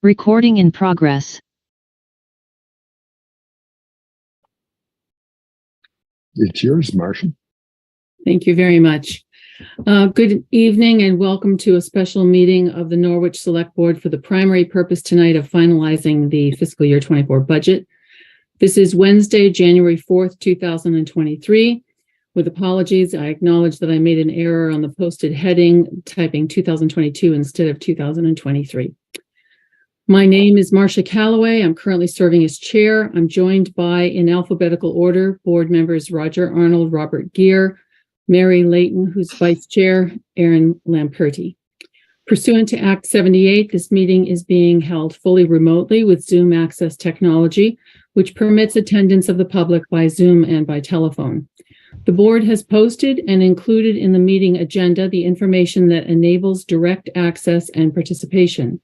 Recording in progress. It's yours, Marcia. Thank you very much. Good evening and welcome to a special meeting of the Norwich Selectboard for the primary purpose tonight of finalizing the fiscal year 24 budget. This is Wednesday, January 4th, 2023. With apologies, I acknowledge that I made an error on the posted heading, typing 2022 instead of 2023. My name is Marcia Calloway. I'm currently serving as chair. I'm joined by, in alphabetical order, board members Roger Arnold, Robert Gear, Mary Layton, who's vice chair, Aaron Lamperti. Pursuant to Act 78, this meeting is being held fully remotely with Zoom access technology, which permits attendance of the public by Zoom and by telephone. The board has posted and included in the meeting agenda the information that enables direct access and participation.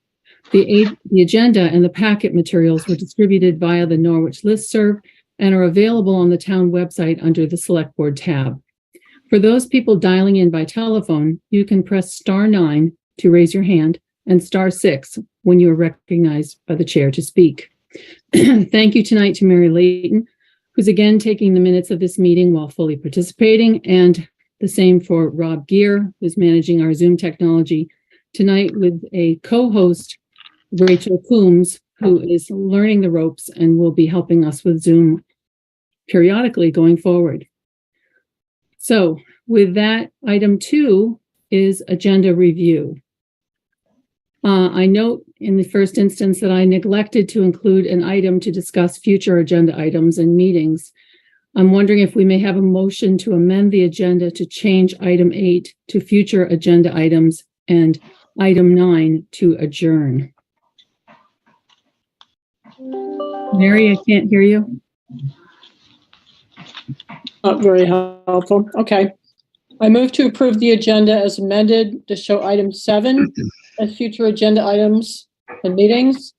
The agenda and the packet materials were distributed via the Norwich listserv and are available on the town website under the Select Board tab. For those people dialing in by telephone, you can press *9 to raise your hand and *6 when you are recognized by the chair to speak. Thank you tonight to Mary Layton, who's again taking the minutes of this meeting while fully participating, and the same for Rob Gear, who's managing our Zoom technology tonight with a co-host, Rachel Coombs, who is learning the ropes and will be helping us with Zoom periodically going forward. So with that, item 2 is agenda review. I note in the first instance that I neglected to include an item to discuss future agenda items and meetings. I'm wondering if we may have a motion to amend the agenda to change item 8 to future agenda items and item 9 to adjourn. Mary, I can't hear you. Not very helpful. Okay. I move to approve the agenda as amended to show item 7 as future agenda items and meetings,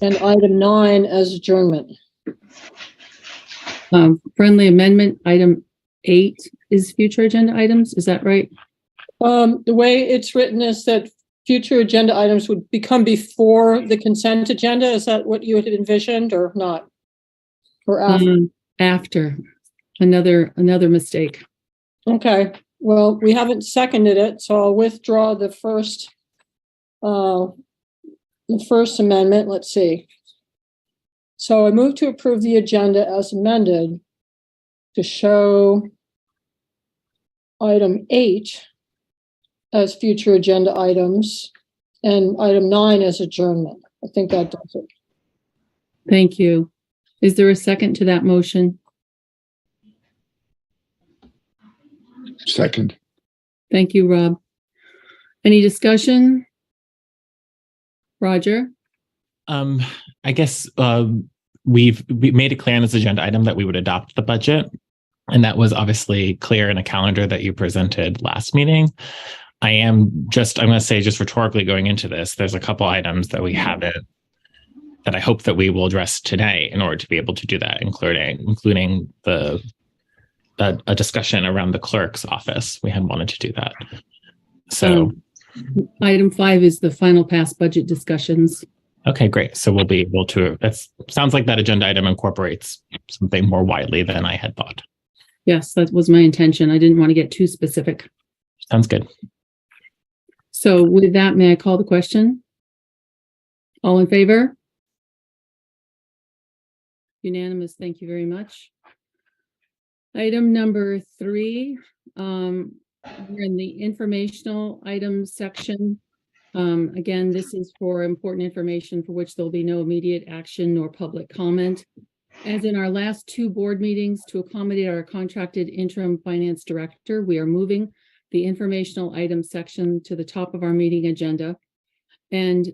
and item 9 as adjournment. Friendly amendment, item 8 is future agenda items. Is that right? The way it's written is that future agenda items would become before the consent agenda. Is that what you had envisioned or not? Or after? After. Another mistake. Okay. Well, we haven't seconded it, so I'll withdraw the first amendment. Let's see. So I move to approve the agenda as amended to show item 8 as future agenda items and item 9 as adjournment. I think that does it. Thank you. Is there a second to that motion? Second. Thank you, Rob. Any discussion? Roger? I guess we made it clear in this agenda item that we would adopt the budget. And that was obviously clear in a calendar that you presented last meeting. I'm going to say just rhetorically going into this, there's a couple items that we haven't, that I hope that we will address today in order to be able to do that, including a discussion around the clerk's office. We had wanted to do that. So item 5 is the final pass budget discussions. Okay, great. So we'll be able to, that sounds like that agenda item incorporates something more widely than I had thought. Yes, that was my intention. I didn't want to get too specific. Sounds good. So with that, may I call the question? All in favor? Unanimous. Thank you very much. Item number 3, we're in the informational items section. Again, this is for important information for which there'll be no immediate action nor public comment. As in our last 2 board meetings, to accommodate our contracted interim finance director, we are moving the informational items section to the top of our meeting agenda. And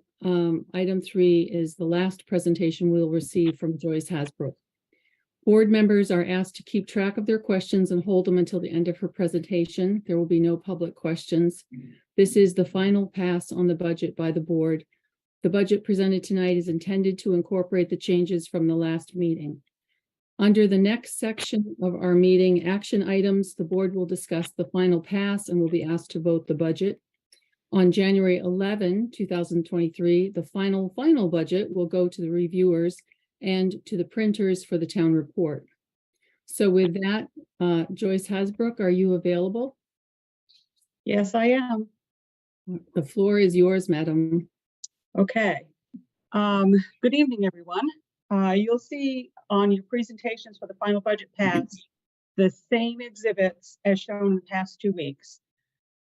item 3 is the last presentation we'll receive from Joyce Hasbrook. Board members are asked to keep track of their questions and hold them until the end of her presentation. There will be no public questions. This is the final pass on the budget by the board. The budget presented tonight is intended to incorporate the changes from the last meeting. Under the next section of our meeting action items, the board will discuss the final pass and will be asked to vote the budget. On January 11, 2023, the final budget will go to the reviewers and to the printers for the town report. So with that, Joyce Hasbrook, are you available? Yes, I am. The floor is yours, madam. Okay. Good evening, everyone. You'll see on your presentations for the final budget pass the same exhibits as shown in the past 2 weeks.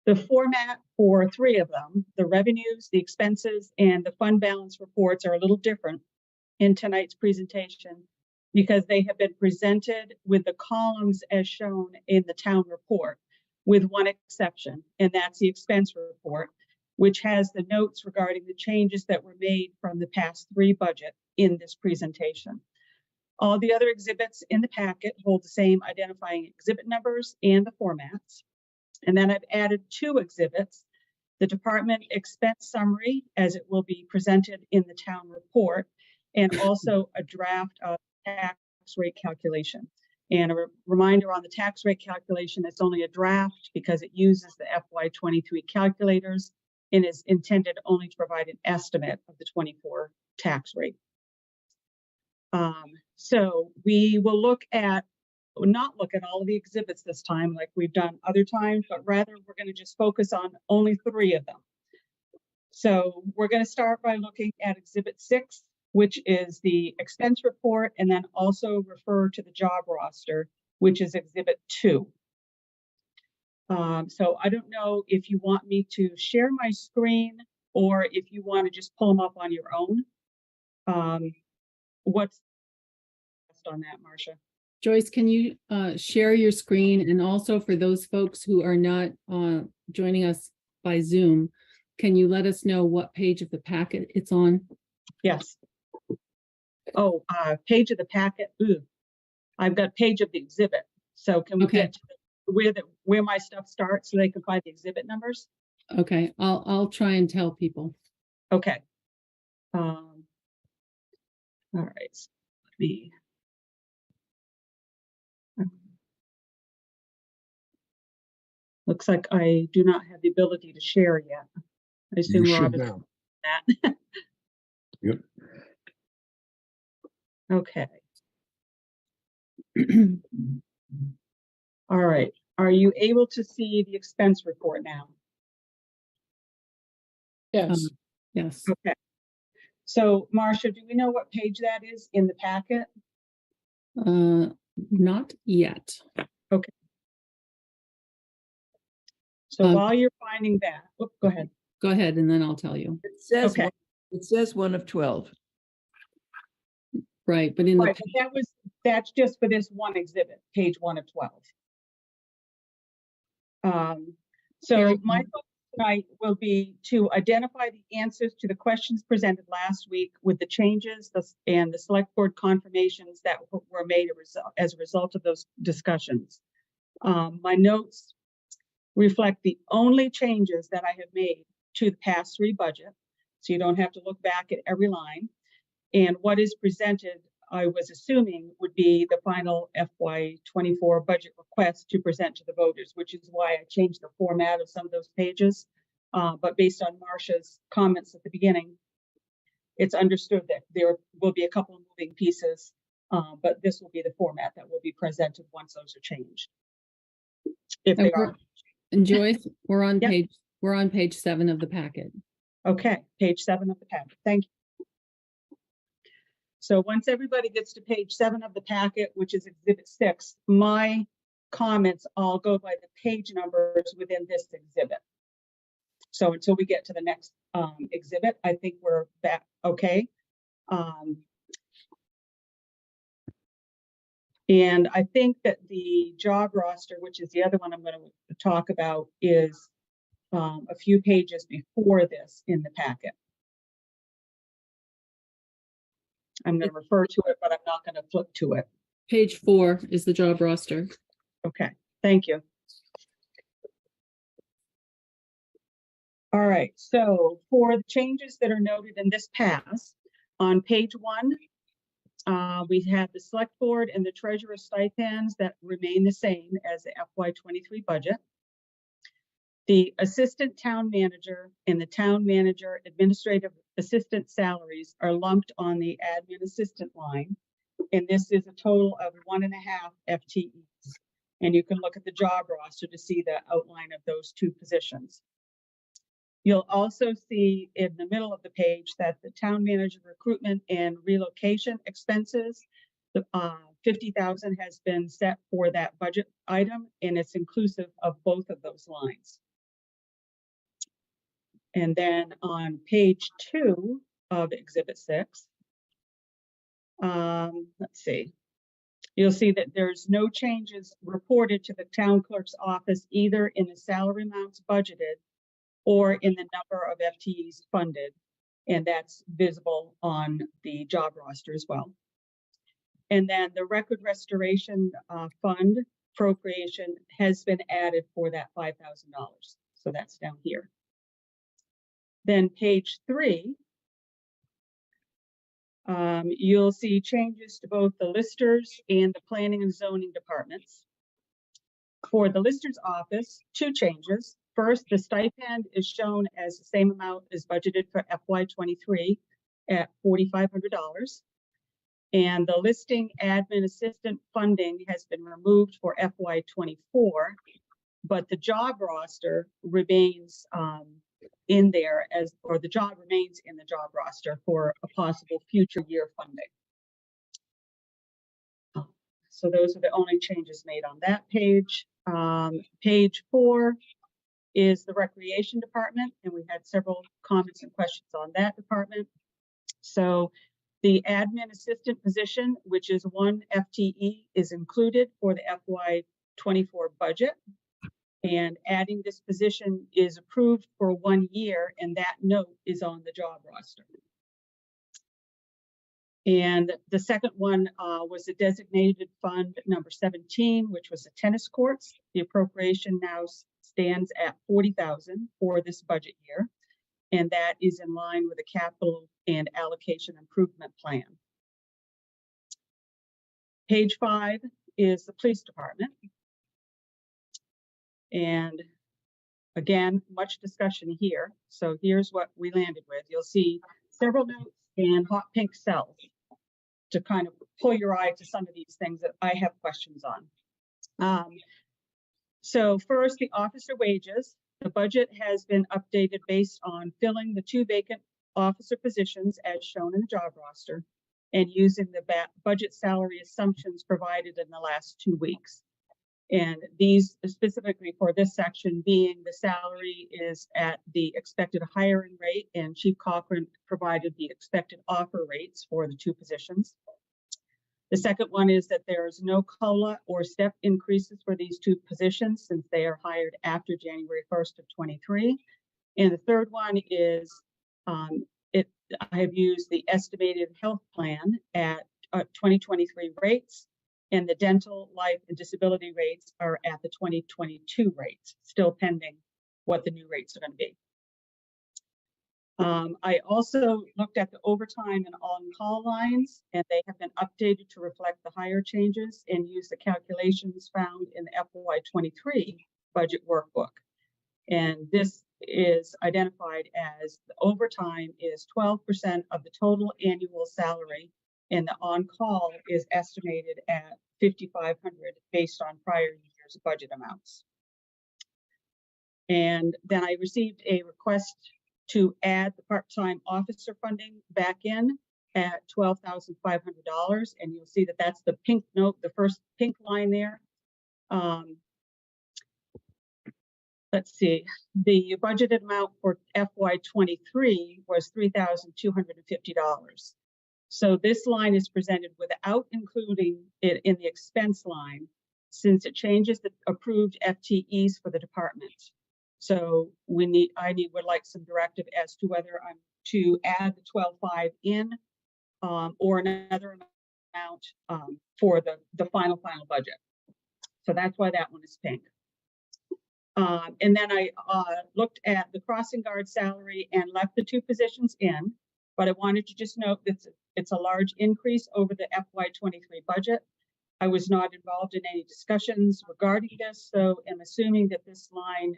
The format for 3 of them, the revenues, the expenses, and the fund balance reports, are a little different in tonight's presentation because they have been presented with the columns as shown in the town report, with one exception, and that's the expense report, which has the notes regarding the changes that were made from the past 3 budget in this presentation. All the other exhibits in the packet hold the same identifying exhibit numbers and the formats. And then I've added 2 exhibits, the department expense summary as it will be presented in the town report, and also a draft of tax rate calculation. And a reminder on the tax rate calculation, it's only a draft because it uses the FY23 calculators and is intended only to provide an estimate of the 24 tax rate. So we will not look at all of the exhibits this time like we've done other times, but rather we're going to just focus on only 3 of them. So we're going to start by looking at Exhibit 6, which is the expense report, and then also refer to the job roster, which is Exhibit 2. So I don't know if you want me to share my screen or if you want to just pull them up on your own. What's best on that, Marcia? Joyce, can you share your screen? And also for those folks who are not joining us by Zoom, can you let us know what page of the packet it's on? Yes. Oh, page of the packet. Ooh, I've got page of the exhibit. So can we get to where my stuff starts so they can find the exhibit numbers? Okay, I'll try and tell people. Okay. All right. So let me. Looks like I do not have the ability to share yet. I assume You Rob should is now. that. Yep. Okay. All right. Are you able to see the expense report now? Yes. Yes. Okay. So, Marcia, do we know what page that is in the packet? Not yet. Okay. So while you're finding that, go ahead. Go ahead, and then I'll tell you. It says Okay. it says 1 of 12. Right, but in the Right, but that's just for this one exhibit, page 1 of 12. So my focus tonight will be to identify the answers to the questions presented last week with the changes and the select board confirmations that were made as a result of those discussions. My notes reflect the only changes that I have made to the past 3 budget, so you don't have to look back at every line. And what is presented, I was assuming, would be the final FY24 budget request to present to the voters, which is why I changed the format of some of those pages. But based on Marcia's comments at the beginning, it's understood that there will be a couple of moving pieces, but this will be the format that will be presented once those are changed. If they are. And Joyce, we're on Yep. page 7 of the packet. Okay, page 7 of the packet. Thank you. So once everybody gets to page 7 of the packet, which is Exhibit 6, my comments all go by the page numbers within this exhibit. So until we get to the next exhibit, I think we're back okay. And I think that the job roster, which is the other one I'm going to talk about, is a few pages before this in the packet. I'm going to refer to it, but I'm not going to flip to it. Page 4 is the job roster. Okay, thank you. All right, so for the changes that are noted in this pass, on page 1, we have the select board and the treasurer stipends that remain the same as the FY23 budget. The assistant town manager and the town manager administrative assistant salaries are lumped on the admin assistant line. And this is a total of 1.5 FTEs. And you can look at the job roster to see the outline of those two positions. You'll also see in the middle of the page that the town manager recruitment and relocation expenses, the 50,000 has been set for that budget item, and it's inclusive of both of those lines. And then on page 2 of Exhibit 6, let's see, you'll see that there's no changes reported to the town clerk's office either in the salary amounts budgeted or in the number of FTEs funded, and that's visible on the job roster as well. And then the record restoration fund appropriation has been added for that $5,000. So that's down here. Then page 3, you'll see changes to both the listers and the planning and zoning departments. For the listers office, 2 changes. First, the stipend is shown as the same amount as budgeted for FY23 at $4,500. And the listing admin assistant funding has been removed for FY24, but the job roster remains in there as, or the job remains in the job roster for a possible future year funding. So those are the only changes made on that page. Page 4 is the recreation department, and we had several comments and questions on that department. So the admin assistant position, which is 1 FTE, is included for the FY24 budget. And adding this position is approved for 1 year, and that note is on the job roster. And the second one was the designated fund number 17, which was the tennis courts. The appropriation now stands at 40,000 for this budget year, and that is in line with the capital and allocation improvement plan. Page 5 is the police department. And again, much discussion here. So here's what we landed with. You'll see several notes and hot pink cells to kind of pull your eye to some of these things that I have questions on. So first, the officer wages. The budget has been updated based on filling the 2 vacant officer positions as shown in the job roster and using the budget salary assumptions provided in the last 2 weeks. And these specifically for this section being the salary is at the expected hiring rate, and Chief Cochran provided the expected offer rates for the 2 positions. The second one is that there is no COLA or step increases for these 2 positions since they are hired after January 1st of 23. And the third one is I have used the estimated health plan at 2023 rates, and the dental, life, and disability rates are at the 2022 rates, still pending what the new rates are going to be. I also looked at the overtime and on-call lines, and they have been updated to reflect the higher changes and use the calculations found in the FY23 budget workbook. And this is identified as the overtime is 12% of the total annual salary, and the on-call is estimated at $5,500 based on prior year's budget amounts. And then I received a request to add the part-time officer funding back in at $12,500, and you'll see that that's the pink note, the first pink line there. Let's see, the budgeted amount for FY23 was $3,250. So this line is presented without including it in the expense line, since it changes the approved FTEs for the department. So I would like some directive as to whether I'm to add the 12.5 in or another amount for the final budget. So that's why that one is pink. And then I looked at the crossing guard salary and left the 2 positions in, but I wanted to just note that it's a large increase over the FY23 budget. I was not involved in any discussions regarding this, so I'm assuming that this line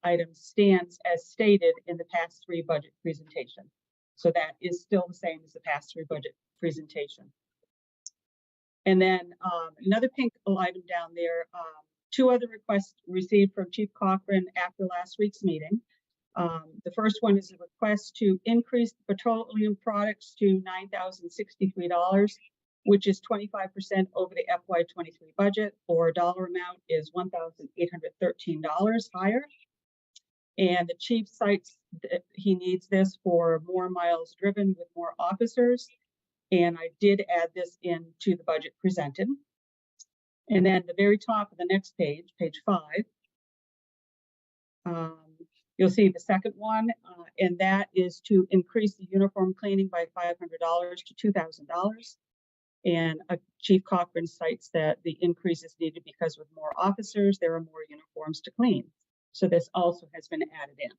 item stands as stated in the past three budget presentation. So that is still the same as the past three budget presentation. And then another pink item down there, two other requests received from Chief Cochran after last week's meeting. The first one is a request to increase the petroleum products to $9,063, which is 25% over the FY23 budget, or dollar amount is $1,813 higher. And the chief cites that he needs this for more miles driven with more officers. And I did add this into the budget presented. And then the very top of the next page, page 5, you'll see the second one, and that is to increase the uniform cleaning by $500 to $2,000. And Chief Cochran cites that the increase is needed because with more officers, there are more uniforms to clean. So this also has been added in.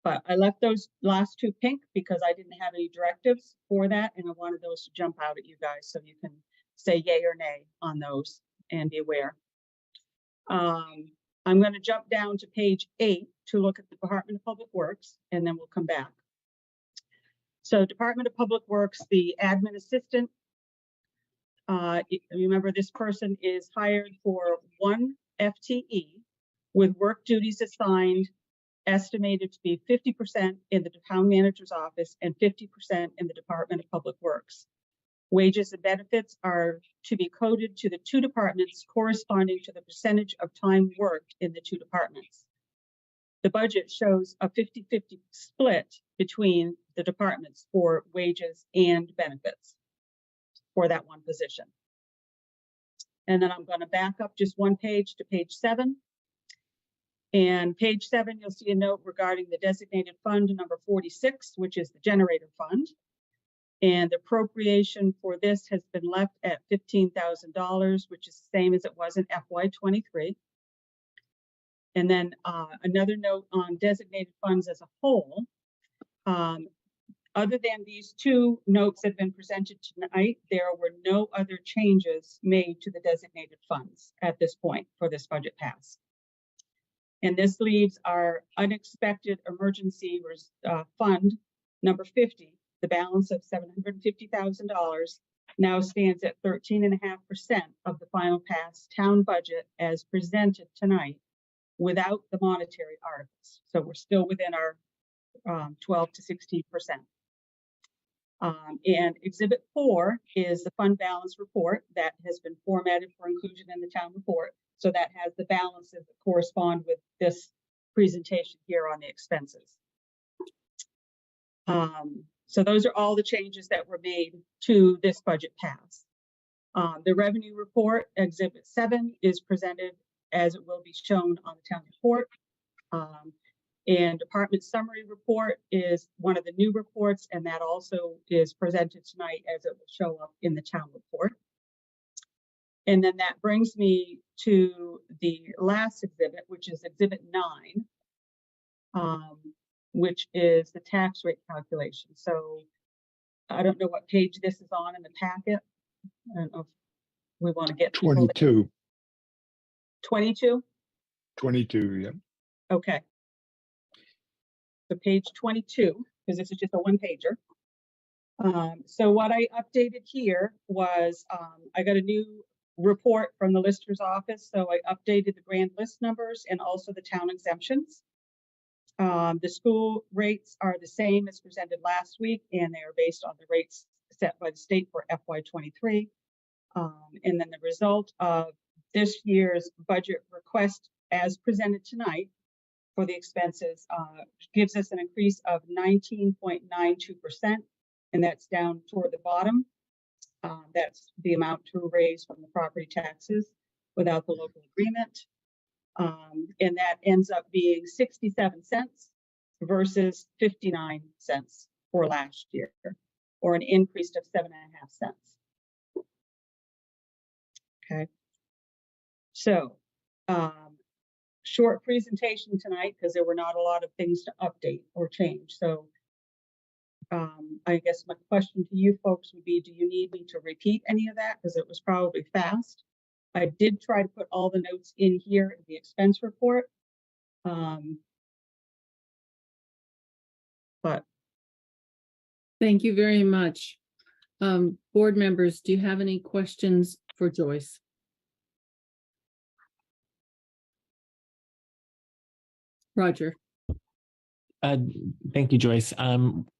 But I left those last two pink because I didn't have any directives for that, and I wanted those to jump out at you guys so you can say yay or nay on those and be aware. I'm going to jump down to page 8 to look at the Department of Public Works, and then we'll come back. So Department of Public Works, the admin assistant, remember this person is hired for 1 FTE with work duties assigned, estimated to be 50% in the town manager's office and 50% in the Department of Public Works. Wages and benefits are to be coded to the two departments corresponding to the percentage of time worked in the two departments. The budget shows a 50-50 split between the departments for wages and benefits for that one position. And then I'm going to back up just one page to page 7. And page 7, you'll see a note regarding the designated fund number 46, which is the generator fund. And the appropriation for this has been left at $15,000, which is the same as it was in FY23. And then another note on designated funds as a whole. Other than these two notes that have been presented tonight, there were no other changes made to the designated funds at this point for this budget pass. And this leaves our unexpected emergency fund number 50. The balance of $750,000 now stands at 13.5% of the final pass town budget as presented tonight without the monetary articles. So we're still within our 12 to 16%. And Exhibit 4 is the fund balance report that has been formatted for inclusion in the town report. So that has the balances that correspond with this presentation here on the expenses. So those are all the changes that were made to this budget pass. The revenue report, Exhibit 7, is presented as it will be shown on the town report. And department summary report is one of the new reports, and that also is presented tonight as it will show up in the town report. And then that brings me to the last exhibit, which is Exhibit 9. Which is the tax rate calculation. So I don't know what page this is on in the packet. I don't know if we want to get 22. 22? 22, yeah. Okay. So page 22, because this is just a one-pager. So what I updated here was I got a new report from the lister's office. So I updated the grand list numbers and also the town exemptions. The school rates are the same as presented last week, and they are based on the rates set by the state for FY23. And then the result of this year's budget request as presented tonight for the expenses gives us an increase of 19.92%, and that's down toward the bottom. That's the amount to raise from the property taxes without the local agreement. And that ends up being 67 cents versus 59 cents for last year, or an increase of 7.5 cents. Okay. So short presentation tonight because there were not a lot of things to update or change. So I guess my question to you folks would be, do you need me to repeat any of that? Because it was probably fast. I did try to put all the notes in here in the expense report. But Thank you very much. Board members, do you have any questions for Joyce? Roger. Thank you, Joyce.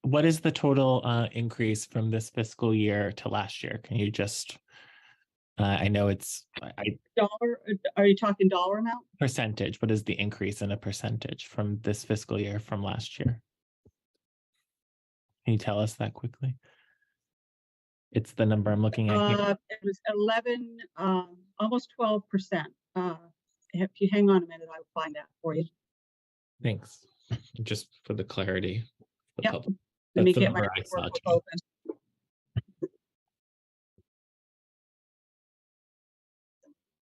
What is the total increase from this fiscal year to last year? Can you just, I know it's dollar, are you talking dollar amount? percentage. What is the increase in a percentage from this fiscal year from last year? Can you tell us that quickly? It's the number I'm looking at here. It was 11, almost 12%. If you hang on a minute, I'll find out for you. Thanks. Just for the clarity. The Yep. public. Let me That's the get my number I saw, workbook too. open.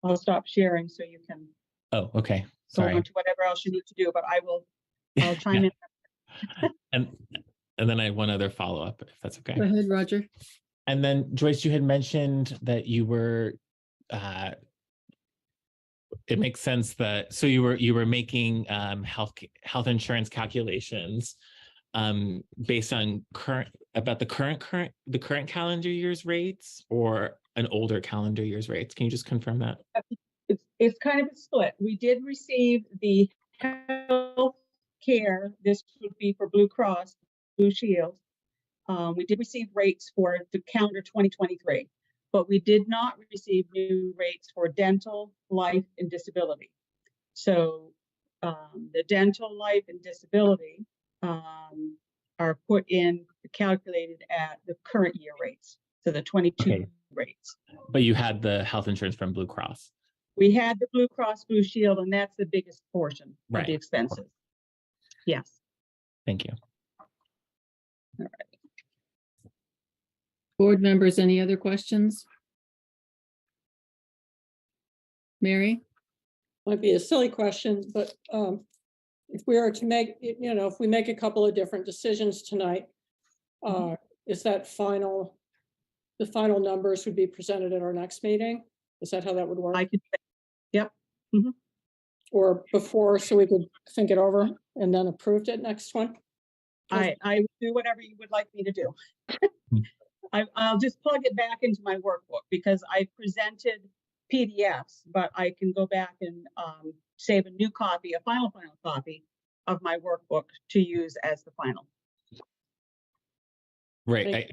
I'll stop sharing so you can Oh, okay. go Sorry. on to whatever else you need to do, but I'll chime in. And then I have one other follow-up, if that's okay. Go ahead, Roger. And then Joyce, you had mentioned that you were it makes sense that so you were making health insurance calculations based on the current calendar year's rates or an older calendar year's rates. Can you just confirm that? It's kind of a split. We did receive the health care. This would be for Blue Cross Blue Shield. We did receive rates for the calendar 2023, but we did not receive new rates for dental, life, and disability. So the dental, life, and disability are calculated at the current year rates, so the 22 rates. But you had the health insurance from Blue Cross. We had the Blue Cross Blue Shield, and that's the biggest portion of the expenses. Yes. Thank you. All right. Board members, any other questions? Mary? Might be a silly question, but if we are to make, if we make a couple of different decisions tonight, is that the final numbers would be presented at our next meeting? Is that how that would work? I could say, yep. Mm-hmm. Or before, so we could think it over and then approved it next one? I would do whatever you would like me to do. I'll just plug it back into my workbook because I presented PDFs, but I can go back and save a new copy, a final copy of my workbook to use as the final. Right.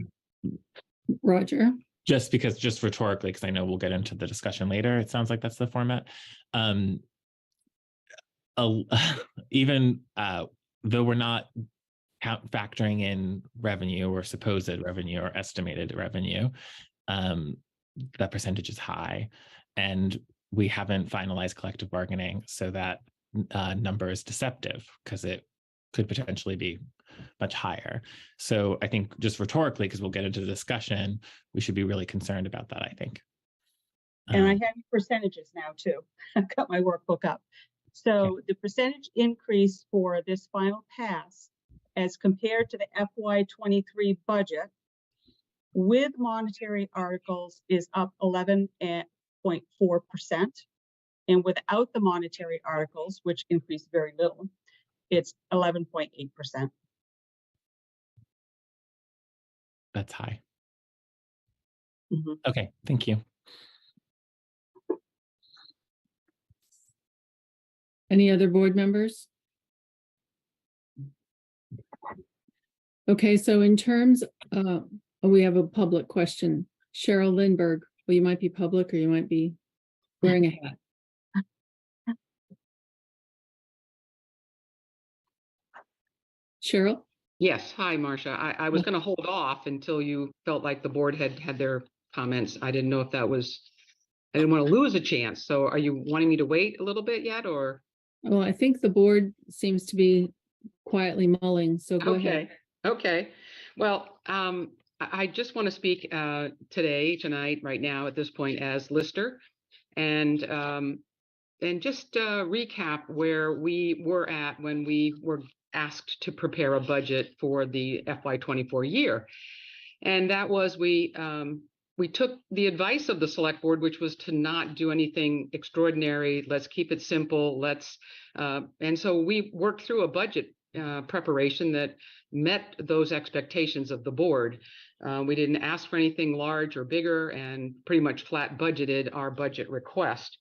Roger? Just rhetorically, because I know we'll get into the discussion later. It sounds like that's the format. Even though we're not factoring in revenue or supposed revenue or estimated revenue, that percentage is high, and we haven't finalized collective bargaining, so that number is deceptive because it could potentially be much higher. So I think just rhetorically, because we'll get into the discussion, we should be really concerned about that, I think. And I have percentages now too. I've got my workbook up. So the percentage increase for this final pass as compared to the FY23 budget with monetary articles is up 11.4%. And without the monetary articles, which increased very little, it's 11.8%. That's high. Mm-hmm. Okay, thank you. Any other board members? Okay, so in terms, we have a public question. Cheryl Lindbergh, well, you might be public or you might be wearing a hat. Cheryl? Yes. Hi, Marcia. I was going to hold off until you felt like the board had their comments. I didn't know if I didn't want to lose a chance. So are you wanting me to wait a little bit yet, or? Well, I think the board seems to be quietly mulling, so go ahead. Okay. Well, I just want to speak tonight, right now, at this point, as Lister, and just recap where we were at when we were asked to prepare a budget for the FY24 year. And that was we took the advice of the select board, which was to not do anything extraordinary. Let's keep it simple. And so we worked through a budget preparation that met those expectations of the board. We didn't ask for anything large or bigger, and pretty much flat budgeted our budget request.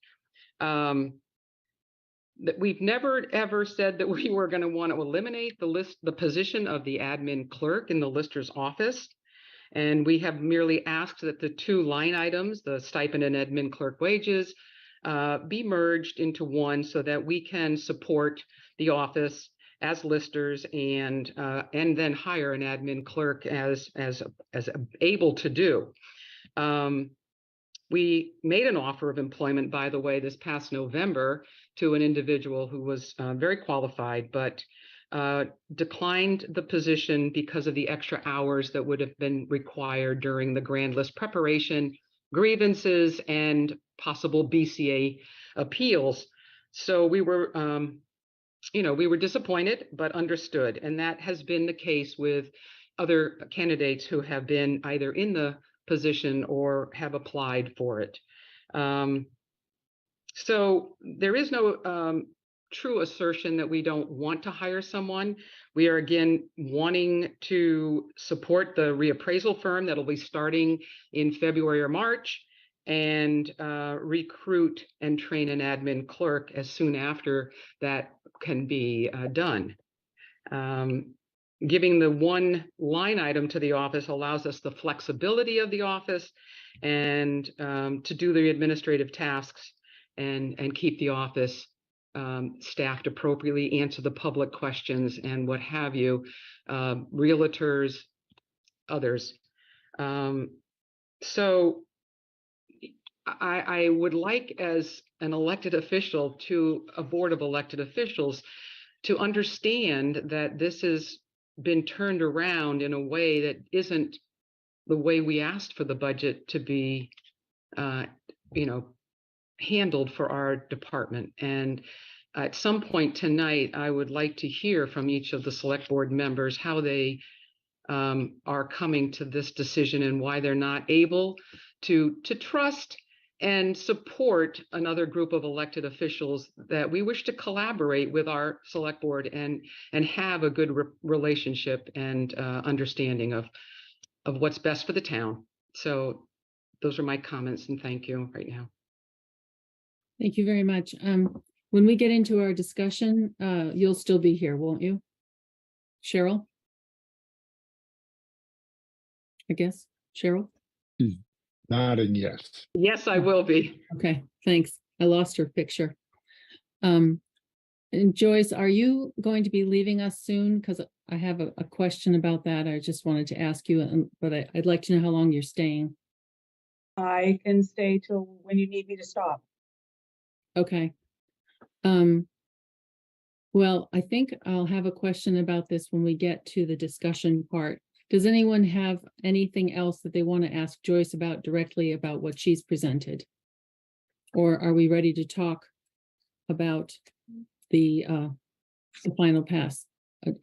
That we've never ever said that we were going to want to eliminate the position of the admin clerk in the lister's office. And we have merely asked that the two line items, the stipend and admin clerk wages, be merged into one so that we can support the office as listers and then hire an admin clerk as able to do. We made an offer of employment, by the way, this past November to an individual who was very qualified, but declined the position because of the extra hours that would have been required during the grand list preparation, grievances, and possible BCA appeals. So we were, we were disappointed, but understood. And that has been the case with other candidates who have been either in the position or have applied for it. So there is no true assertion that we don't want to hire someone. We are again wanting to support the reappraisal firm that'll be starting in February or March, and recruit and train an admin clerk as soon after that can be done. Giving the one line item to the office allows us the flexibility of the office and to do the administrative tasks and keep the office staffed appropriately, answer the public questions and what have you, realtors, others. So I would like, as an elected official to a board of elected officials, to understand that this has been turned around in a way that isn't the way we asked for the budget to be, handled for our department. And at some point tonight, I would like to hear from each of the select board members how they are coming to this decision and why they're not able to trust and support another group of elected officials that we wish to collaborate with our select board and have a good relationship and understanding of what's best for the town. So those are my comments, and thank you right now. Thank you very much. When we get into our discussion, you'll still be here, won't you? Cheryl? I guess, Cheryl? Nodding yes. Yes, I will be. Okay, thanks. I lost her picture. And Joyce, are you going to be leaving us soon? Because I have a question about that. I just wanted to ask you, but I'd like to know how long you're staying. I can stay till when you need me to stop. Okay. Well, I think I'll have a question about this when we get to the discussion part. Does anyone have anything else that they want to ask Joyce about directly about what she's presented? Or are we ready to talk about the final pass,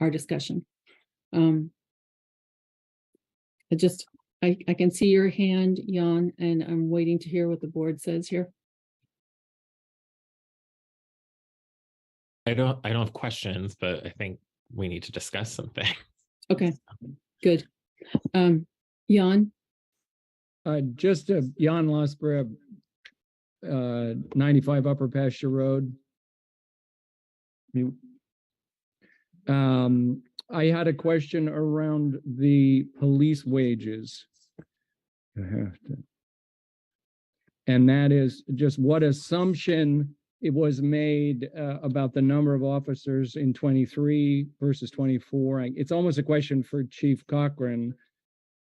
our discussion? I can see your hand, Jan, and I'm waiting to hear what the board says here. I don't have questions, but I think we need to discuss something. Okay, good. Jan? Just Jan Losborough, 95 Upper Pasture Road. I had a question around the police wages. And that is just what assumption it was made about the number of officers in 23 versus 24. It's almost a question for Chief Cochran.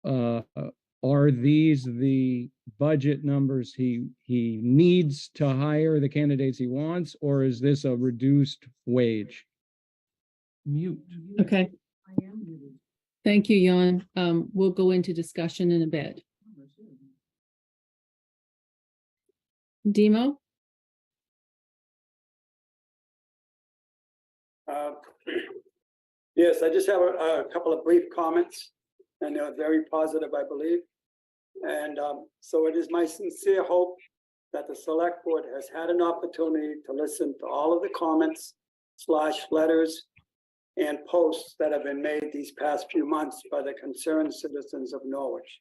Are these the budget numbers he needs to hire the candidates he wants, or is this a reduced wage? Mute. Okay. Thank you, Jan. We'll go into discussion in a bit. Demo? Yes, I just have a couple of brief comments, and they're very positive, I believe. And so it is my sincere hope that the select board has had an opportunity to listen to all of the comments / letters and posts that have been made these past few months by the concerned citizens of Norwich.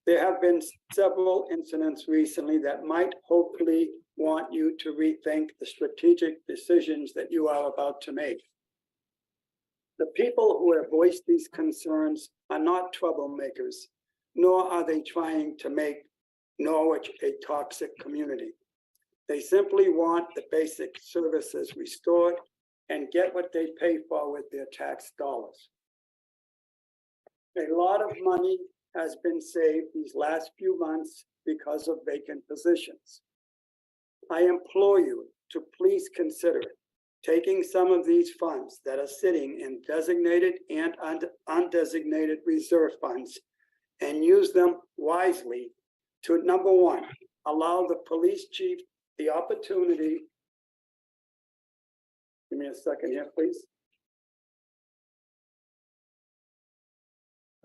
There have been several incidents recently that might hopefully want you to rethink the strategic decisions that you are about to make. The people who have voiced these concerns are not troublemakers, nor are they trying to make Norwich a toxic community. They simply want the basic services restored and get what they pay for with their tax dollars. A lot of money has been saved these last few months because of vacant positions. I implore you to please consider taking some of these funds that are sitting in designated and undesignated reserve funds and use them wisely to, number one, allow the police chief the opportunity. Give me a second here, please.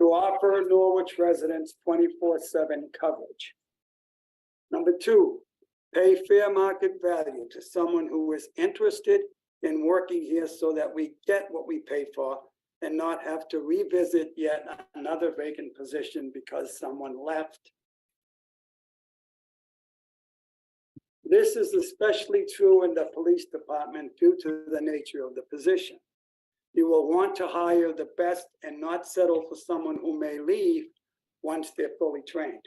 To offer Norwich residents 24/7 coverage. Number two, pay fair market value to someone who is interested in working here so that we get what we pay for and not have to revisit yet another vacant position because someone left. This is especially true in the police department due to the nature of the position. You will want to hire the best and not settle for someone who may leave once they're fully trained.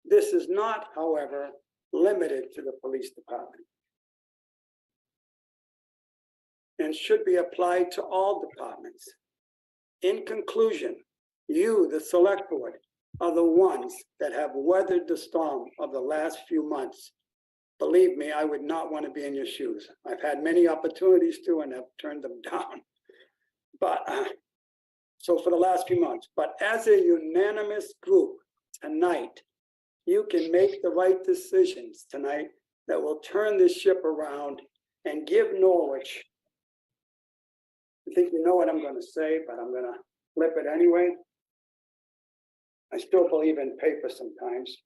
This is not, however, limited to the police department and should be applied to all departments. In conclusion, you, the select board, are the ones that have weathered the storm of the last few months. Believe me, I would not want to be in your shoes. I've had many opportunities to and have turned them down. But so for the last few months, but as a unanimous group tonight, you can make the right decisions tonight that will turn this ship around and give Norwich, I think you know what I'm going to say, but I'm going to flip it anyway. I still believe in paper sometimes.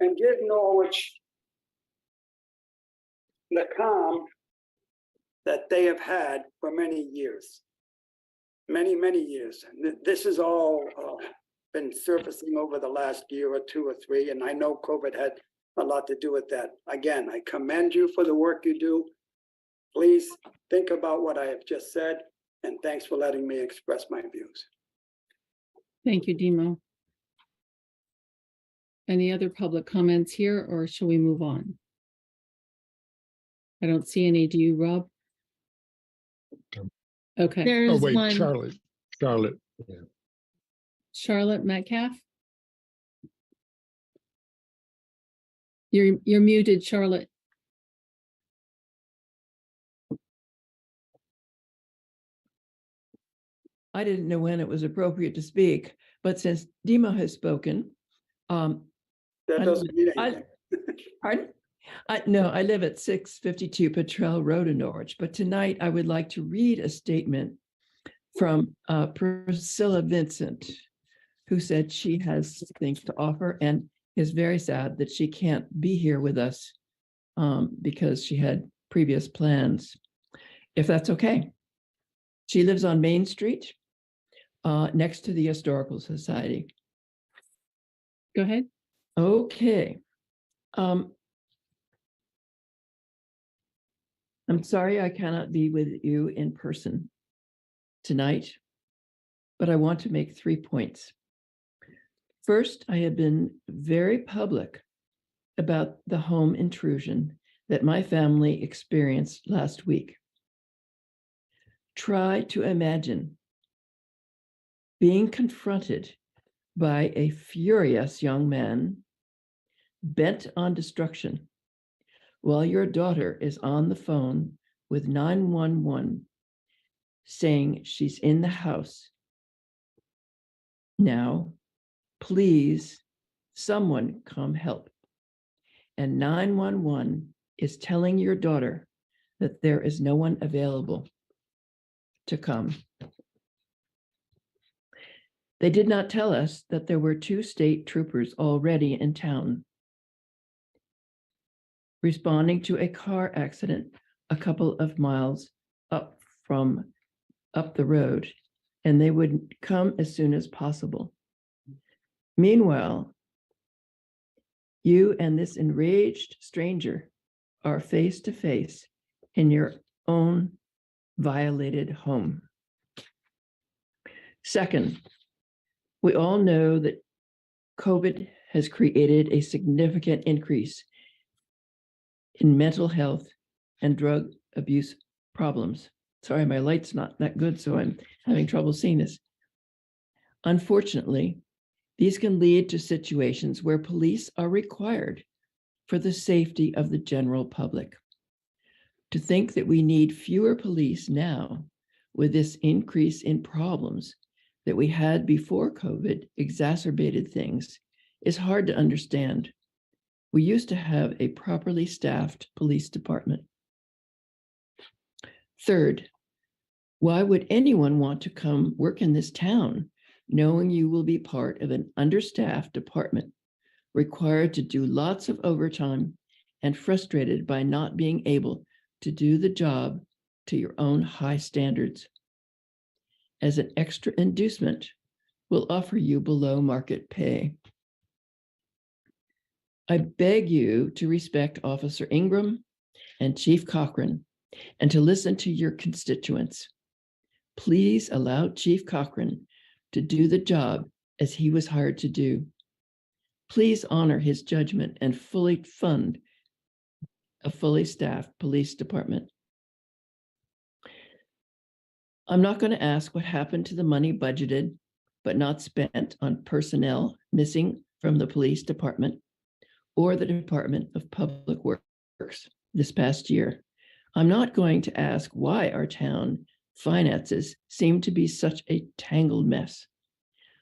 And give Norwich the calm that they have had for many years. Many, many years. And this has all been surfacing over the last year or two or three, and I know COVID had a lot to do with that. Again, I commend you for the work you do. Please think about what I have just said, and thanks for letting me express my views. Thank you, Demo. Any other public comments here, or shall we move on? I don't see any. Do you, Rob? Okay. Oh, There's wait, one. Charlotte. Yeah. Charlotte Metcalf? You're muted, Charlotte. I didn't know when it was appropriate to speak, but since Dima has spoken, That doesn't mean anything. pardon? No, I live at 652 Petrel Road in Norwich, but tonight I would like to read a statement from Priscilla Vincent, who said she has things to offer and is very sad that she can't be here with us because she had previous plans, if that's okay. She lives on Main Street next to the Historical Society. Go ahead. Okay. I'm sorry I cannot be with you in person tonight, but I want to make 3 points. First, I have been very public about the home intrusion that my family experienced last week. Try to imagine being confronted by a furious young man bent on destruction while your daughter is on the phone with 911 saying she's in the house. Now, please, someone come help. And 911 is telling your daughter that there is no one available. to come. They did not tell us that there were 2 state troopers already in town, responding to a car accident a couple of miles up the road, and they would come as soon as possible. Meanwhile, you and this enraged stranger are face to face in your own violated home. Second, we all know that COVID has created a significant increase in mental health and drug abuse problems. Sorry, my light's not that good, so I'm having trouble seeing this. Unfortunately, these can lead to situations where police are required for the safety of the general public. To think that we need fewer police now with this increase in problems that we had before COVID exacerbated things is hard to understand. We used to have a properly staffed police department. Third, why would anyone want to come work in this town knowing you will be part of an understaffed department, required to do lots of overtime and frustrated by not being able to do the job to your own high standards? As an extra inducement, we'll offer you below market pay. I beg you to respect Officer Ingram and Chief Cochran and to listen to your constituents. Please allow Chief Cochran to do the job as he was hired to do. Please honor his judgment and fully fund a fully staffed police department. I'm not going to ask what happened to the money budgeted but not spent on personnel missing from the police department or the Department of Public Works this past year. I'm not going to ask why our town finances seem to be such a tangled mess.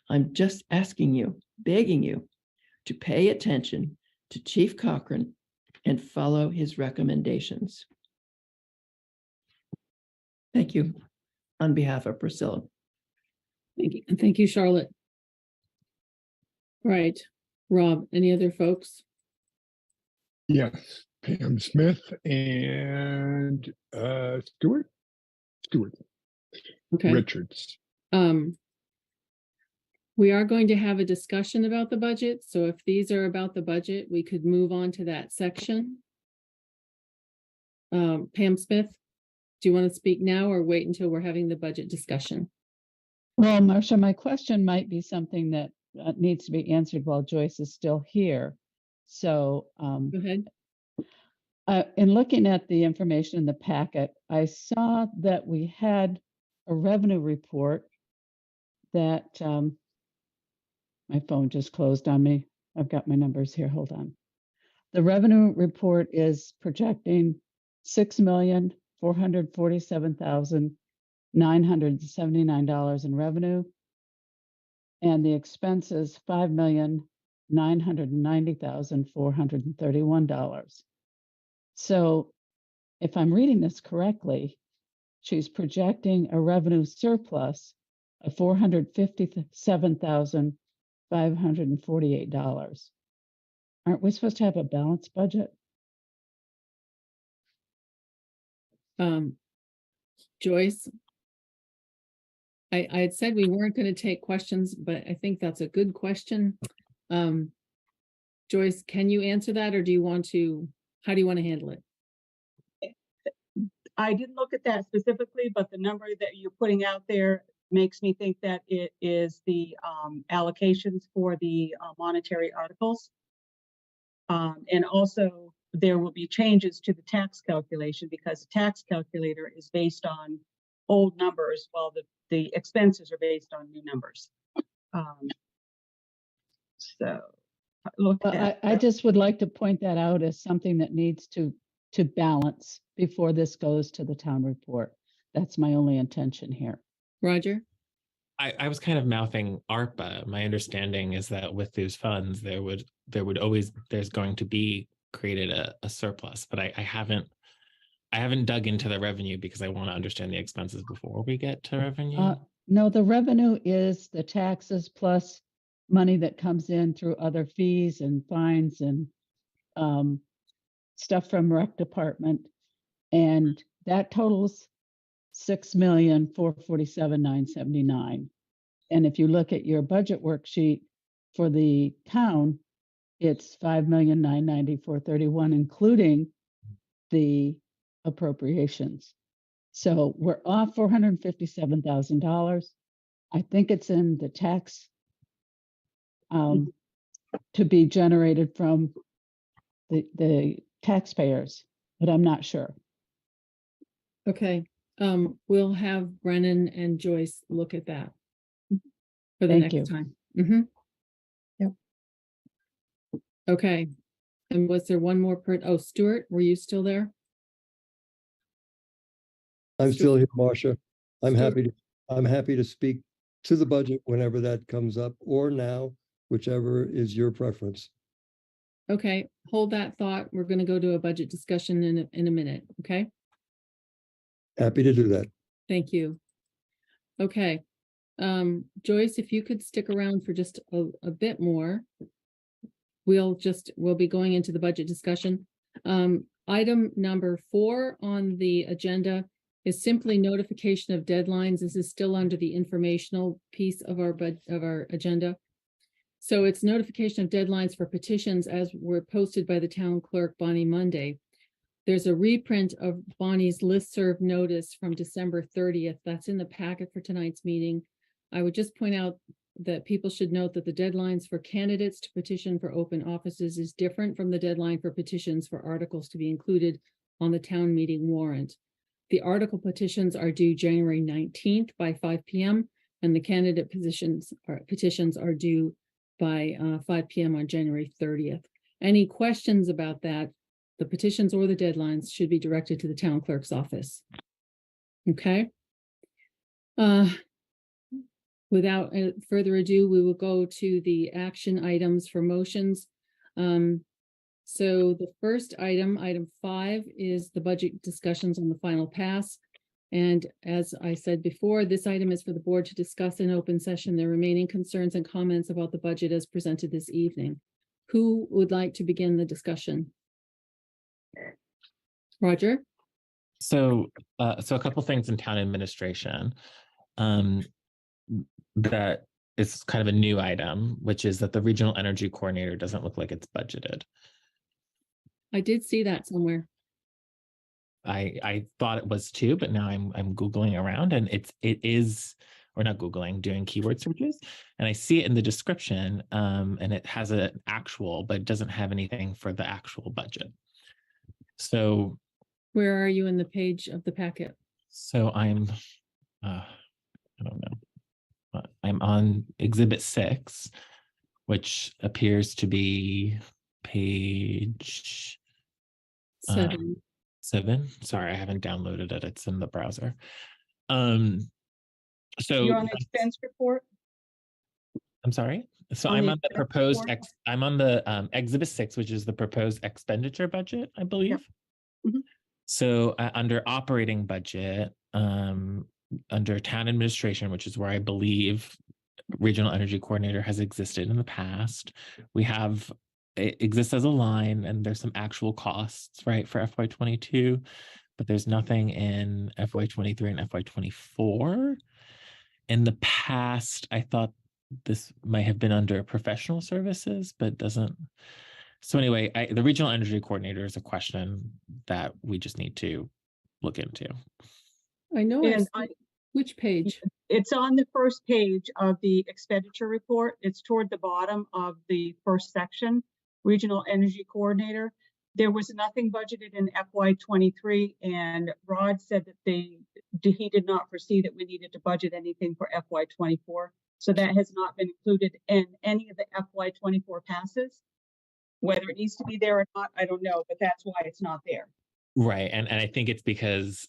I'm just asking you, begging you, to pay attention to Chief Cochran and follow his recommendations. Thank you on behalf of Priscilla. Thank you. And thank you, Charlotte. Right. Rob, any other folks? Yes, Pam Smith and Stuart Okay. Richards. We are going to have a discussion about the budget. So if these are about the budget, we could move on to that section. Pam Smith, do you want to speak now or wait until we're having the budget discussion? Well, Marcia, my question might be something that needs to be answered while Joyce is still here. So Go ahead. in looking at the information in the packet, I saw that we had a revenue report that my phone just closed on me. I've got my numbers here. Hold on. The revenue report is projecting $6,447,979 in revenue, and the expenses $5,990,431. So if I'm reading this correctly, she's projecting a revenue surplus of $457,548. Aren't we supposed to have a balanced budget? Joyce, I had said we weren't going to take questions, but I think that's a good question. Joyce, can you answer that, or do you want to, how do you want to handle it? I didn't look at that specifically, but the number that you're putting out there makes me think that it is the allocations for the monetary articles. And also there will be changes to the tax calculation because the tax calculator is based on old numbers while the expenses are based on new numbers. So look at I just would like to point that out as something that needs to balance before this goes to the town report. That's my only intention here. Roger? I was kind of mouthing ARPA. My understanding is that with those funds, there's going to be created a surplus, but I haven't I haven't dug into the revenue because I want to understand the expenses before we get to revenue. No, the revenue is the taxes plus money that comes in through other fees and fines and stuff from rec department. And that totals 6,447,979. And if you look at your budget worksheet for the town, it's 5,994,31, including the appropriations. So we're off $457,000. I think it's in the tax to be generated from the taxpayers, but I'm not sure. Okay, we'll have Brennan and Joyce look at that for the Thank next you. time. Yep. Okay, and was there one more oh, Stuart, were you still there? I'm still here, Marcia. I'm Stuart. happy to speak to the budget whenever that comes up, or now, whichever is your preference. Okay, hold that thought. We're going to go to a budget discussion in a minute, okay? Happy to do that. Thank you. Okay, Joyce, if you could stick around for just a bit more, we'll be going into the budget discussion. Item number 4 on the agenda is simply notification of deadlines. This is still under the informational piece of our agenda. So it's notification of deadlines for petitions as were posted by the town clerk, Bonnie Monday. There's a reprint of Bonnie's listserv notice from December 30th. That's in the packet for tonight's meeting. I would just point out that people should note that the deadlines for candidates to petition for open offices is different from the deadline for petitions for articles to be included on the town meeting warrant. The article petitions are due January 19th by 5 p.m. and the candidate petitions are due by 5 p.m. on January 30th. Any questions about that, the petitions or the deadlines should be directed to the town clerk's office. Okay. Without further ado, we will go to the action items for motions. So the first item, item 5, is the budget discussions on the final pass. And as I said before, this item is for the board to discuss in open session the remaining concerns and comments about the budget as presented this evening. Who would like to begin the discussion? Roger? So a couple things in town administration that is kind of a new item, which is that the regional energy coordinator doesn't look like it's budgeted. I did see that somewhere. I thought it was too, but now I'm Googling around and it is, or not Googling, doing keyword searches. And I see it in the description and it has an actual, but it doesn't have anything for the actual budget. So where are you in the page of the packet? So I'm, I don't know. I'm on Exhibit 6, which appears to be page 7. 7. Sorry, I haven't downloaded it. It's in the browser. So You're on the expense report? I'm sorry. So On I'm the on the expense proposed report? I'm on the Exhibit 6, which is the proposed expenditure budget, I believe. Yep. Mhm. So under operating budget, under town administration, which is where I believe regional energy coordinator has existed in the past, it exists as a line and there's some actual costs, right, for FY22, but there's nothing in FY23 and FY24. In the past, I thought this might have been under professional services, but it doesn't. So anyway, the regional energy coordinator is a question that we just need to look into. I know. And Which page? It's on the first page of the expenditure report. It's toward the bottom of the first section, Regional Energy Coordinator. There was nothing budgeted in FY23, and Rod said that he did not foresee that we needed to budget anything for FY24. So that has not been included in any of the FY24 passes. Whether it needs to be there or not, I don't know, but that's why it's not there. Right, and I think it's because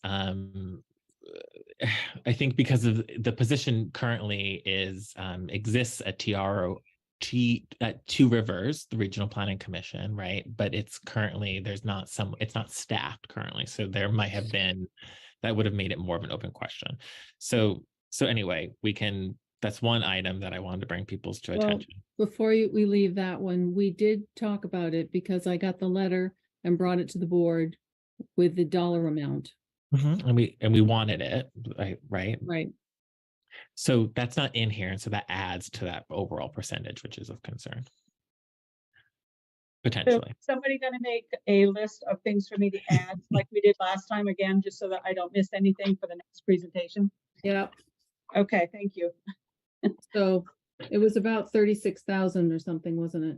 I think because of the position currently exists at TRO Two Rivers, the Regional Planning Commission, right? But it's currently, it's not staffed currently. So there might have been, that would have made it more of an open question. So anyway, that's one item that I wanted to bring people's to attention. Before we leave that one, we did talk about it because I got the letter and brought it to the board with the dollar amount. And we wanted it, right? Right. So that's not in here. And so that adds to that overall percentage, which is of concern. Potentially. So somebody going to make a list of things for me to add like we did last time again, just so that I don't miss anything for the next presentation? Yeah. Okay, thank you. So it was about 36,000 or something, wasn't it?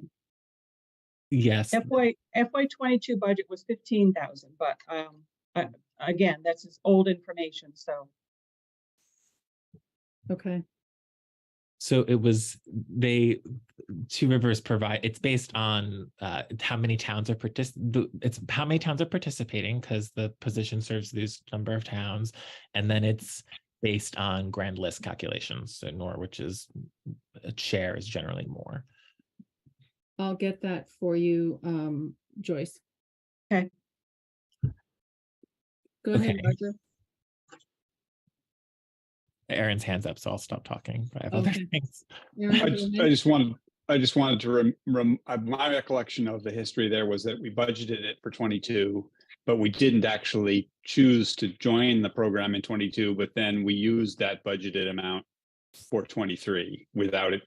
Yes. FY22 budget was 15,000, but again, that's just old information. So. Okay. So it was Two Rivers provide. It's based on how many towns are participating because the position serves this number of towns, and then it's based on grand list calculations. So Norwich's share is generally more. I'll get that for you, Joyce. Okay. Go ahead, Okay. Roger. Aaron's hands up, so I'll stop talking. I have other things. I just wanted to my recollection of the history there was that we budgeted it for 22, but we didn't actually choose to join the program in 22, but then we used that budgeted amount for 23 without it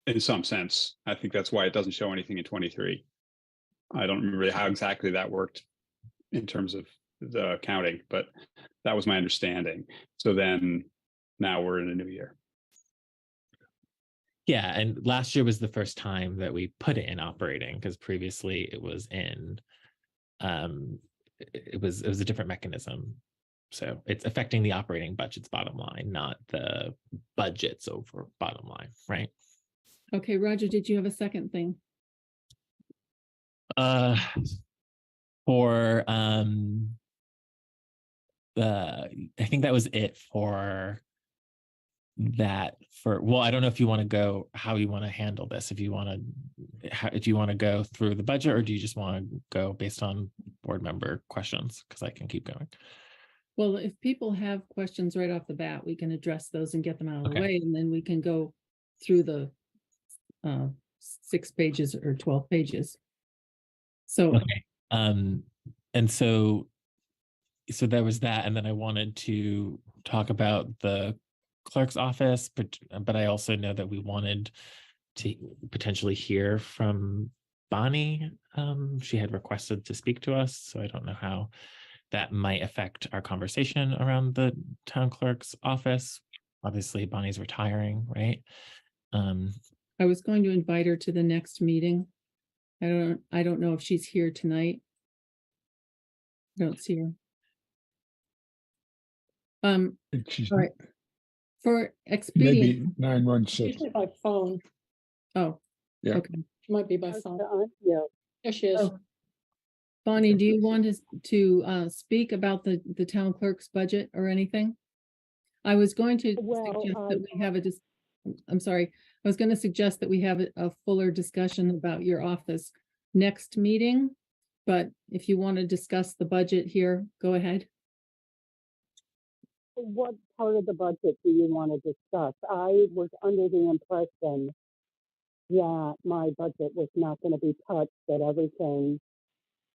in some sense. I think that's why it doesn't show anything in 23. I don't remember how exactly that worked in terms of the counting, but that was my understanding. So then now we're in a new year. Yeah, and last year was the first time that we put it in operating because previously it was in, it was a different mechanism. So it's affecting the operating budget's bottom line, not the budget's over bottom line, right? Okay, Roger, did you have a second thing? For I think that was it for that. Well, I don't know if you want to go how you want to handle this. If you want to go through the budget, or do you just want to go based on board member questions? Because I can keep going. Well, if people have questions right off the bat, we can address those and get them out of the way, and then we can go through the 6 pages or 12 pages. So and so there was that, and then I wanted to talk about the clerk's office, but I also know that we wanted to potentially hear from Bonnie. She had requested to speak to us, so I don't know how that might affect our conversation around the town clerk's office. Obviously, Bonnie's retiring, right? I was going to invite her to the next meeting. I don't know if she's here tonight. I don't see her. All right. For expedient. Maybe 916. Usually by phone. Oh, yeah. Okay. She might be by phone. Yeah. There she is. Oh. Bonnie, do you want to speak about the town clerk's budget or anything? I was going to suggest that we have I'm sorry. I was going to suggest that we have a fuller discussion about your office next meeting, but if you want to discuss the budget here, go ahead. What part of the budget do you want to discuss? I was under the impression that my budget was not going to be touched, that everything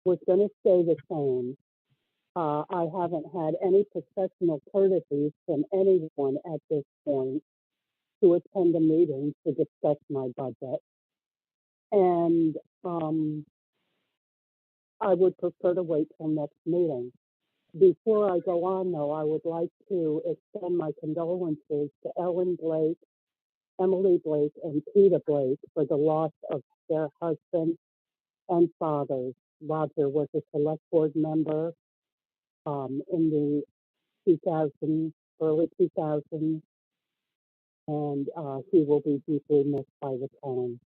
was going to stay the same. I haven't had any professional courtesies from anyone at this point to attend a meeting to discuss my budget. And I would prefer to wait till next meeting. Before I go on, though, I would like to extend my condolences to Ellen Blake, Emily Blake, and Peter Blake for the loss of their husbands and fathers. Roger was a select board member in the early 2000s, and he will be deeply missed by the town.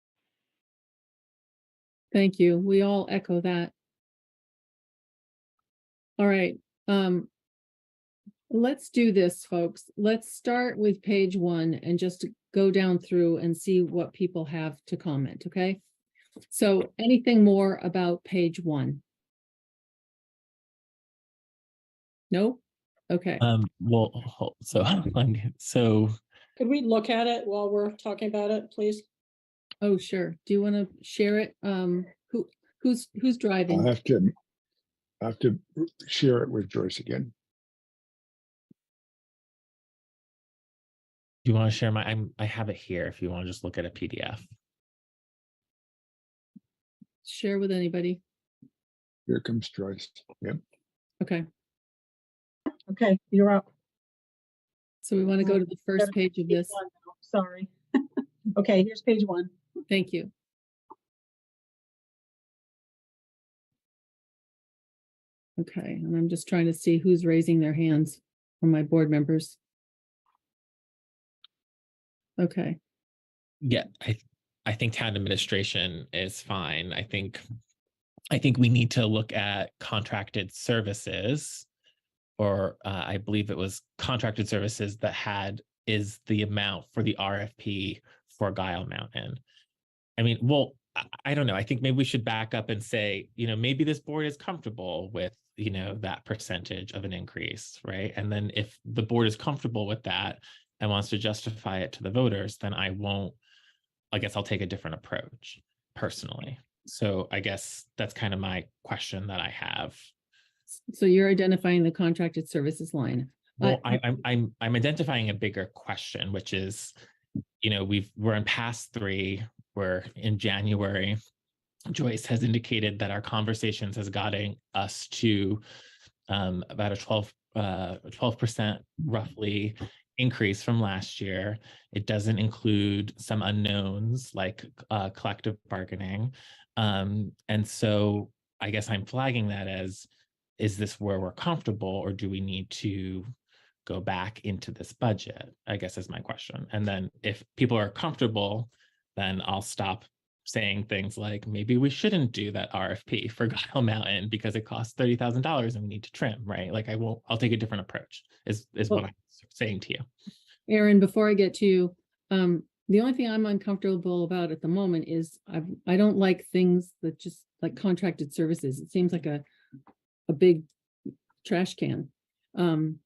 Thank you. We all echo that. All right. Let's do this, folks. Let's start with page 1 and just go down through and see what people have to comment, okay? So anything more about page 1? No? Okay. So Could we look at it while we're talking about it, please? Oh, sure. Do you want to share it? Who's driving? I'll have to share it with Joyce again. do you want to share I have it here if you want to just look at a PDF. Share with anybody. Here comes Joyce. Yep. Okay. Okay, you're up. So we want to go to the first page of this. Sorry. Okay, here's page 1. Thank you. Okay, and I'm just trying to see who's raising their hands from my board members. Okay. Yeah, I think town administration is fine. I think we need to look at contracted services, or I believe it was contracted services that is the amount for the RFP for Guile Mountain. I mean, well, I don't know. I think maybe we should back up and say, maybe this board is comfortable with, that percentage of an increase, right? And then if the board is comfortable with that and wants to justify it to the voters, then I guess I'll take a different approach personally. So I guess that's kind of my question that I have. So you're identifying the contracted services line. Well, I'm identifying a bigger question, which is, we're in past 3. We're in January. Joyce has indicated that our conversations has gotten us to about a 12% roughly increase from last year. It doesn't include some unknowns like collective bargaining. And so I guess I'm flagging that as, is this where we're comfortable, or do we need to go back into this budget, I guess is my question. And then if people are comfortable, then I'll stop saying things like, maybe we shouldn't do that RFP for Guile Mountain because it costs $30,000 and we need to trim, right? Like I'll take a different approach is what I'm saying to you. Aaron, before I get to you, the only thing I'm uncomfortable about at the moment is I don't like things that just like contracted services. It seems like a big trash can. And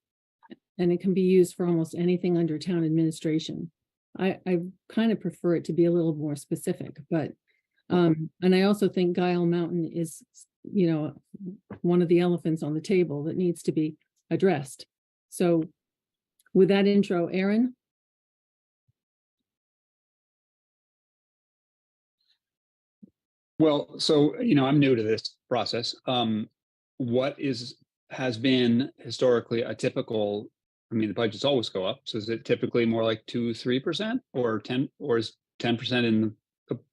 it can be used for almost anything under town administration. I kind of prefer it to be a little more specific, but and I also think Guile Mountain is, one of the elephants on the table that needs to be addressed. So with that intro, Aaron. Well, so, I'm new to this process. What has been historically a typical, the budgets always go up. So is it typically more like 2-3% or 10, or is 10%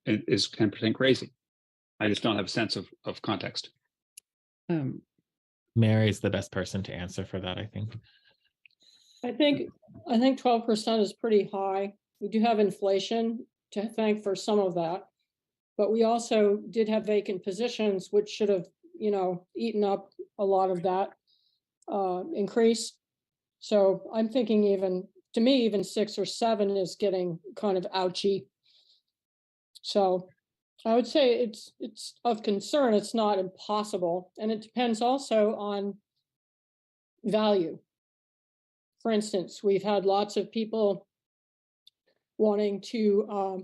is 10% crazy? I just don't have a sense of context. Mary's the best person to answer for that, I think. I think 12% is pretty high. We do have inflation to thank for some of that, but we also did have vacant positions, which should have, eaten up a lot of that increase. So I'm thinking even 6 or 7 is getting kind of ouchy. So I would say it's of concern. It's not impossible. And it depends also on value. For instance, we've had lots of people wanting to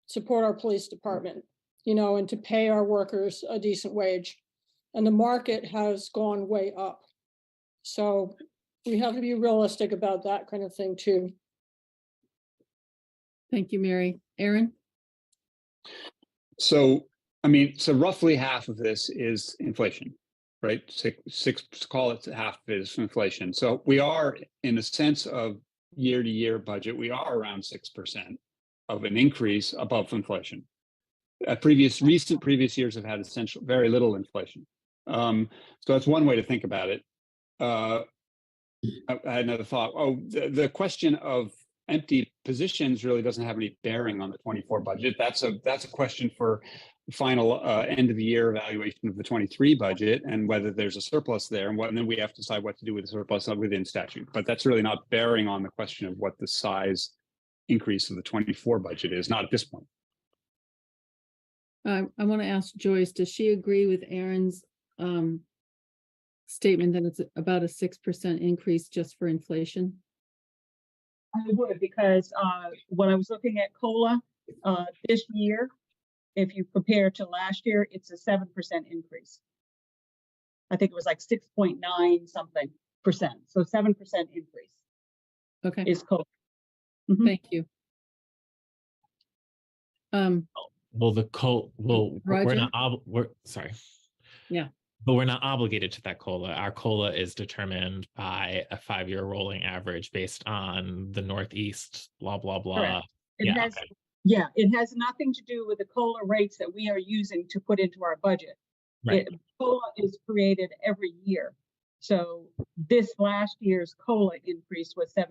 support our police department, and to pay our workers a decent wage. And the market has gone way up. So we have to be realistic about that kind of thing too. Thank you, Mary. Aaron? So, so roughly half of this is inflation, right? Six, call it half of it is inflation. So we are, in a sense of year-to-year budget, we are around 6% of an increase above inflation. Previous years have had essentially very little inflation. So that's one way to think about it. I had another thought. The question of empty positions really doesn't have any bearing on the 24 budget. That's a question for final end of the year evaluation of the 23 budget and whether there's a surplus there, and then we have to decide what to do with the surplus within statute. But that's really not bearing on the question of what the size increase of the 24 budget is, not at this point. I want to ask Joyce, does she agree with Aaron's statement that it's about a 6% increase just for inflation? I would, because when I was looking at COLA this year, if you compare to last year, it's a 7% increase. I think it was like 6.9 something percent. So 7% increase Okay, is COLA. Mhm. thank you. Well, we're Roger? not, we're, sorry. Yeah. But we're not obligated to that COLA. Our COLA is determined by a 5-year rolling average based on the Northeast, blah, blah, blah. Correct. It Yeah, has, okay. yeah, it has nothing to do with the COLA rates that we are using to put into our budget. Right. COLA is created every year. So this last year's COLA increase was 7%.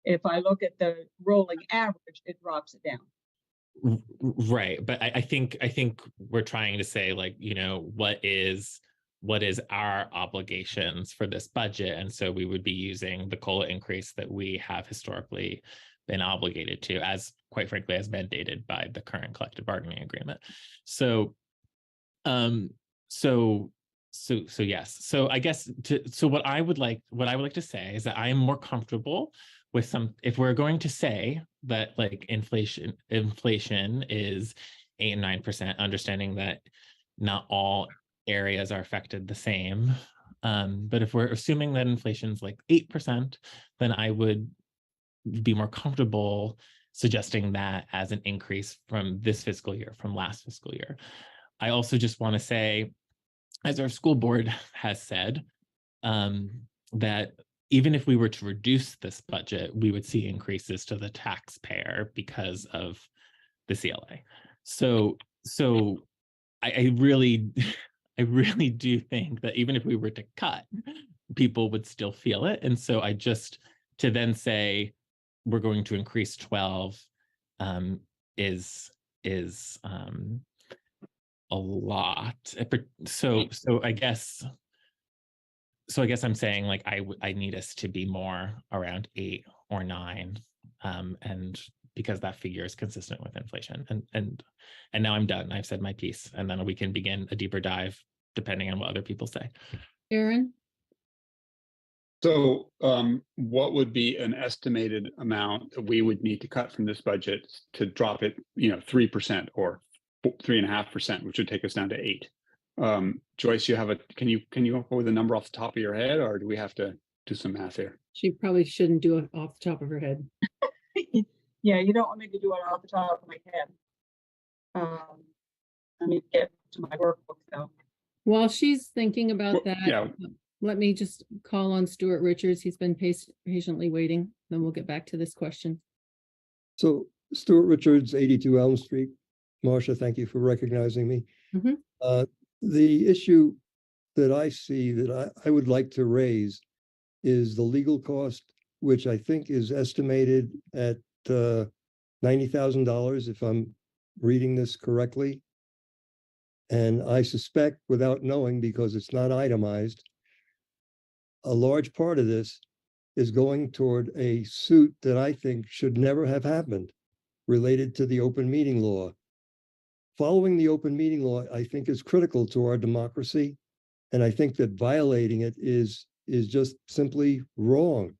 If I look at the rolling average, it drops it down. Right. But I think we're trying to say, like, you know, what is our obligations for this budget? And so we would be using the COLA increase that we have historically been obligated to, as quite frankly, as mandated by the current collective bargaining agreement. So yes. So I guess what I would like to say is that I am more comfortable with if we're going to say that, like, inflation is 8 and 9%, understanding that not all areas are affected the same. But if we're assuming that inflation's like 8%, then I would be more comfortable suggesting that as an increase from this fiscal year, from last fiscal year. I also just want to say, as our school board has said, that even if we were to reduce this budget, we would see increases to the taxpayer because of the CLA. So I really do think that even if we were to cut, people would still feel it. And so to then say we're going to increase 12 is a lot. So I guess I'm saying, like, I need us to be more around 8 or 9, and because that figure is consistent with inflation. And now I'm done. I've said my piece, and then we can begin a deeper dive depending on what other people say. Aaron? So what would be an estimated amount that we would need to cut from this budget to drop it, 3% or 3.5%, which would take us down to 8? Joyce, can you come up with a number off the top of your head, or do we have to do some math here? She probably shouldn't do it off the top of her head. Yeah, you don't want me to do it off the top of my head. Let me get to my workbook though. While she's thinking about that, yeah. Let me just call on Stuart Richards. He's been patiently waiting. Then we'll get back to this question. So Stuart Richards, 82 Elm Street. Marcia, thank you for recognizing me. Mm-hmm. The issue that I see that I would like to raise is the legal cost, which I think is estimated at $90,000, if I'm reading this correctly. And I suspect, without knowing, because it's not itemized, a large part of this is going toward a suit that I think should never have happened, related to the open meeting law. Following the open meeting law, I think, is critical to our democracy. And I think that violating it is just simply wrong.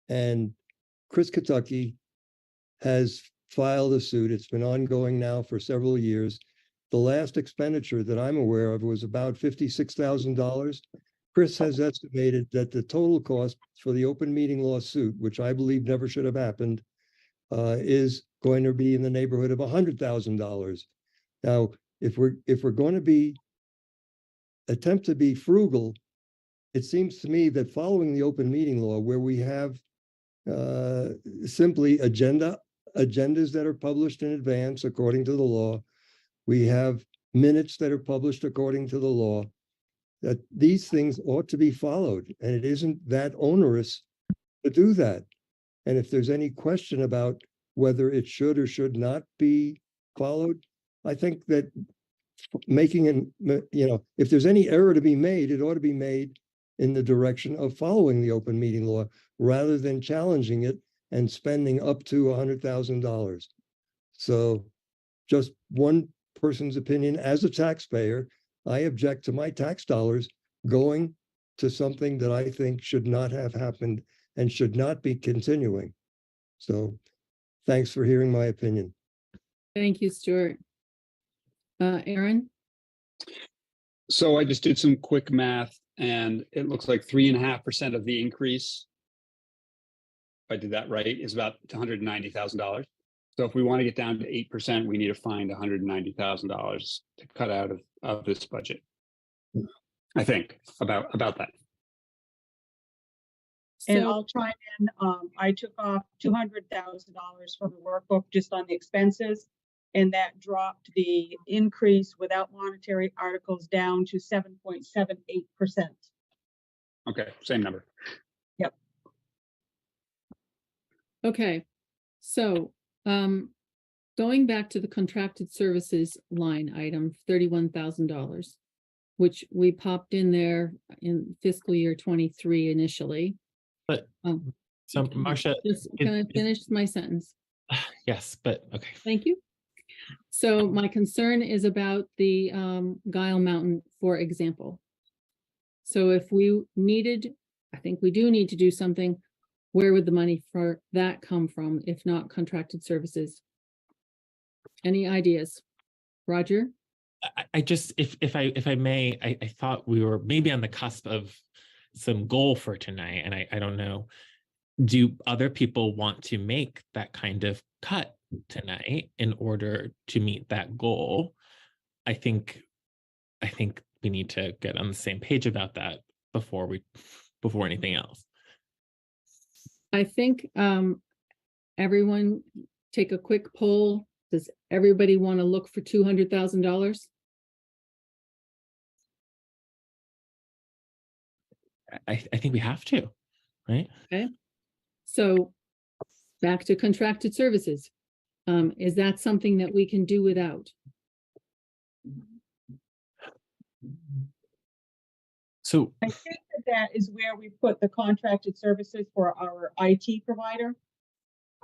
And Chris Kentucky has filed a suit. It's been ongoing now for several years. The last expenditure that I'm aware of was about $56,000. Chris has estimated that the total cost for the open meeting lawsuit, which I believe never should have happened, is going to be in the neighborhood of $100,000. Now, if we're going to attempt to be frugal, it seems to me that following the open meeting law, where we have simply agendas that are published in advance according to the law, we have minutes that are published according to the law, that these things ought to be followed, and it isn't that onerous to do that. And if there's any question about whether it should or should not be followed, I think that if there's any error to be made, it ought to be made in the direction of following the open meeting law rather than challenging it and spending up to $100,000. So just one person's opinion as a taxpayer, I object to my tax dollars going to something that I think should not have happened and should not be continuing. So thanks for hearing my opinion. Thank you, Stuart. Aaron? So I just did some quick math and it looks like 3.5% of the increase, if I did that right, is about $190,000. So if we want to get down to 8%, we need to find $190,000 to cut out of this budget. I think about that. And So, I'll chime in. I took off $200,000 from the workbook just on the expenses, and that dropped the increase without monetary articles down to 7.78%. Okay, same number. Yep. okay, so going back to the contracted services line item, $31,000, which we popped in there in fiscal year 23 initially. But so Marcia, Can I finish my sentence? yes, but okay. Thank you. So my concern is about the Guile Mountain, for example. So if we needed, I think we do need to do something, where would the money for that come from, if not contracted services? Any ideas? Roger? I just, if I may, I thought we were maybe on the cusp of some goal for tonight, and I don't know. Do other people want to make that kind of cut tonight in order to meet that goal? I think we need to get on the same page about that before anything else. I think everyone take a quick poll. Does everybody want to look for $200,000? I think we have to, right? Okay. So back to contracted services. Is that something that we can do without? So I think that is where we put the contracted services for our IT provider.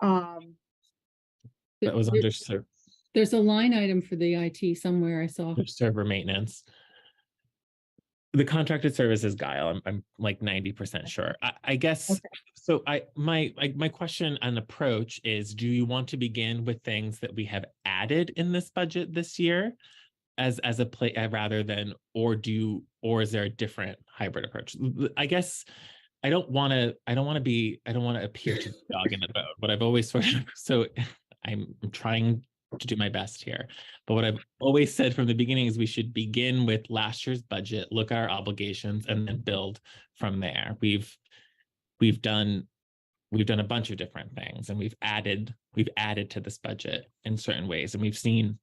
that was under server There's a line item for the IT somewhere I saw. maintenance. The contracted services, Guile, I'm like 90% sure. I guess. Okay. So my question and approach is: do you want to begin with things that we have added in this budget this year, as a play rather than, or is there a different hybrid approach? I guess I don't want to appear to be dog in the boat. But I've always so I'm trying to do my best here. But what I've always said from the beginning is we should begin with last year's budget, look at our obligations, and then build from there. We've done a bunch of different things, and we've added to this budget in certain ways, and we've seen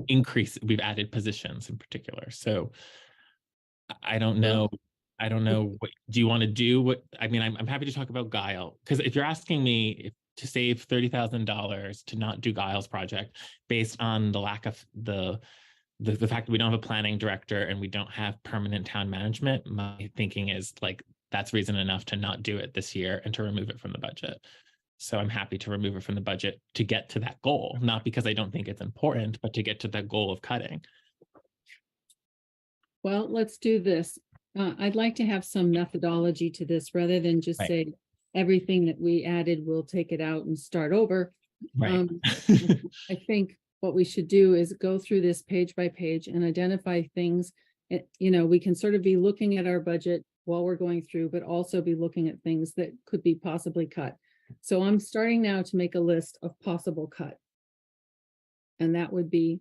increase. We've added positions in particular. So I don't know. What do you want to do? What I mean, I'm happy to talk about Guile, because if you're asking me to save $30,000 to not do Guile's project based on the lack of the fact that we don't have a planning director and we don't have permanent town management, my thinking is like that's reason enough to not do it this year and to remove it from the budget. So I'm happy to remove it from the budget to get to that goal, not because I don't think it's important, but to get to that goal of cutting. Well, let's do this. I'd like to have some methodology to this rather than just say everything that we added, we'll take it out and start over. Right. I think what we should do is go through this page by page and identify things. We can sort of be looking at our budget while we're going through, but also be looking at things that could be possibly cut. So I'm starting now to make a list of possible cut. And that would be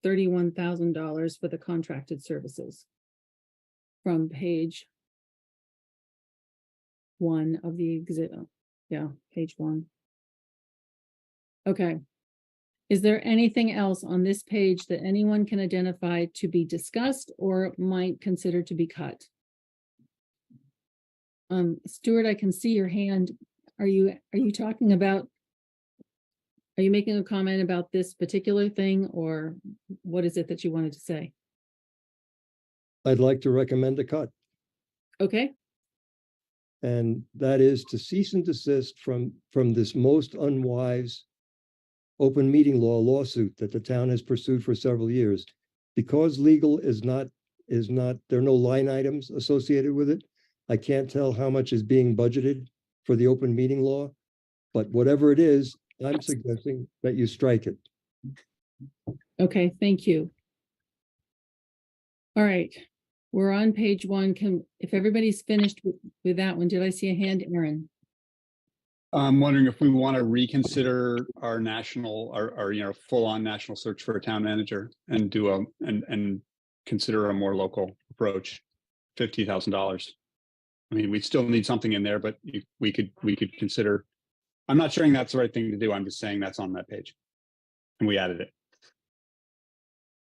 $31,000 for the contracted services from page 1 of the exhibit. Yeah, page 1. Okay. Is there anything else on this page that anyone can identify to be discussed or might consider to be cut? Stuart, I can see your hand. Are you talking about, are you making a comment about this particular thing, or what is it that you wanted to say? I'd like to recommend a cut. Okay. And that is to cease and desist from this most unwise open meeting law lawsuit that the town has pursued for several years. Because legal is not, there are no line items associated with it. I can't tell how much is being budgeted for the open meeting law, but whatever it is, I'm suggesting that you strike it. Okay, thank you. All right, we're on page 1. If everybody's finished with that one, did I see a hand, Aaron? I'm wondering if we want to reconsider our full-on national search for a town manager and do and consider a more local approach, $50,000. I mean, we still need something in there, but we could consider. I'm not saying that's the right thing to do. I'm just saying that's on that page, and we added it.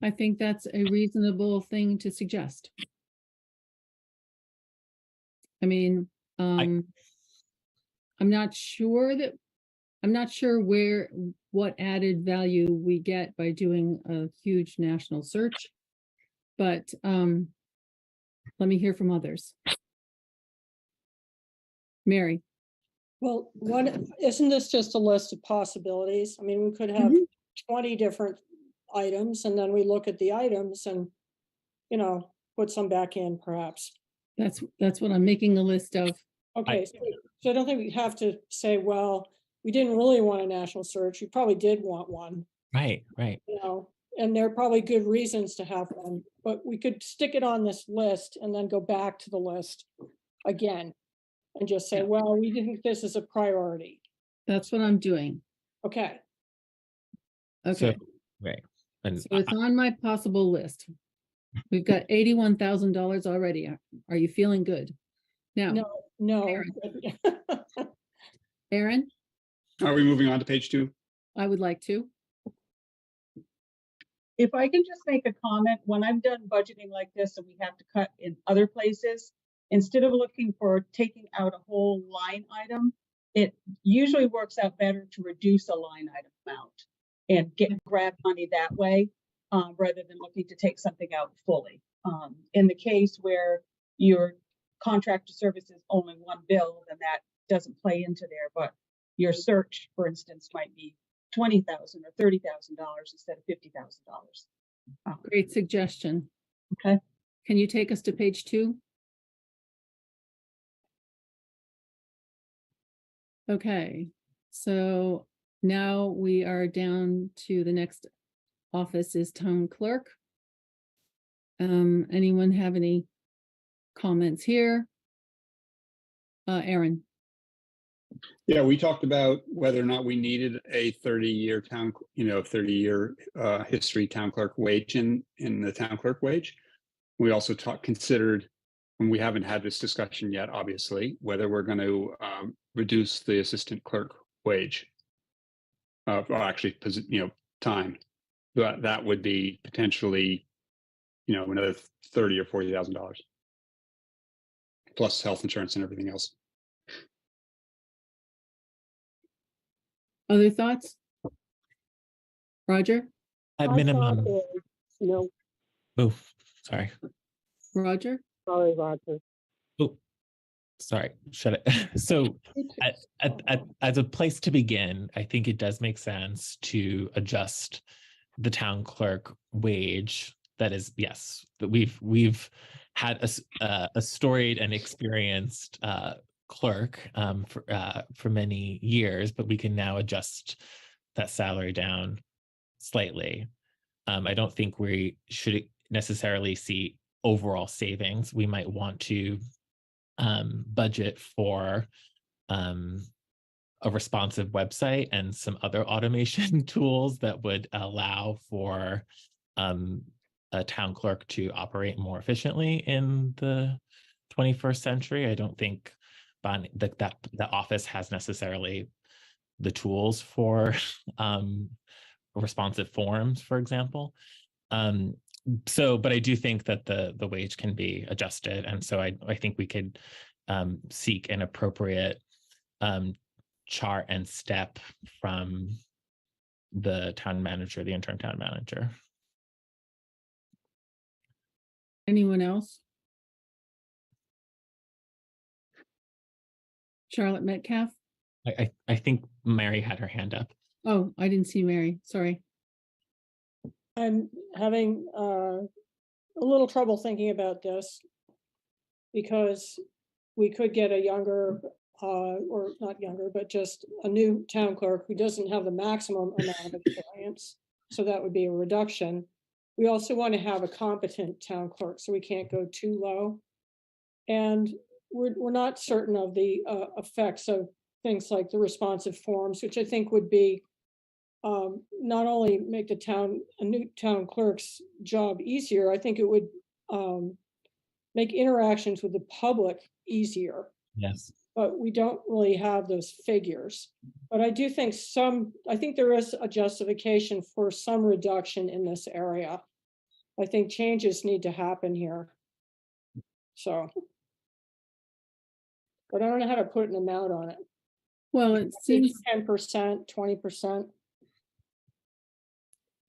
I think that's a reasonable thing to suggest. I mean, I'm not sure what added value we get by doing a huge national search, but let me hear from others. Mary. Well, isn't this just a list of possibilities? I mean, we could have 20 different items, and then we look at the items and, put some back in perhaps. That's what I'm making a list of. Okay, so I don't think we have to say, well, we didn't really want a national search. We probably did want one. Right. And there are probably good reasons to have one, but we could stick it on this list and then go back to the list again and just say, well, we think this is a priority. That's what I'm doing. Okay. So, right. And so it's on my possible list. We've got $81,000 already. Are you feeling good? Now, no. Aaron? Are we moving on to page 2? I would like to. If I can just make a comment, when I'm done budgeting like this and we have to cut in other places, instead of looking for taking out a whole line item, it usually works out better to reduce a line item amount and grab money that way, rather than looking to take something out fully. In the case where your contract to service is only one bill, then that doesn't play into there, but your search, for instance, might be $20,000 or $30,000 instead of $50,000. Great suggestion. Okay. Can you take us to page 2? Okay, so now we are down to the next office is town clerk. Anyone have any comments here? Aaron. Yeah, we talked about whether or not we needed a 30-year town, 30-year history town clerk wage in the town clerk wage. We also considered, and we haven't had this discussion yet, obviously, whether we're going to reduce the assistant clerk wage, or actually, time. That would be potentially, another $30,000 or $40,000, plus health insurance and everything else. Other thoughts? Roger? At minimum. No. Oh, sorry. Roger? Sorry, Roger. Oh, sorry. Shut it. So as a place to begin, I think it does make sense to adjust the town clerk wage. That is, yes, that we've had a storied and experienced clerk for many years, but we can now adjust that salary down slightly. I don't think we should necessarily see overall savings. We might want to budget for a responsive website and some other automation tools that would allow for a town clerk to operate more efficiently in the 21st century. I don't think that the office has necessarily the tools for responsive forms, for example. But I do think that the wage can be adjusted, and so I think we could seek an appropriate chart and step from the town manager, the interim town manager. Anyone else? Charlotte Metcalf. I think Mary had her hand up. Oh, I didn't see Mary. Sorry. I'm having a little trouble thinking about this because we could get a younger, or not younger, but just a new town clerk who doesn't have the maximum amount of experience. So that would be a reduction. We also want to have a competent town clerk, so we can't go too low. And we're not certain of the effects of things like the responsive forms, which I think would be not only make a new town clerk's job easier, I think it would make interactions with the public easier. Yes. But we don't really have those figures. But I do think I think there is a justification for some reduction in this area. I think changes need to happen here. So, but I don't know how to put an amount on it. Well, it seems 10%, 20%.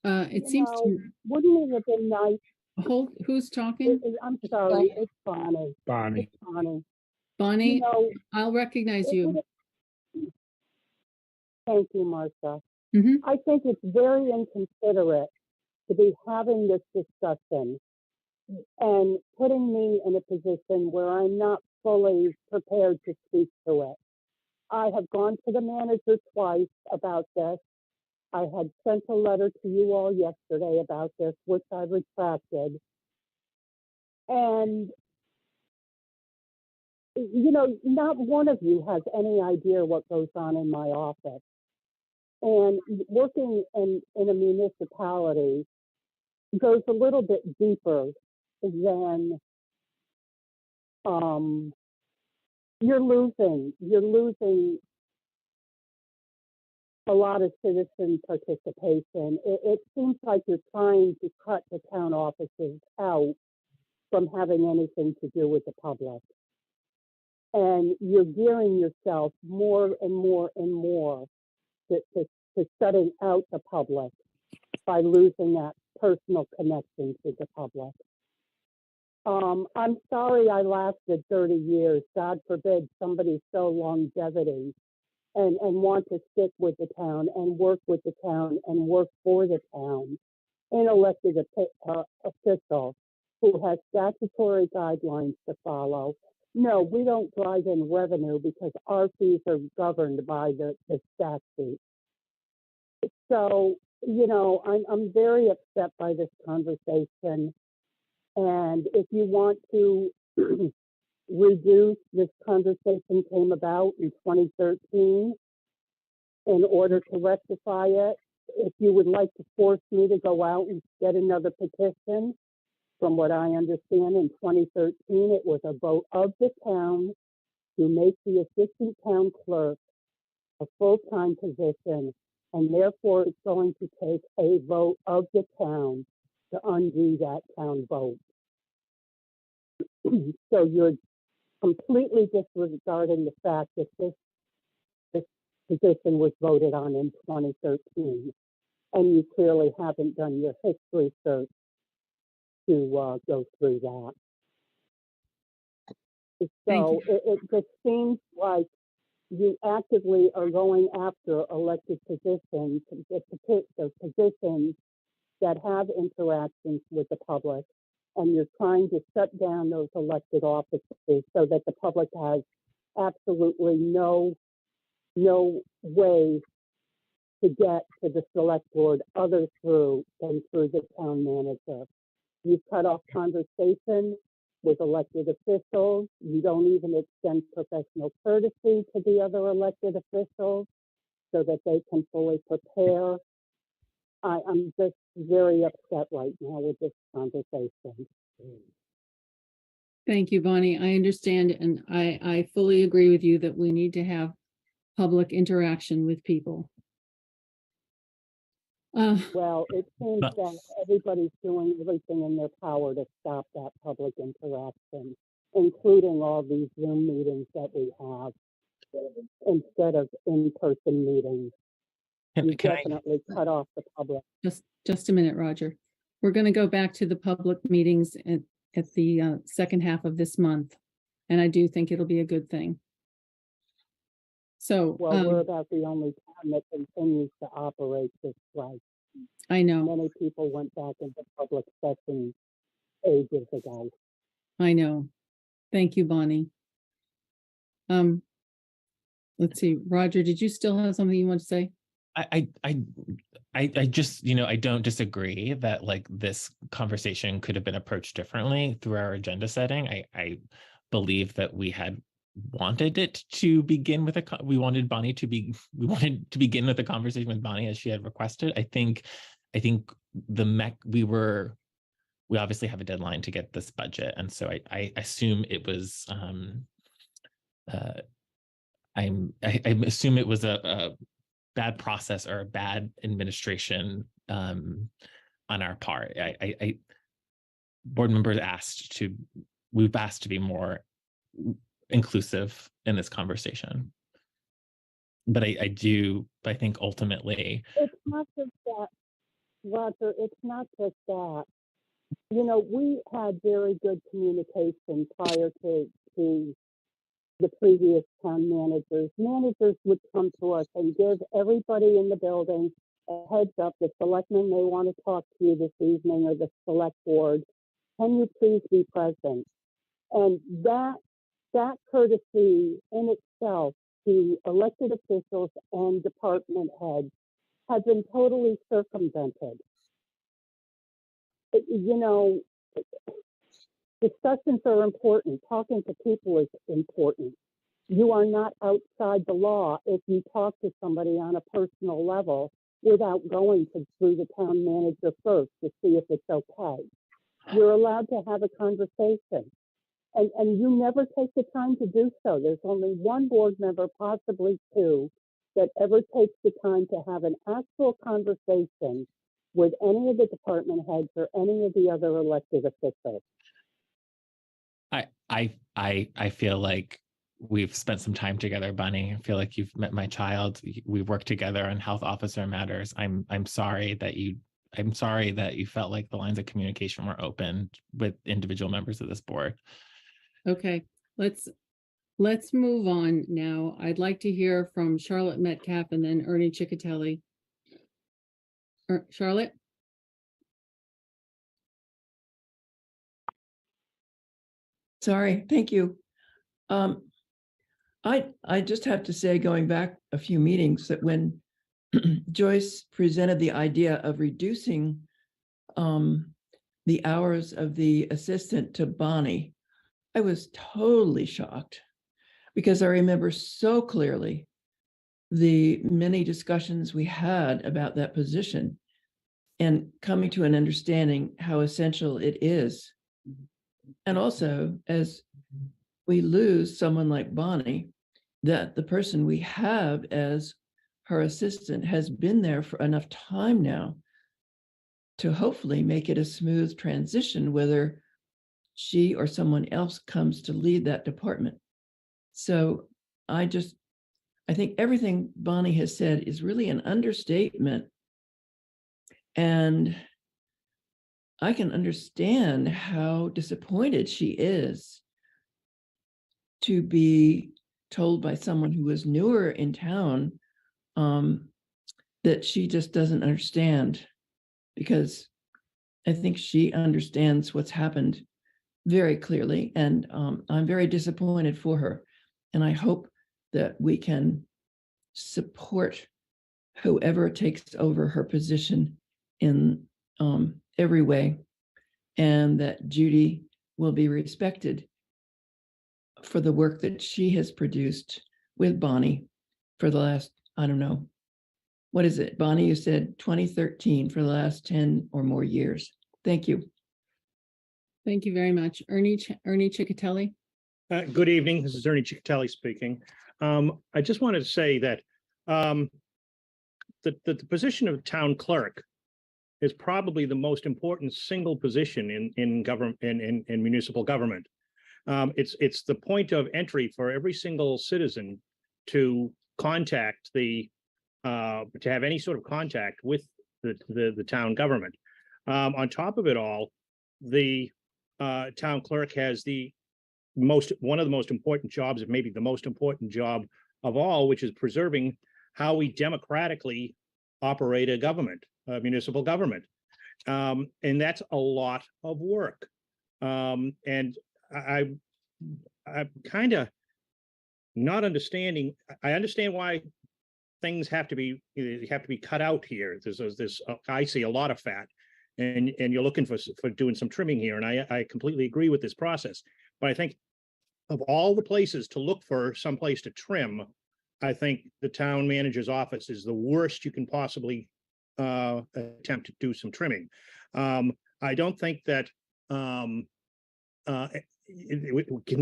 It seems to. Wouldn't it have been nice? Who's talking? I'm sorry, it's Bonnie. Bonnie. It's Bonnie. Bonnie, You know, I'll recognize you. Thank you, Martha. Mhm. I think it's very inconsiderate to be having this discussion and putting me in a position where I'm not fully prepared to speak to it. I have gone to the manager twice about this. I had sent a letter to you all yesterday about this, which I retracted. And, you know, not one of you has any idea what goes on in my office. And working in a municipality goes a little bit deeper than you're losing a lot of citizen participation. It seems like you're trying to cut the town offices out from having anything to do with the public. And you're gearing yourself more and more and more to shutting out the public by losing that personal connection to the public. I'm sorry I lasted 30 years. God forbid somebody so longevity and want to stick with the town and work with the town and work for the town. An elected official who has statutory guidelines to follow. No, we don't drive in revenue because our fees are governed by the statute. So, you know, I'm very upset by this conversation. And if you want to reduce, this conversation came about in 2013 in order to rectify it. If you would like to force me to go out and get another petition, from what I understand, in 2013, it was a vote of the town to make the assistant town clerk a full-time position, and therefore it's going to take a vote of the town to undo that town vote. So you're completely disregarding the fact that this position was voted on in 2013, and you clearly haven't done your history search to go through that. So it just seems like you actively are going after elected positions, the positions that have interactions with the public, and you're trying to shut down those elected offices so that the public has absolutely no way to get to the select board other than through the town manager. You cut off conversation with elected officials. You don't even extend professional courtesy to the other elected officials so that they can fully prepare. I'm just very upset right now with this conversation. Thank you, Bonnie. I understand, and I fully agree with you that we need to have public interaction with people. Well, it seems that everybody's doing everything in their power to stop that public interaction, including all these Zoom meetings that we have instead of in-person meetings. You definitely cut off the public. Just a minute, Roger. We're going to go back to the public meetings at the second half of this month, and I do think it'll be a good thing. So, Well, we're about the only town that continues to operate this way. I know, Many people went back into public session ages ago. I know. Thank you, Bonnie. Let's see, Roger, did you still have something you want to say? I just, you know, I don't disagree that like this conversation could have been approached differently through our agenda setting. I believe that we had wanted it to begin with we wanted to begin with a conversation with Bonnie as she had requested. I think we obviously have a deadline to get this budget, and so I assume it was I assume it was a bad process or a bad administration on our part. Board members we've asked to be more inclusive in this conversation. But I think ultimately it's not just that, Roger, it's not just that. You know, we had very good communication prior to the previous town managers. Managers would come to us and give everybody in the building a heads up. The selectmen may want to talk to you this evening, or the select board. Can you please be present? And that courtesy in itself to elected officials and department heads has been totally circumvented. You know, discussions are important. Talking to people is important. You are not outside the law if you talk to somebody on a personal level without going through the town manager first to see if it's okay. You're allowed to have a conversation. And you never take the time to do so. There's only one board member, possibly two, that ever takes the time to have an actual conversation with any of the department heads or any of the other elected officials. I feel like we've spent some time together, Bunny. I feel like you've met my child. We've worked together on health officer matters. I'm sorry that you felt like the lines of communication were open with individual members of this board. Okay, let's move on now. I'd like to hear from Charlotte Metcalf and then Ernie Ciccatelli. Charlotte? Sorry, thank you. I just have to say, going back a few meetings, that when Joyce presented the idea of reducing the hours of the assistant to Bonnie, I was totally shocked, because I remember so clearly the many discussions we had about that position and coming to an understanding how essential it is. And also, as we lose someone like Bonnie, that the person we have as her assistant has been there for enough time now to hopefully make it a smooth transition, whether she or someone else comes to lead that department. So I think everything Bonnie has said is really an understatement. And I can understand how disappointed she is to be told by someone who is newer in town that she just doesn't understand, because I think she understands what's happened very clearly, and I'm very disappointed for her. And I hope that we can support whoever takes over her position in every way, and that Judy will be respected for the work that she has produced with Bonnie for the last, I don't know, what is it, Bonnie, you said 2013, for the last 10 or more years. Thank you. Thank you very much. Ernie Ciccatelli. Good evening. This is Ernie Ciccatelli speaking. I just wanted to say that the position of town clerk is probably the most important single position in government, in municipal government. It's the point of entry for every single citizen to contact to have any sort of contact with the town government. On top of it all, the town clerk has one of the most important jobs, maybe the most important job of all, which is preserving how we democratically operate a government, a municipal government. And that's a lot of work. And I'm kind of not understanding. I understand why things have to be cut out here. There's I see a lot of fat, and you're looking for doing some trimming here, and I completely agree with this process. But I think of all the places to look for some place to trim, I think the town manager's office is the worst you can possibly attempt to do some trimming. I don't think that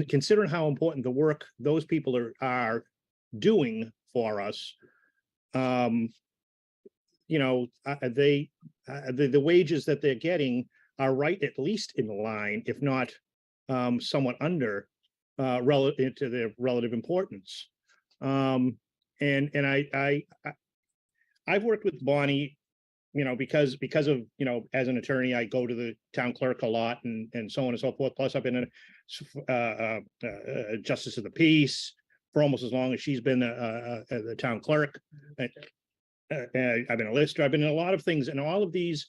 considering how important the work those people are doing for us, you know, the wages that they're getting are right at least in line, if not somewhat under, relative to their relative importance. And I've worked with Bonnie, you know, because of, you know, as an attorney, I go to the town clerk a lot and so on and so forth. Plus, I've been a justice of the peace for almost as long as she's been the town clerk. I've been a lister. I've been in a lot of things, and all of these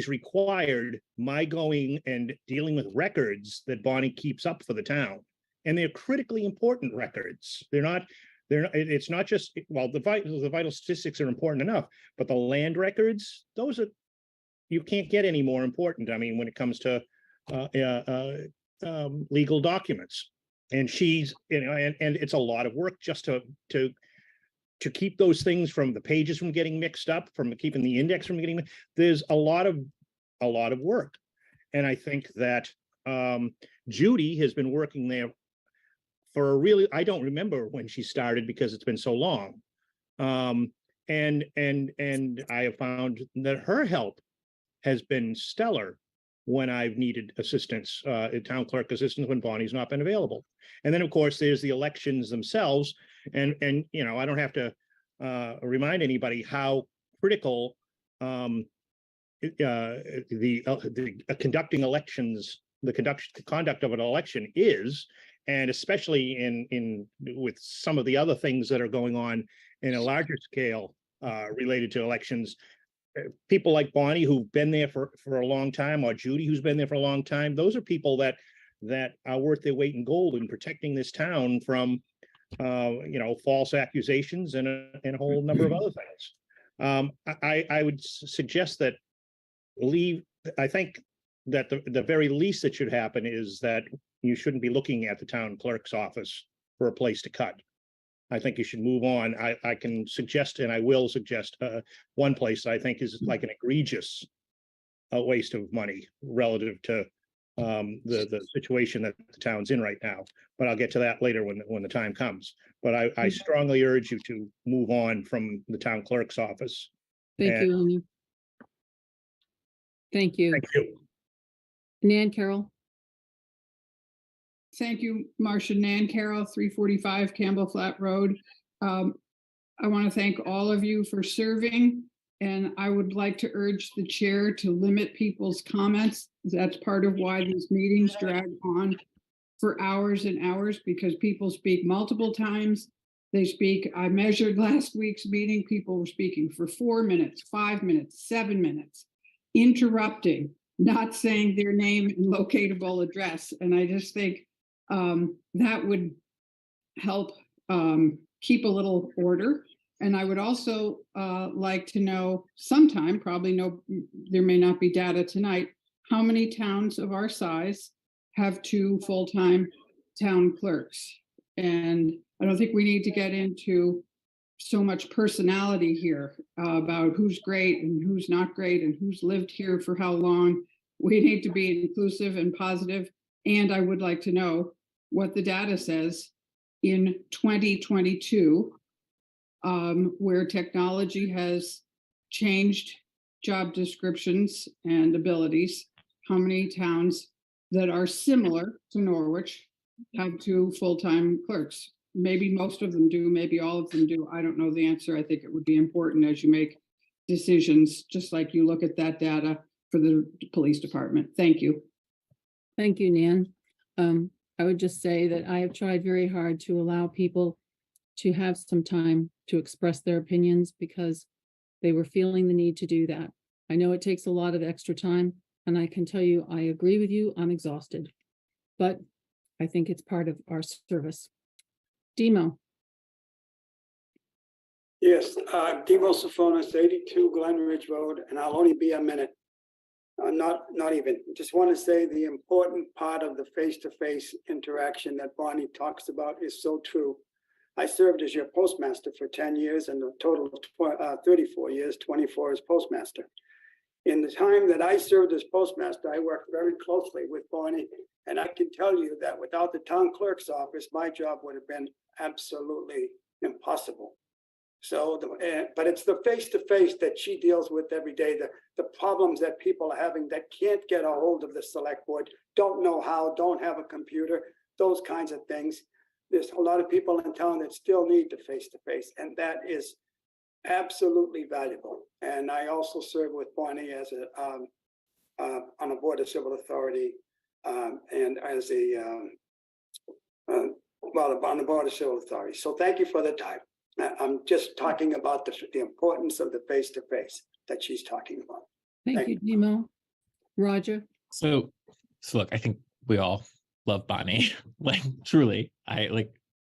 required my going and dealing with records that Bonnie keeps up for the town, and they're critically important records. They're not. It's not just, well, the vital statistics are important enough, but the land records, those are, you can't get any more important. I mean, when it comes to legal documents, and she's, you know, and it's a lot of work just to keep those things from the pages from getting mixed up, from keeping the index from getting. There's a lot of work, and I think that Judy has been working there for a really, I don't remember when she started because it's been so long. And I have found that her help has been stellar when I've needed assistance, town clerk assistance when Bonnie's not been available. And then of course there's the elections themselves. And you know, I don't have to remind anybody how critical conducting elections, the conduct of an election is. And especially in with some of the other things that are going on in a larger scale related to elections, people like Bonnie who've been there for a long time, or Judy who's been there for a long time, those are people that are worth their weight in gold in protecting this town from you know, false accusations and a whole number of other things. I would suggest that I think that the very least that should happen is that you shouldn't be looking at the town clerk's office for a place to cut. I think you should move on. I can suggest, and I will suggest, one place I think is like an egregious waste of money relative to the situation that the town's in right now. But I'll get to that later when the time comes. But I strongly urge you to move on from the town clerk's office. Thank you, Amy. Thank you. Thank you. Nan Carroll. Thank you, Marcia. Nan Carroll, 345 Campbell Flat Road. I want to thank all of you for serving, and I would like to urge the chair to limit people's comments. That's part of why these meetings drag on for hours and hours, because people speak multiple times. They speak, I measured last week's meeting, people were speaking for 4 minutes, 5 minutes, 7 minutes, interrupting, not saying their name and locatable address. And I just think that would help keep a little order. And I would also like to know sometime, probably there may not be data tonight, how many towns of our size have 2 full-time town clerks? And I don't think we need to get into so much personality here about who's great and who's not great and who's lived here for how long. We need to be inclusive and positive. And I would like to know what the data says in 2022, where technology has changed job descriptions and abilities. How many towns that are similar to Norwich have 2 full-time clerks? Maybe most of them do, maybe all of them do. I don't know the answer. I think it would be important as you make decisions, just like you look at that data for the police department. Thank you. Thank you, Nan. I would just say that I have tried very hard to allow people to have some time to express their opinions because they were feeling the need to do that. I know it takes a lot of extra time, and I can tell you, I agree with you, I'm exhausted, but I think it's part of our service. Demo. Yes, Demo Sophonis, 82 Glen Ridge Road, and I'll only be a minute. Not even. Just want to say the important part of the face-to-face interaction that Bonnie talks about is so true. I served as your postmaster for 10 years and a total of 34 years, 24 as postmaster. In the time that I served as postmaster, I worked very closely with Bonnie, and I can tell you that without the town clerk's office, my job would have been absolutely impossible. So, but it's the face-to-face that she deals with every day, the problems that people are having that can't get a hold of the select board, don't know how, don't have a computer, those kinds of things. There's a lot of people in town that still need the face-to-face, and that is absolutely valuable. And I also serve with Bonnie as on a board of civil authority and as on the board of civil authority. So thank you for the time. I'm just talking about the importance of the face-to-face that she's talking about. Thank you, Demo. Roger. So look, I think we all love Bonnie. Like truly, I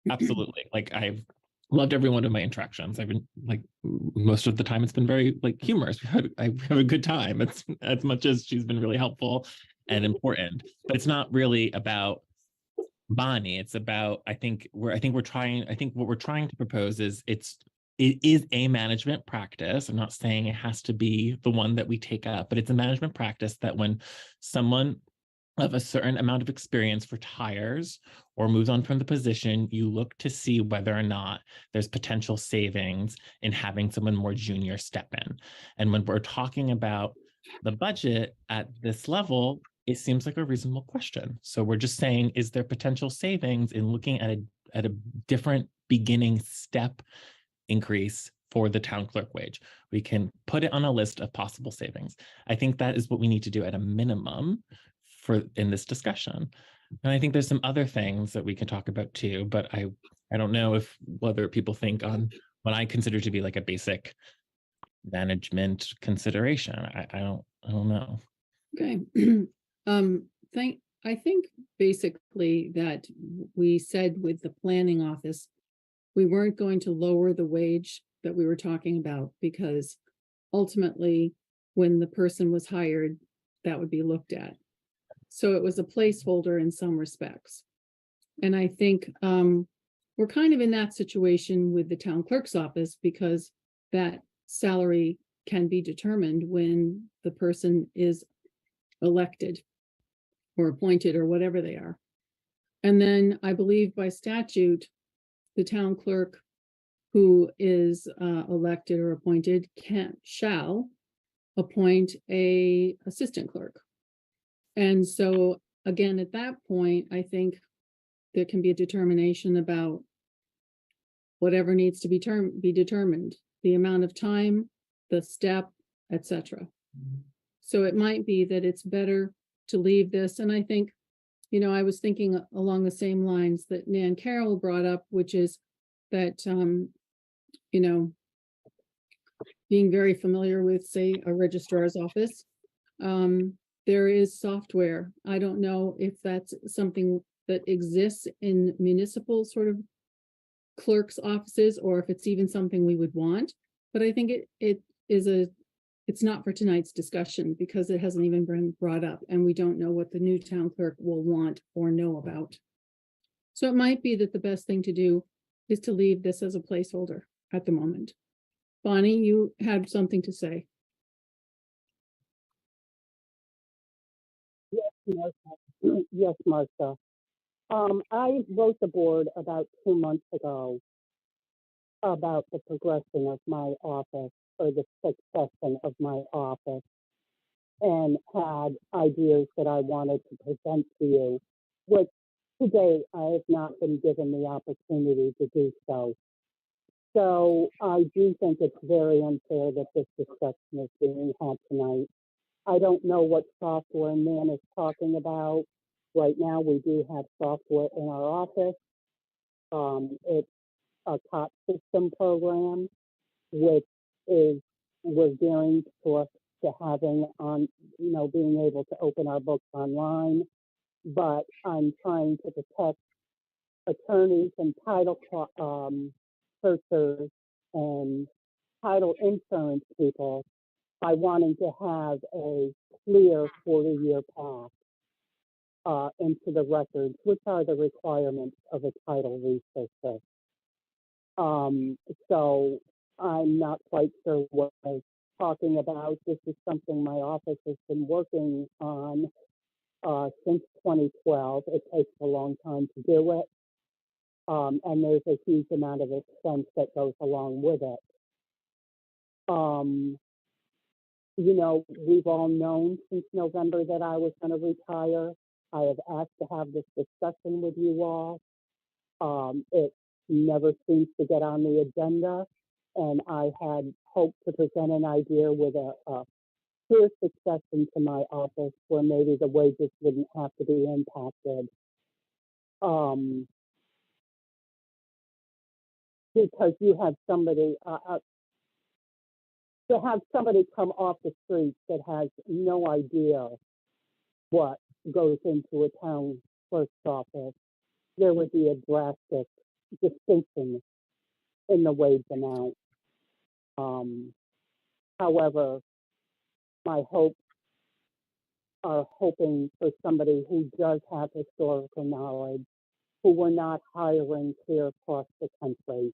absolutely. Like I've loved every one of my interactions. I've been like most of the time it's been very like humorous. I have a good time. It's as much as she's been really helpful and important, but it's not really about Bonnie. It's about, I think what we're trying to propose is it is a management practice. I'm not saying it has to be the one that we take up, but it's a management practice that when someone of a certain amount of experience retires or moves on from the position, you look to see whether or not there's potential savings in having someone more junior step in. And when we're talking about the budget at this level, it seems like a reasonable question. So we're just saying, is there potential savings in looking at a different beginning step increase for the town clerk wage? We can put it on a list of possible savings. I think that is what we need to do at a minimum in this discussion. And I think there's some other things that we can talk about too, but I don't know whether people think on what I consider to be like a basic management consideration. I don't know. Okay. I think basically that we said with the planning office, we weren't going to lower the wage that we were talking about because ultimately when the person was hired, that would be looked at. So it was a placeholder in some respects. And I think we're kind of in that situation with the town clerk's office because that salary can be determined when the person is elected or appointed or whatever they are. And then I believe by statute, the town clerk who is elected or appointed shall appoint a assistant clerk. And so again, at that point, I think there can be a determination about whatever needs to be determined, the amount of time, the step, etc. So it might be that it's better to leave this. And I think, I was thinking along the same lines that Nan Carroll brought up, which is that, being very familiar with, say, a registrar's office, there is software. I don't know if that's something that exists in municipal sort of clerks' offices or if it's even something we would want. But I think it's not for tonight's discussion because it hasn't even been brought up and we don't know what the new town clerk will want or know about. So it might be that the best thing to do is to leave this as a placeholder at the moment. Bonnie, you had something to say. Yes, Martha. I wrote the board about 2 months ago about the progression of my office or the succession of my office and had ideas that I wanted to present to you, which today I have not been given the opportunity to do so. So I do think it's very unfair that this discussion is being had tonight. I don't know what software Nan is talking about. Right now, we do have software in our office. It's a cot system program, which is, we're gearing towards to having on, being able to open our books online. But I'm trying to protect attorneys and title searchers and title insurance people by wanting to have a clear 40-year path into the records, which are the requirements of a title researcher. So I'm not quite sure what I'm talking about. This is something my office has been working on since 2012. It takes a long time to do it. And there's a huge amount of expense that goes along with it. We've all known since November that I was going to retire. I have asked to have this discussion with you all. It never seems to get on the agenda, and I had hoped to present an idea with a clear succession to my office where maybe the wages wouldn't have to be impacted. Because you have somebody, to have somebody come off the street that has no idea what goes into a town clerk's office, there would be a drastic distinction in the wage amount. However, my hopes are hoping for somebody who does have historical knowledge, who we're not hiring clear across the country,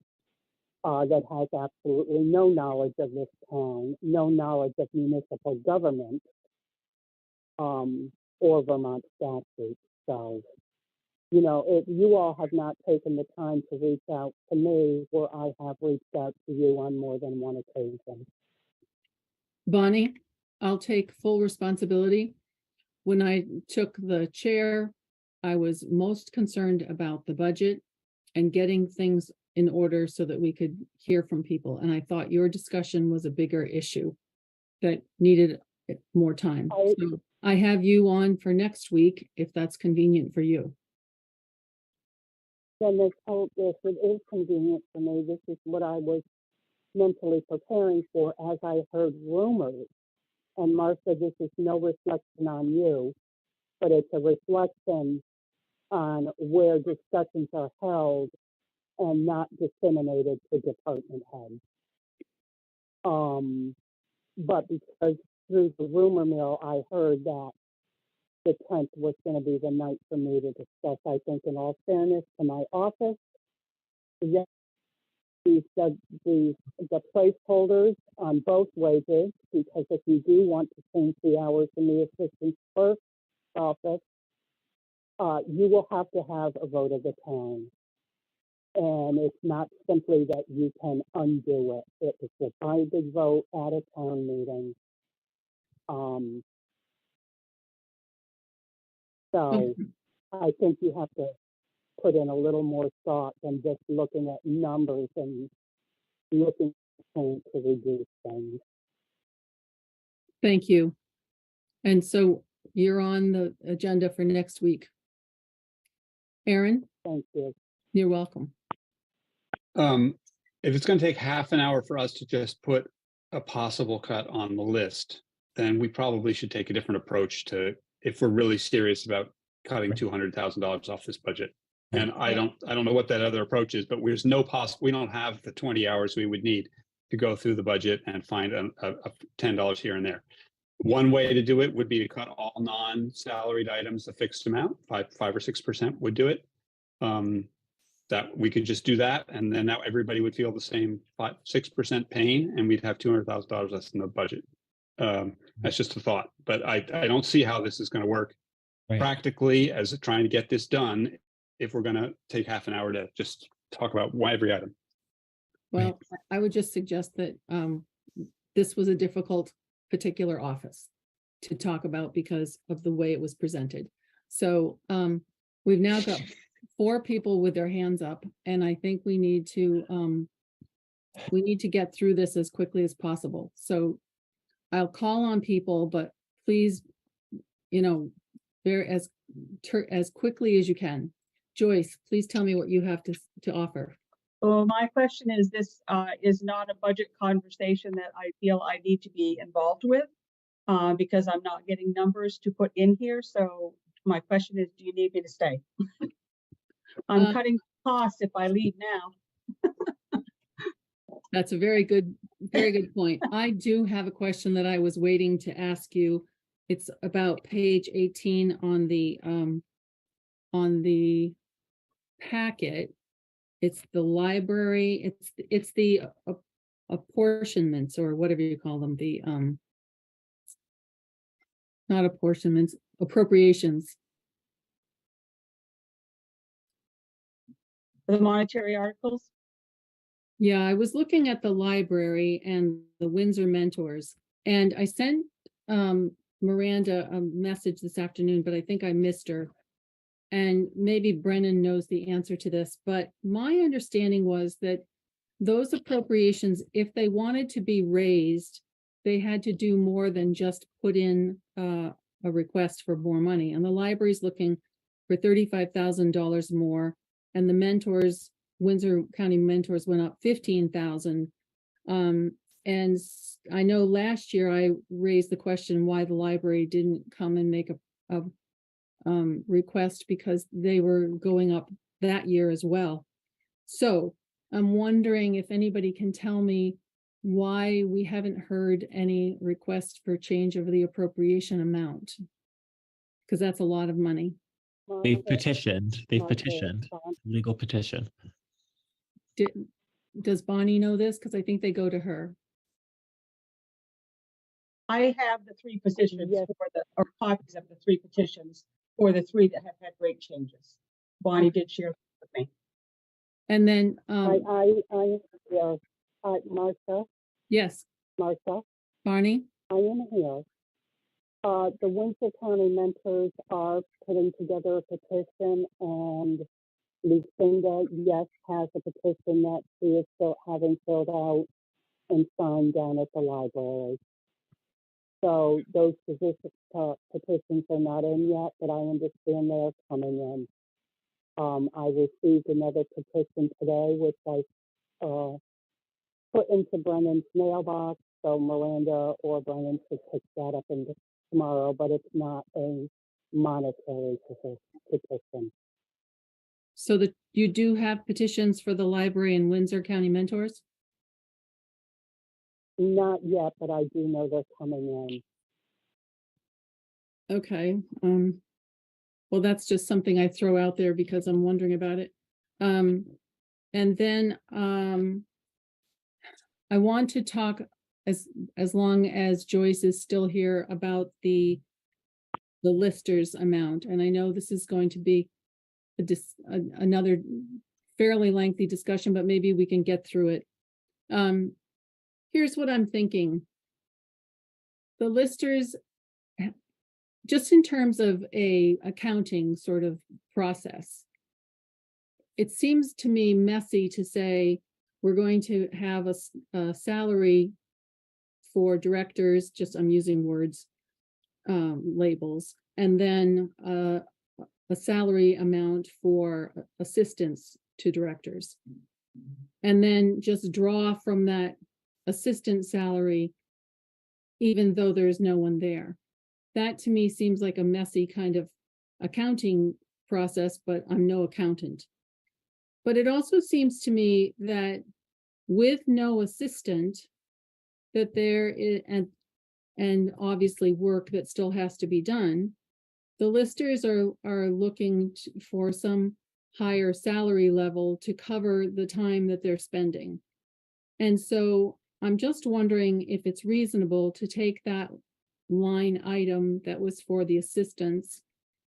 that has absolutely no knowledge of this town, no knowledge of municipal government, or Vermont statutes. So, if you all have not taken the time to reach out to me, where I have reached out to you on more than one occasion. Bonnie, I'll take full responsibility. When I took the chair, I was most concerned about the budget and getting things in order so that we could hear from people. And I thought your discussion was a bigger issue that needed more time. So I have you on for next week, if that's convenient for you. Then this it is convenient for me. This is what I was mentally preparing for as I heard rumors. And Martha, this is no reflection on you, but it's a reflection on where discussions are held and not disseminated to department heads. But because through the rumor mill, I heard that the 10th was going to be the night for me to discuss. I think, in all fairness to my office, yes, the placeholders on both wages, because if you do want to change the hours in the assistant clerk's office, you will have to have a vote of the town. And it's not simply that you can undo it. It is a binding vote at a town meeting. So I think you have to put in a little more thought than just looking at numbers and looking to reduce things. Thank you. And so you're on the agenda for next week. Aaron? Thank you. You're welcome. If it's going to take half an hour for us to just put a possible cut on the list, then we probably should take a different approach to, if we're really serious about cutting $200,000 off this budget. And I don't know what that other approach is, but there's no we don't have the 20 hours we would need to go through the budget and find a $10 here and there. One way to do it would be to cut all non-salaried items a fixed amount, 5 or 6% would do it. That we could just do that, and then now everybody would feel the same 5-6% pain, and we'd have $200,000 less in the budget. That's just a thought, but I don't see how this is going to work practically as trying to get this done if we're going to take half an hour to just talk about every item. Well, I would just suggest that this was a difficult particular office to talk about because of the way it was presented. So we've now got 4 people with their hands up, and I think we need to get through this as quickly as possible. So I'll call on people, but please, as quickly as you can. Joyce, please tell me what you have to offer. So my question is, this is not a budget conversation that I feel I need to be involved with because I'm not getting numbers to put in here. So my question is, do you need me to stay? I'm cutting costs if I leave now. That's a very good point. I do have a question that I was waiting to ask you. It's about page 18 on the packet. It's the library, it's the apportionments or whatever you call them, the not apportionments, appropriations. The monetary articles? Yeah, I was looking at the library and the Windsor Mentors, and I sent Miranda a message this afternoon, but I think I missed her. And maybe Brennan knows the answer to this, but my understanding was that those appropriations, if they wanted to be raised, they had to do more than just put in a request for more money. And the library's looking for $35,000 more, and the mentors, Windsor County Mentors, went up $15,000. And I know last year I raised the question why the library didn't come and make a request, because they were going up that year as well. So I'm wondering if anybody can tell me why we haven't heard any request for change of the appropriation amount, because that's a lot of money. They've petitioned legal petition. Does Bonnie know this? Because I think they go to her. I have the three petitions or copies of the three petitions for the three that have had rate changes. Bonnie did share with me. And then Martha. Yes. Martha. Barney. I am here. The Windsor County Mentors are putting together a petition, and Lucinda, yes, has a petition that she is still having filled out and signed down at the library. So those petitions are not in yet, but I understand they're coming in. I received another petition today, which I put into Brennan's mailbox, so Miranda or Brennan should pick that up tomorrow, but it's not a monetary petition. So that you do have petitions for the library and Windsor County Mentors? Not yet, but I do know they're coming in. Okay. Well, that's just something I throw out there because I'm wondering about it. And then I want to talk, as long as Joyce is still here, about the listers amount. And I know this is going to be another fairly lengthy discussion, but maybe we can get through it. Here's what I'm thinking. The listers, just in terms of a accounting sort of process, it seems to me messy to say we're going to have a salary for directors, just I'm using words, labels, and then a salary amount for assistants to directors, and then just draw from that assistant salary, even though there's no one there. That to me seems like a messy kind of accounting process, but I'm no accountant. But it also seems to me that with no assistant, that there is, and obviously work that still has to be done, the listers are looking for some higher salary level to cover the time that they're spending. And so I'm just wondering if it's reasonable to take that line item that was for the assistants,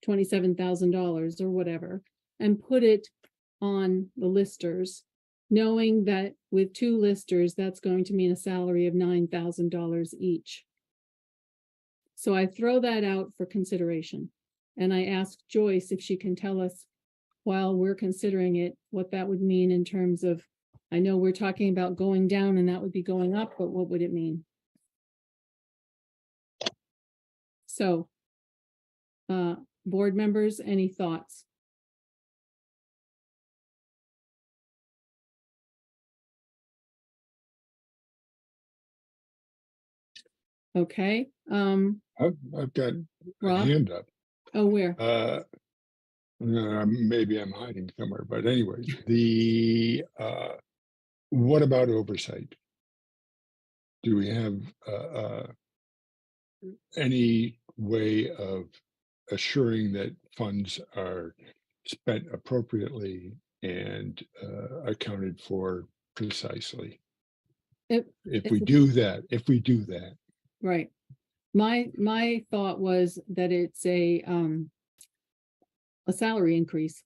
$27,000 or whatever, and put it on the listers, knowing that with two listers, that's going to mean a salary of $9,000 each. So I throw that out for consideration. And I asked Joyce if she can tell us, while we're considering it, what that would mean in terms of, I know we're talking about going down and that would be going up, but what would it mean? So, board members, any thoughts? Okay, I've got a Rob? hand up. Oh, where? Maybe I'm hiding somewhere, but anyways, what about oversight? Do we have any way of assuring that funds are spent appropriately and accounted for precisely? If we do that, Right. My thought was that it's a salary increase.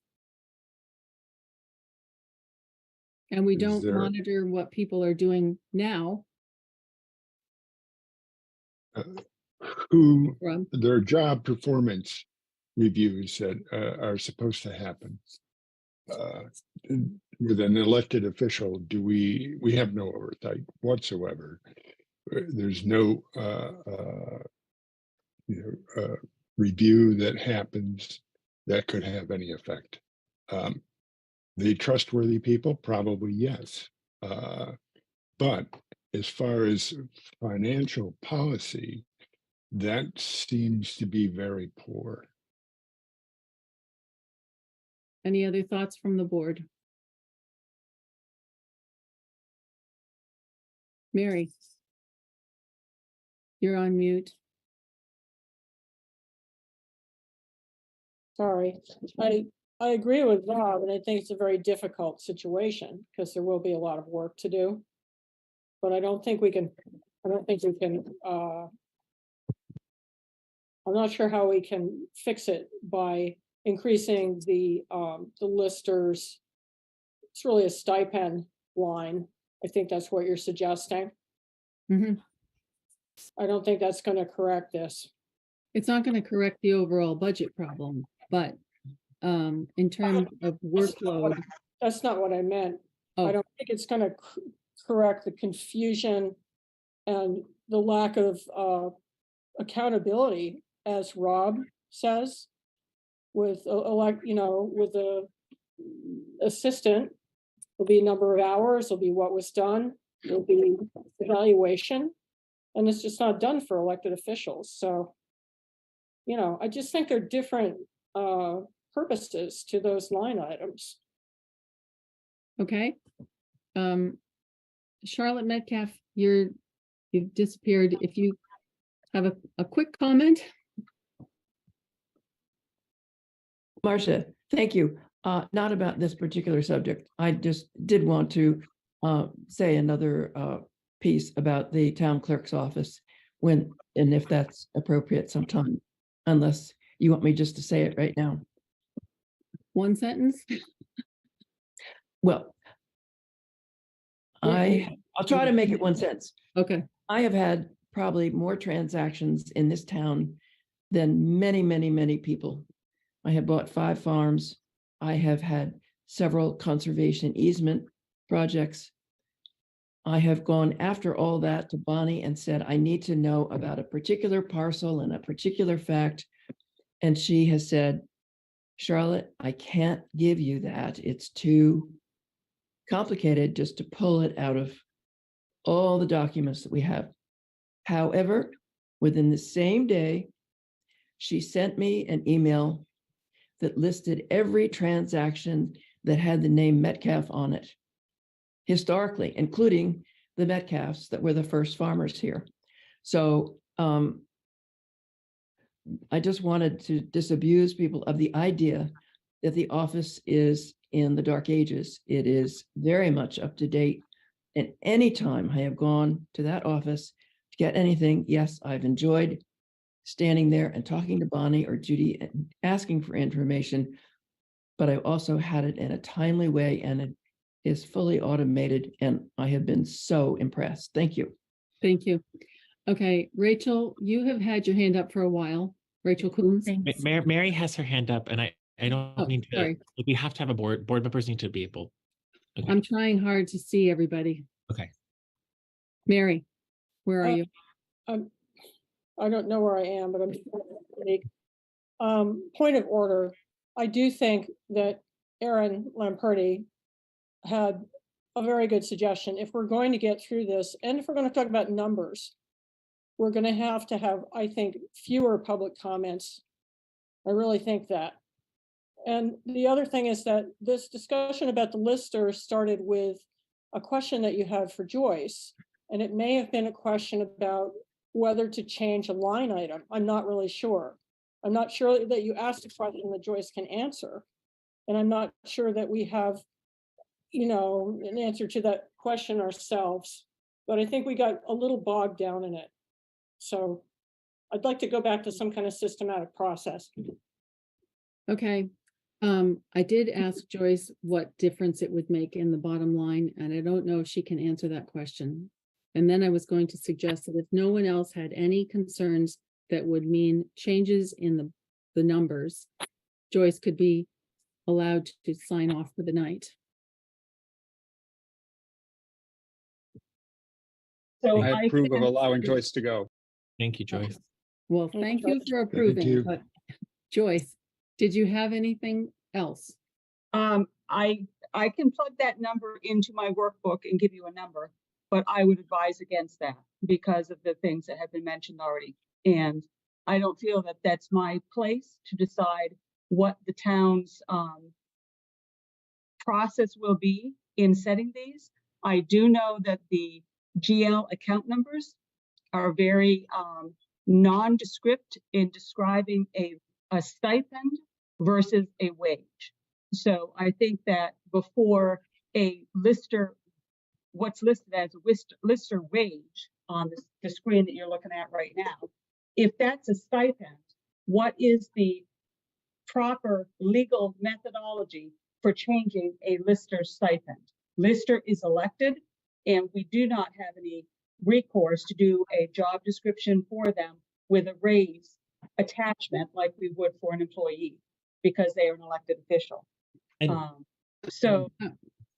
And we Is don't there- monitor what people are doing now. who Rob? their job performance reviews that are supposed to happen with an elected official, we have no oversight whatsoever. There's no review that happens that could have any effect. The trustworthy people, probably yes, but as far as financial policy, that seems to be very poor. Any other thoughts from the board? Mary? You're on mute. Sorry, I agree with Rob, and I think it's a very difficult situation because there will be a lot of work to do. But I don't think we can, I'm not sure how we can fix it by increasing the listers. It's really a stipend line. I think that's what you're suggesting. Mhm. I don't think that's going to correct this. It's not going to correct the overall budget problem, but in terms of workload. That's not what I meant. Oh. I don't think it's going to correct the confusion and the lack of accountability, as Rob says, with with the assistant. There'll be a number of hours, there'll be what was done, there'll be evaluation, and it's just not done for elected officials. So, I just think they're different purposes to those line items. Okay. Charlotte Metcalf, you've disappeared. If you have a quick comment. Marcia, thank you. Not about this particular subject. I just did want to say another piece about the town clerk's office when and if that's appropriate sometime, unless you want me just to say it right now. One sentence? Well, I'll try to make it one sentence. Okay. I have had probably more transactions in this town than many, many, many people. I have bought 5 farms. I have had several conservation easement projects. I have gone after all that to Bonnie and said, I need to know about a particular parcel and a particular fact. And she has said, Charlotte, I can't give you that. It's too complicated just to pull it out of all the documents that we have. However, within the same day, she sent me an email that listed every transaction that had the name Metcalf on it, historically, including the Metcalfs that were the first farmers here. So I just wanted to disabuse people of the idea that the office is in the dark ages. It is very much up to date. And anytime I have gone to that office to get anything, yes, I've enjoyed standing there and talking to Bonnie or Judy and asking for information, but I also had it in a timely way and it is fully automated and I have been so impressed. Thank you. Thank you. Okay, Rachel, you have had your hand up for a while. Rachel Coons. Mary has her hand up and I don't mean to, sorry. we have to have a board members need to be able. Okay. I'm trying hard to see everybody. Okay. Mary, where are you? I don't know where I am, but I'm point of order. I do think that Aaron Lamperti had a very good suggestion. If we're going to get through this, and if we're going to talk about numbers, we're going to have, I think, fewer public comments. I really think that. And the other thing is that this discussion about the lister started with a question that you had for Joyce, and it may have been a question about whether to change a line item. I'm not really sure. I'm not sure that you asked a question that Joyce can answer. And I'm not sure that we have, an answer to that question ourselves. But I think we got a little bogged down in it. So I'd like to go back to some kind of systematic process. Okay. I did ask Joyce what difference it would make in the bottom line, and I don't know if she can answer that question. And then I was going to suggest that if no one else had any concerns that would mean changes in the numbers, Joyce could be allowed to sign off for the night. So I approve of can- allowing Joyce to go. Thank you, Joyce. Well, thank you for approving, but Joyce, did you have anything else? I can plug that number into my workbook and give you a number, but I would advise against that because of the things that have been mentioned already. And I don't feel that that's my place to decide what the town's process will be in setting these. I do know that the GL account numbers are very nondescript in describing a stipend versus a wage. So I think that before a lister, what's listed as a lister wage on the screen that you're looking at right now, if that's a stipend, what is the proper legal methodology for changing a lister stipend? Lister is elected, and we do not have any recourse to do a job description for them with a raise attachment like we would for an employee because they are an elected official. So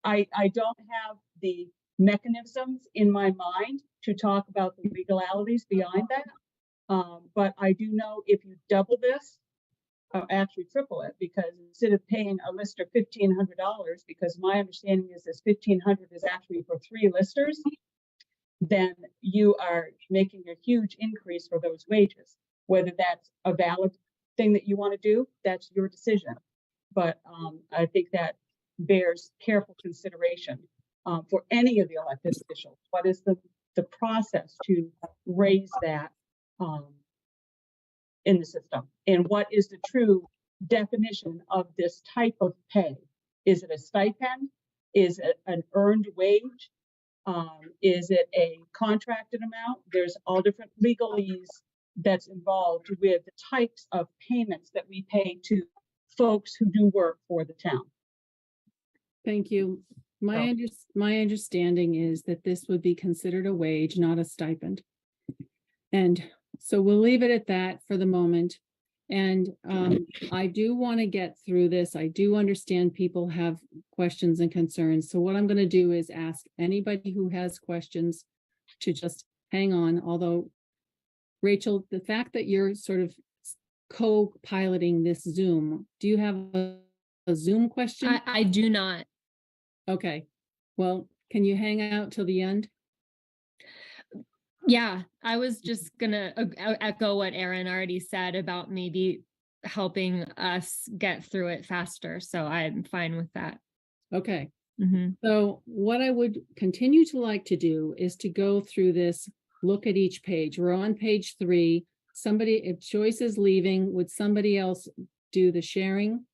I don't have the mechanisms in my mind to talk about the legalities behind that. But I do know if you double this, actually triple it, because instead of paying a lister $1,500, because my understanding is this $1,500 is actually for 3 listers, then you are making a huge increase for those wages. Whether that's a valid thing that you want to do, that's your decision. But I think that bears careful consideration for any of the elected officials. What is the process to raise that in the system? And what is the true definition of this type of pay? Is it a stipend? Is it an earned wage? Is it a contracted amount? There's all different legalese that's involved with the types of payments that we pay to folks who do work for the town. Thank you. My understanding is that this would be considered a wage, not a stipend. And so we'll leave it at that for the moment. And I do want to get through this. I do understand people have questions and concerns. So what I'm going to do is ask anybody who has questions to just hang on. Although, Rachel, the fact that you're sort of co-piloting this Zoom, do you have a Zoom question? I do not. Okay. Well, can you hang out till the end? Yeah, I was just gonna echo what Aaron already said about maybe helping us get through it faster. So I'm fine with that. Okay. Mm-hmm. So what I would continue to like to do is to go through this, look at each page. We're on page 3. If Joyce is leaving, would somebody else do the sharing?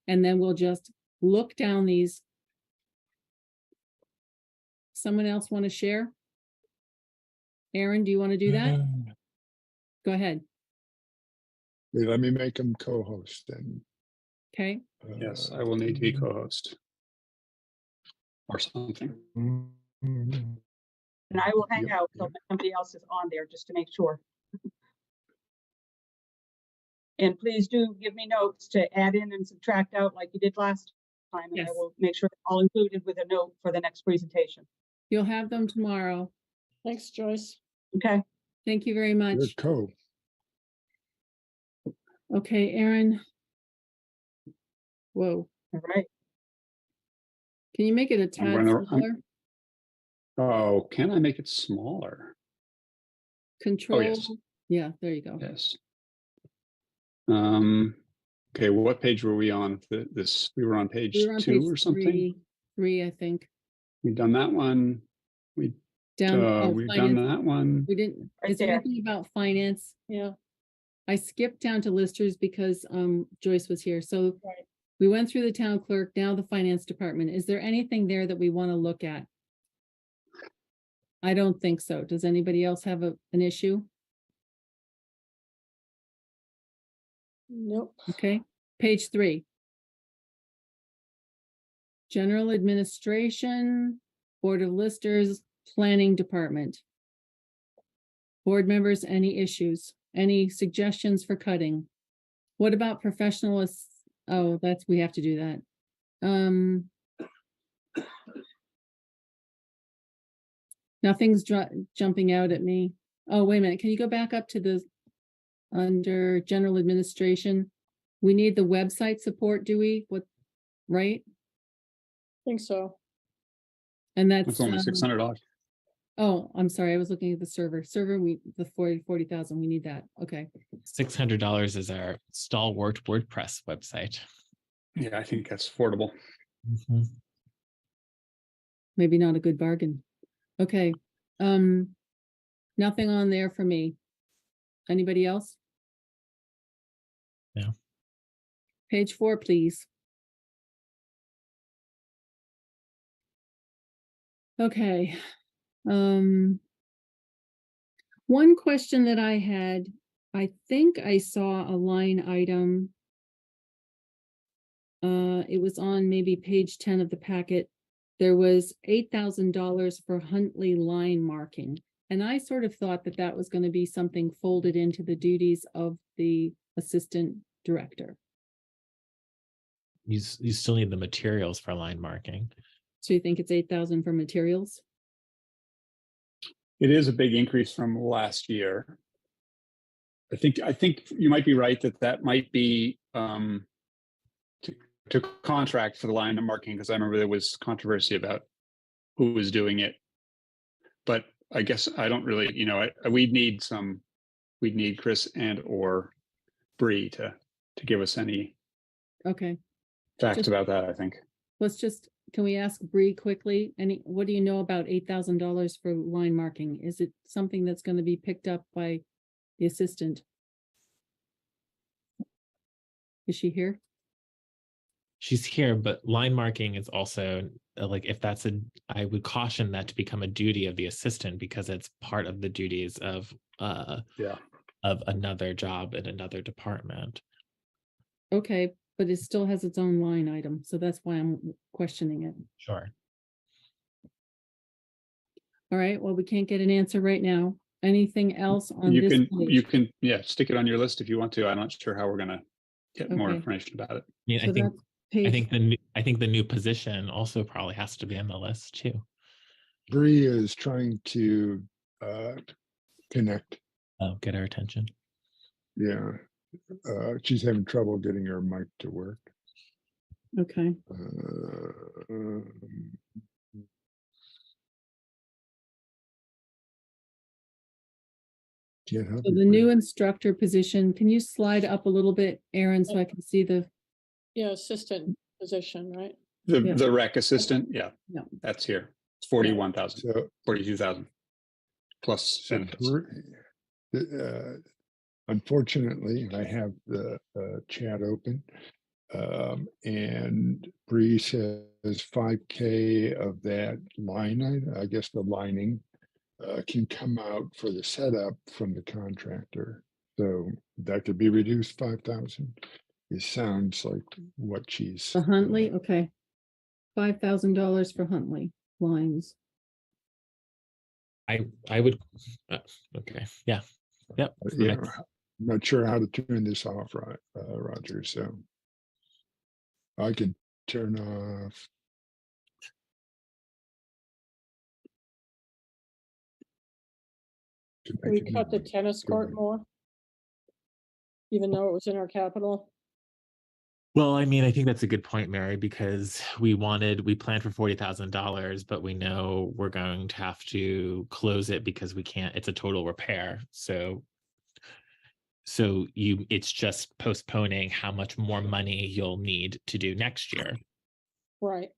And then we'll just look down these. Someone else want to share? Aaron, do you want to do that? Go ahead. Wait, let me make him co-host then. Okay. Yes, I will need to be co-host or something. And I will hang out until somebody else is on there just to make sure. And please do give me notes to add in and subtract out like you did last time. And I will make sure all included with a note for the next presentation. You'll have them tomorrow. Thanks, Joyce. Okay. Thank you very much. You're co. Okay, Aaron. Whoa. All right. Can you make it a tad smaller? Oh, can I make it smaller? Control. Yeah, there you go. Yes. Okay, what page were we on? This we were on page We were on 2 page or something. Three, I think. We've done that one. We've done that one. We didn't. Right Is there there. anything about finance? Yeah. I skipped down to listers because Joyce was here. So Right. we went through the town clerk, now the finance department. Is there anything there that we want to look at? I don't think so. Does anybody else have an issue? Nope. Okay, page 3. General Administration, Board of Listers, Planning Department. Board members, any issues? Any suggestions for cutting? What about professionalists? Oh, we have to do that. Nothing's jumping out at me. Oh, wait a minute. Can you go back up to under General Administration? We need the website support, do we? Right? I think so. And That's only $600. Oh, I'm sorry. I was looking at the server. The 40,000. We need that. Okay. $600 is our stalwart WordPress website. Yeah, I think that's affordable. Mm-hmm. Maybe not a good bargain. Okay. Nothing on there for me. Anybody else? No. Page 4, please. Okay. One question that I had, I think I saw a line item. It was on maybe page 10 of the packet. There was $8,000 for Huntley line marking. And I sort of thought that was going to be something folded into the duties of the assistant director. You still need the materials for line marking. So you think it's 8,000 for materials? It is a big increase from last year. I think you might be right that might be to contract for the line of marking, because I remember there was controversy about who was doing it. But I guess I don't really, we'd need Chris and or Bree to give us any facts about that, I think. Can we ask Bree quickly? What do you know about $8,000 for line marking? Is it something that's going to be picked up by the assistant? Is she here? She's here, but line marking is also I would caution that to become a duty of the assistant, because it's part of the duties of another job in another department. Okay, but it still has its own line item, so that's why I'm questioning it. Sure. All right, well, we can't get an answer right now. Anything else on this page? You can stick it on your list if you want to. I'm not sure how we're gonna get more information about it. Yeah, I think the new position also probably has to be on the list too. Bree is trying to connect. Oh, get our attention. Yeah. She's having trouble getting her mic to work. Okay. So the new instructor position, can you slide up a little bit, Aaron, so I can see the... Yeah, assistant position, right? The rec assistant, yeah. That's here. It's 41,000, so 42,000 plus benefits. Unfortunately, I have the chat open, and Bree says 5K of that line, I guess the lining can come out for the setup from the contractor. So that could be reduced 5,000. It sounds like what she's... The Huntley, okay. $5,000 for Huntley lines. I would, okay, yeah. Yep. Yeah, I'm not sure how to turn this off, Roger, so I could turn off. Can we cut the tennis court more? Even though it was in our capital? Well, I mean, I think that's a good point, Mary, because we planned for $40,000, but we know we're going to have to close it because we can't, it's a total repair. It's just postponing how much more money you'll need to do next year. Right.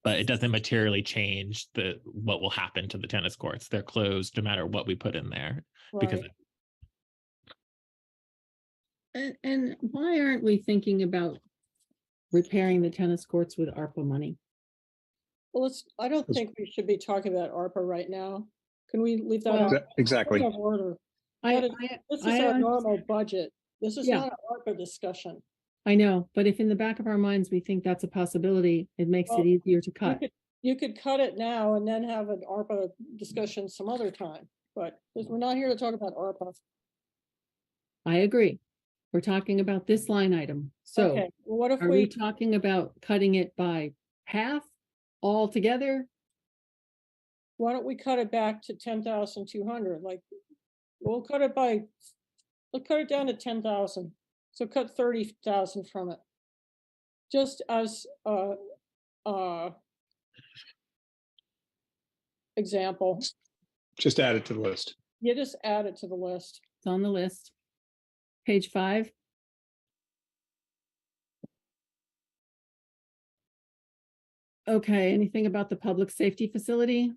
But it doesn't materially change what will happen to the tennis courts. They're closed no matter what we put in there. Because And why aren't we thinking about repairing the tennis courts with ARPA money? Well, I don't think we should be talking about ARPA right now. Can we leave that out? Exactly. Out of order. This is our normal budget. This is not an ARPA discussion. I know, but if in the back of our minds we think that's a possibility, it makes it easier to cut. You could cut it now and then have an ARPA discussion some other time, but we're not here to talk about ARPA. I agree. We're talking about this line item. So okay. Well, what if are we talking about cutting it by half altogether? Why don't we cut it back to 10,200? Like, we'll cut it down to 10,000. So cut 30,000 from it. Just as example. Just add it to the list. You just add it to the list. It's on the list. Page 5. Okay, anything about the public safety facility?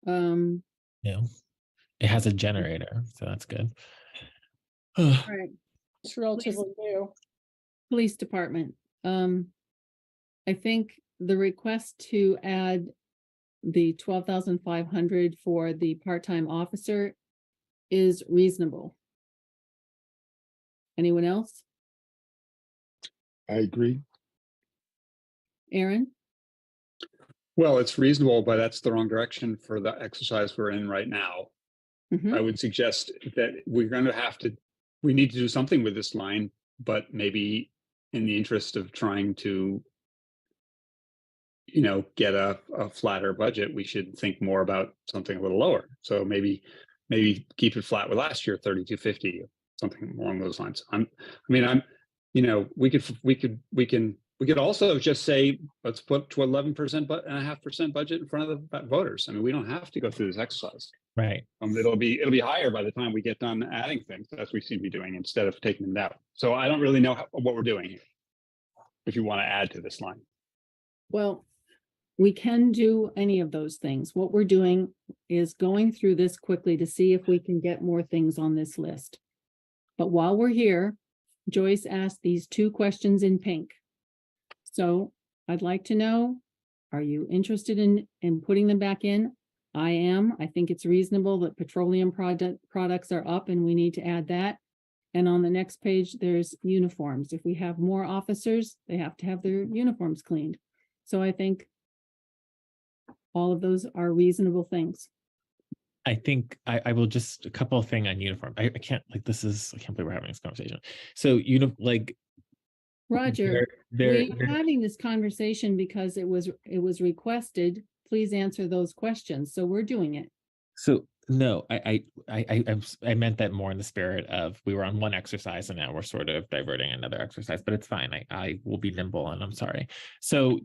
No, it has a generator, so that's good. Right. It's relatively new. Police department. I think the request to add the 12,500 for the part-time officer is reasonable. Anyone else? I agree. Aaron? Well, it's reasonable, but that's the wrong direction for the exercise we're in right now. I would suggest that we need to do something with this line, but maybe in the interest of trying to, get a flatter budget, we should think more about something a little lower. So maybe keep it flat with last year, 3,250, something along those lines. We could also just say, let's put to 11.5% budget in front of the voters. I mean, we don't have to go through this exercise. Right. It'll be higher by the time we get done adding things. That's what we seem to be doing instead of taking them down. So I don't really know what we're doing here. If you want to add to this line. Well, we can do any of those things. What we're doing is going through this quickly to see if we can get more things on this list. But while we're here, Joyce asked these 2 questions in pink. So I'd like to know, are you interested in putting them back in? I am. I think it's reasonable that petroleum products are up and we need to add that. And on the next page, there's uniforms. If we have more officers, they have to have their uniforms cleaned. So I think all of those are reasonable things. I think I will just a couple of things on uniform. I can't believe we're having this conversation. So, Roger, we're having this conversation because it was requested. Please answer those questions. So we're doing it. So no, I meant that more in the spirit of we were on one exercise and now we're sort of diverting another exercise, but it's fine. I will be nimble and I'm sorry. So,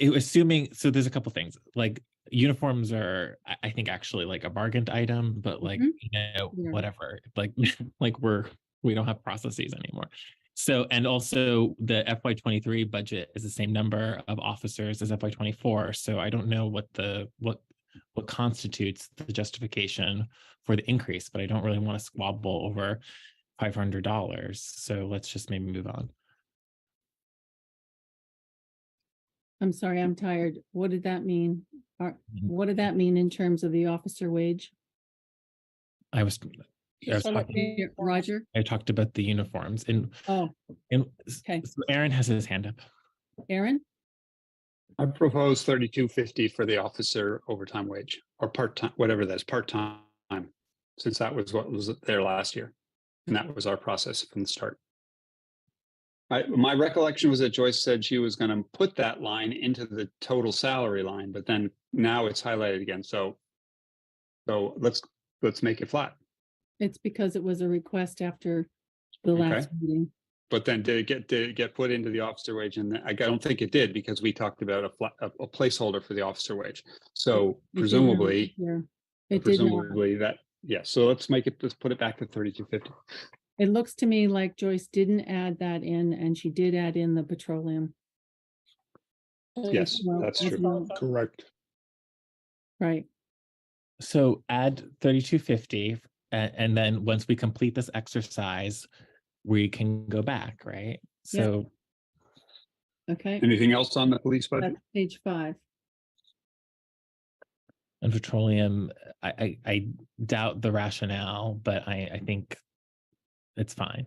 assuming, so there's a couple things like uniforms are, I think actually like a bargained item, but like, whatever, like we don't have processes anymore. So, and also the FY23 budget is the same number of officers as FY24. So I don't know what constitutes the justification for the increase, but I don't really want to squabble over $500. So let's just maybe move on. I'm sorry, I'm tired. What did that mean? What did that mean in terms of the officer wage? I was talking, Roger. I talked about the uniforms and okay. So Aaron has his hand up. Aaron? I propose 3,250 for the officer overtime wage or part-time, whatever that's part-time, since that was what was there last year. And that was our process from the start. My recollection was that Joyce said she was going to put that line into the total salary line, but then now it's highlighted again. So So let's make it flat. It's because it was a request after the last meeting. But then did it get put into the officer wage? And I don't think it did, because we talked about a placeholder for the officer wage. So It did not presumably, appear. It did not. that, yeah. So let's put it back to 3250. It looks to me like Joyce didn't add that in, and she did add in the petroleum. Yes, that's true. Correct. Right. So add 3250, and then once we complete this exercise, we can go back, right? So okay. Anything else on the police budget? That's page 5. And petroleum, I doubt the rationale, but I think it's fine.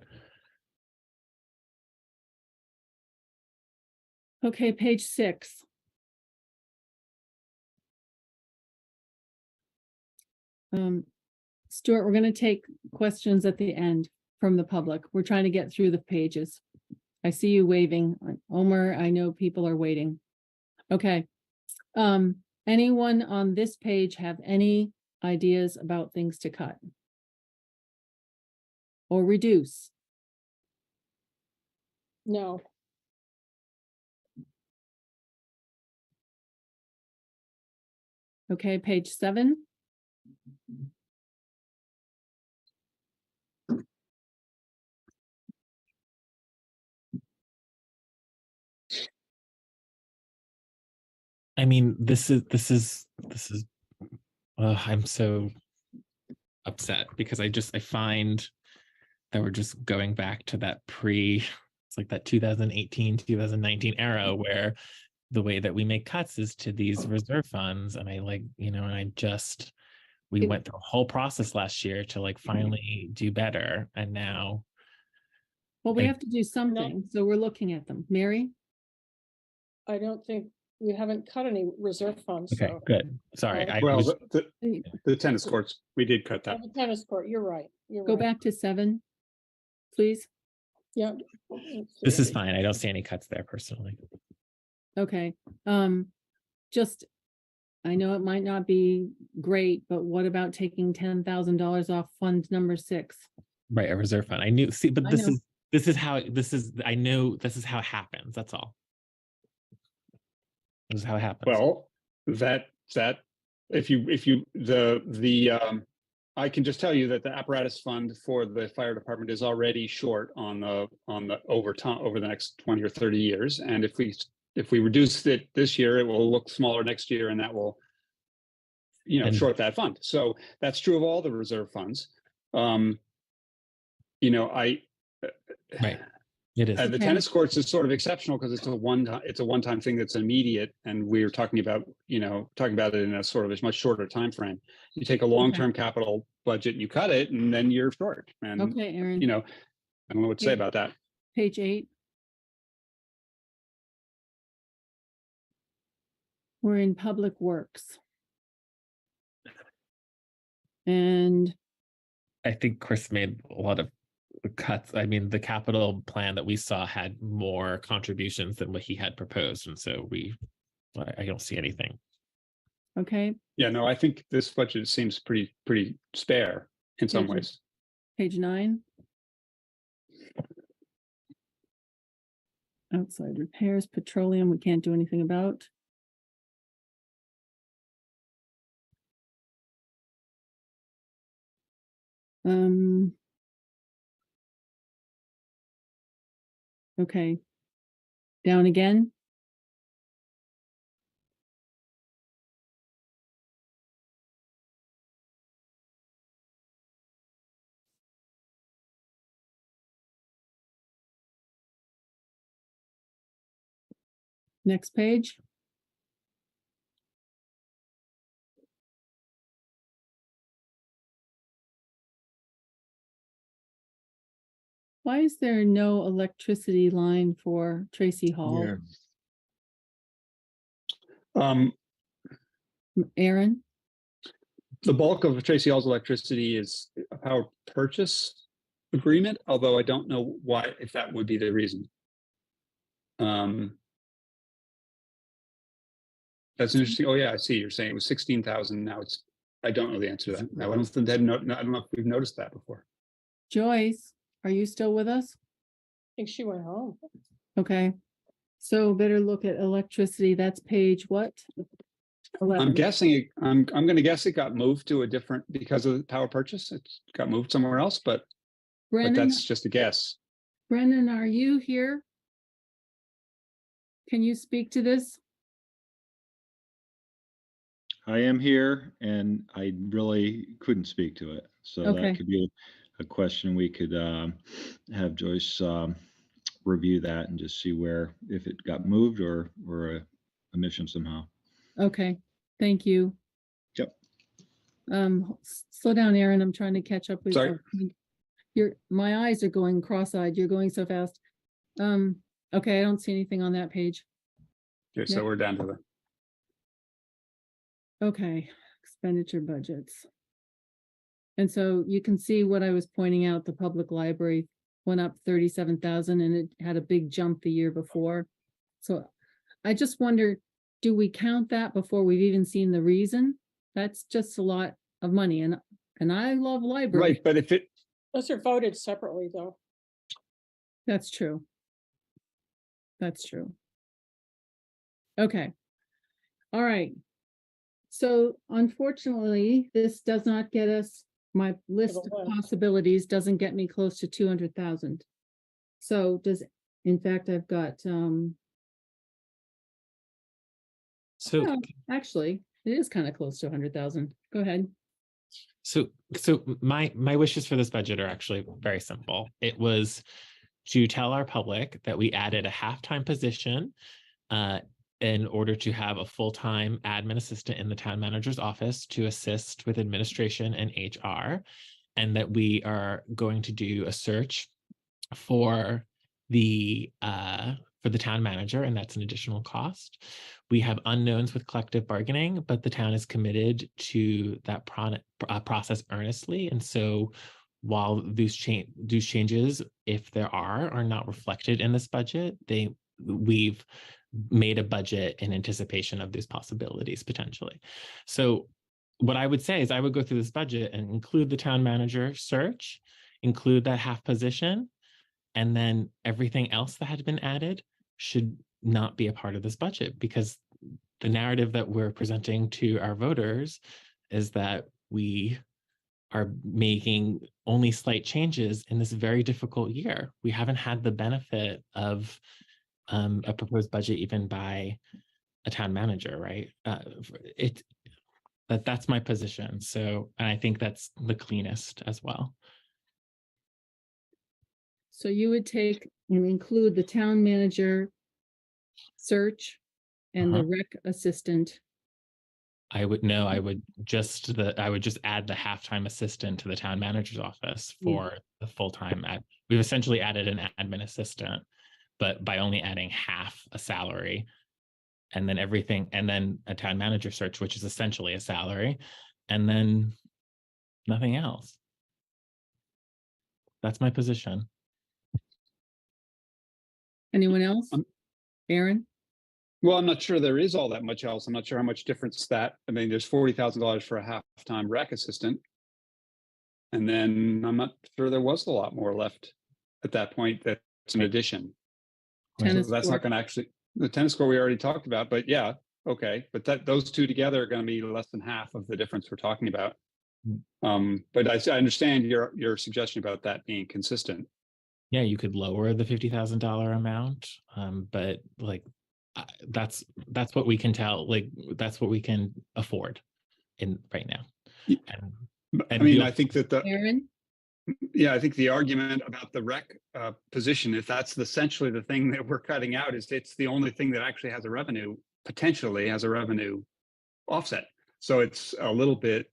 Okay, page 6. Stuart, we're going to take questions at the end from the public. We're trying to get through the pages. I see you waving. Omer, I know people are waiting. Okay. Anyone on this page have any ideas about things to cut or reduce? No. Okay, page 7. I mean, this is I'm so upset because I find that we're just going back to that it's like that 2018, 2019 era where the way that we make cuts is to these reserve funds. And we went through a whole process last year to like finally do better. And now. Well, we have to do something. So we're looking at them. Mary? I don't think we haven't cut any reserve funds. Okay, so. good. Sorry. The tennis courts, we did cut that. The tennis court, you're right. Go back to 7, please. Yeah. This is fine. I don't see any cuts there personally. Okay. Just, I know it might not be great, but what about taking $10,000 off fund number 6? Right, a reserve fund. I knew. See, but this is how it happens. That's all. This is how it happens. Well, I can just tell you that the apparatus fund for the fire department is already short on the over the next 20 or 30 years. And if we reduce it this year, it will look smaller next year, and that will, short that fund. So that's true of all the reserve funds. Right. It is. The tennis courts is sort of exceptional because it's a one-time thing that's immediate, and we're talking about it in a sort of a much shorter time frame. You take a long-term capital budget, you cut it, and then you're short. And okay, Aaron. I don't know what to say about that. Page 8. We're in public works. And I think Chris made a lot of cuts. I mean, the capital plan that we saw had more contributions than what he had proposed. And so I don't see anything. Okay. Yeah, no, I think this budget seems pretty spare in some ways. Page 9. Outside repairs, petroleum, we can't do anything about. Okay. Down again. Next page. Why is there no electricity line for Tracy Hall? Yeah. Aaron? The bulk of Tracy Hall's electricity is a power purchase agreement, although I don't know if that would be the reason. That's interesting. Oh yeah, I see. You're saying it was 16,000. Now it's I don't know the answer to that. I don't think I don't know if we've noticed that before. Joyce, are you still with us? I think she went home. Okay. So better look at electricity. That's page what? 11. I'm guessing, I'm going to guess it got moved to a different, because of the power purchase. It got moved somewhere else, but Brennan, that's just a guess. Brennan, are you here? Can you speak to this? I am here and I really couldn't speak to it. So Okay. that could be a question we could have Joyce review that and just see where, if it got moved or a omission somehow. Okay, thank you. Yep. Slow down, Aaron. I'm trying to catch up with Sorry. My eyes are going cross-eyed. You're going so fast. Okay, I don't see anything on that page. Okay, so we're down to the. Okay, expenditure budgets. And so you can see what I was pointing out, the public library went up 37,000 and it had a big jump the year before. So I just wonder, do we count that before we've even seen the reason? That's just a lot of money and I love library. Right, but if it. Those are voted separately though. That's true. That's true. Okay. All right. So unfortunately, this does not get us, my list of possibilities doesn't get me close to 200,000. So in fact, I've got, So actually, it is kind of close to 100,000. Go ahead. So my wishes for this budget are actually very simple. It was to tell our public that we added a half-time position in order to have a full-time admin assistant in the town manager's office to assist with administration and HR, and that we are going to do a search for the town manager, and that's an additional cost. We have unknowns with collective bargaining, but the town is committed to that process earnestly. And so while these changes, if there are not reflected in this budget, we've made a budget in anticipation of these possibilities potentially. So what I would say is I would go through this budget and include the town manager search, include that half position, and then everything else that had been added should not be a part of this budget, because the narrative that we're presenting to our voters is that we are making only slight changes in this very difficult year. We haven't had the benefit of a proposed budget even by a town manager, right? That's my position. So, and I think that's the cleanest as well. So you would take and include the town manager search and the rec assistant. I would just add the half-time assistant to the town manager's office for the full-time we've essentially added an admin assistant, but by only adding half a salary, and then a town manager search, which is essentially a salary, and then nothing else. That's my position. Anyone else? Aaron? Well, I'm not sure there is all that much else. I'm not sure how much difference that, I mean, there's $40,000 for a half-time rec assistant. And then I'm not sure there was a lot more left at that point. That's an addition. So that's not going to actually, the tennis court we already talked about, but yeah, okay. But those two together are going to be less than half of the difference we're talking about. But I understand your suggestion about that being consistent. Yeah, you could lower the $50,000 amount, but like that's what we can tell. Like that's what we can afford right now. I mean, I think that Aaron? Yeah, I think the argument about the rec position, if that's essentially the thing that we're cutting out, is it's the only thing that actually has a revenue, potentially has a revenue offset. So it's a little bit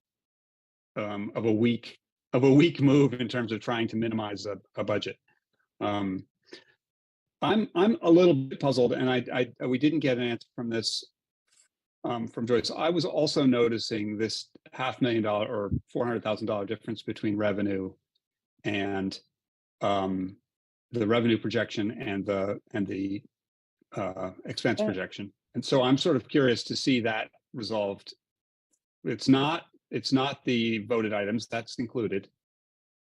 of a weak move in terms of trying to minimize a budget. I'm a little bit puzzled, and we didn't get an answer from this from Joyce. I was also noticing this $500,000 or $400,000 difference between revenue and the revenue projection and the expense projection. And so I'm sort of curious to see that resolved. It's not it's not the voted items, that's included.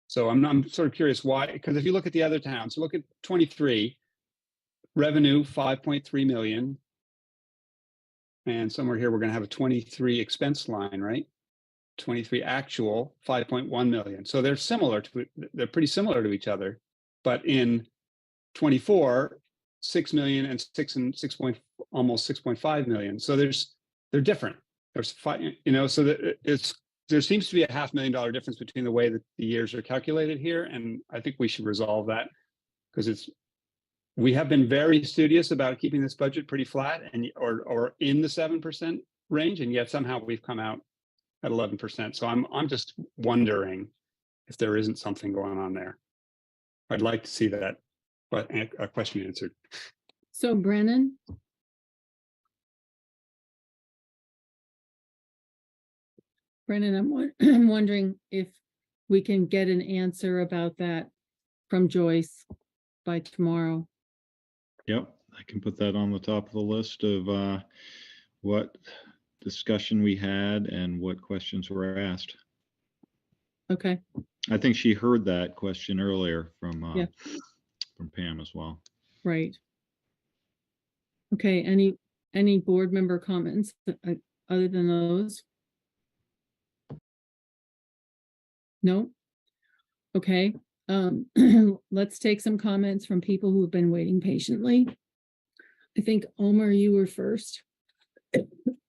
So I'm sort of curious why, because if you look at the other towns, look at 23, revenue 5.3 million. And somewhere here, we're going to have a 23 expense line, right? 23 actual 5.1 million. So they're pretty similar to each other. But in 24, 6 million and almost 6.5 million. So they're different. There's five, so that there seems to be a $500,000 difference between the way that the years are calculated here. And I think we should resolve that, because we have been very studious about keeping this budget pretty flat or in the 7% range, and yet somehow we've come out at 11%. So I'm just wondering if there isn't something going on there. I'd like to see that, but a question answered. So Brennan? Brennan, I'm wondering if we can get an answer about that from Joyce by tomorrow. Yep, I can put that on the top of the list of what discussion we had and what questions were asked. Okay. I think she heard that question earlier from Pam as well. Right. Okay, any board member comments other than those? No? Okay, let's take some comments from people who've been waiting patiently. I think, Omer, you were first.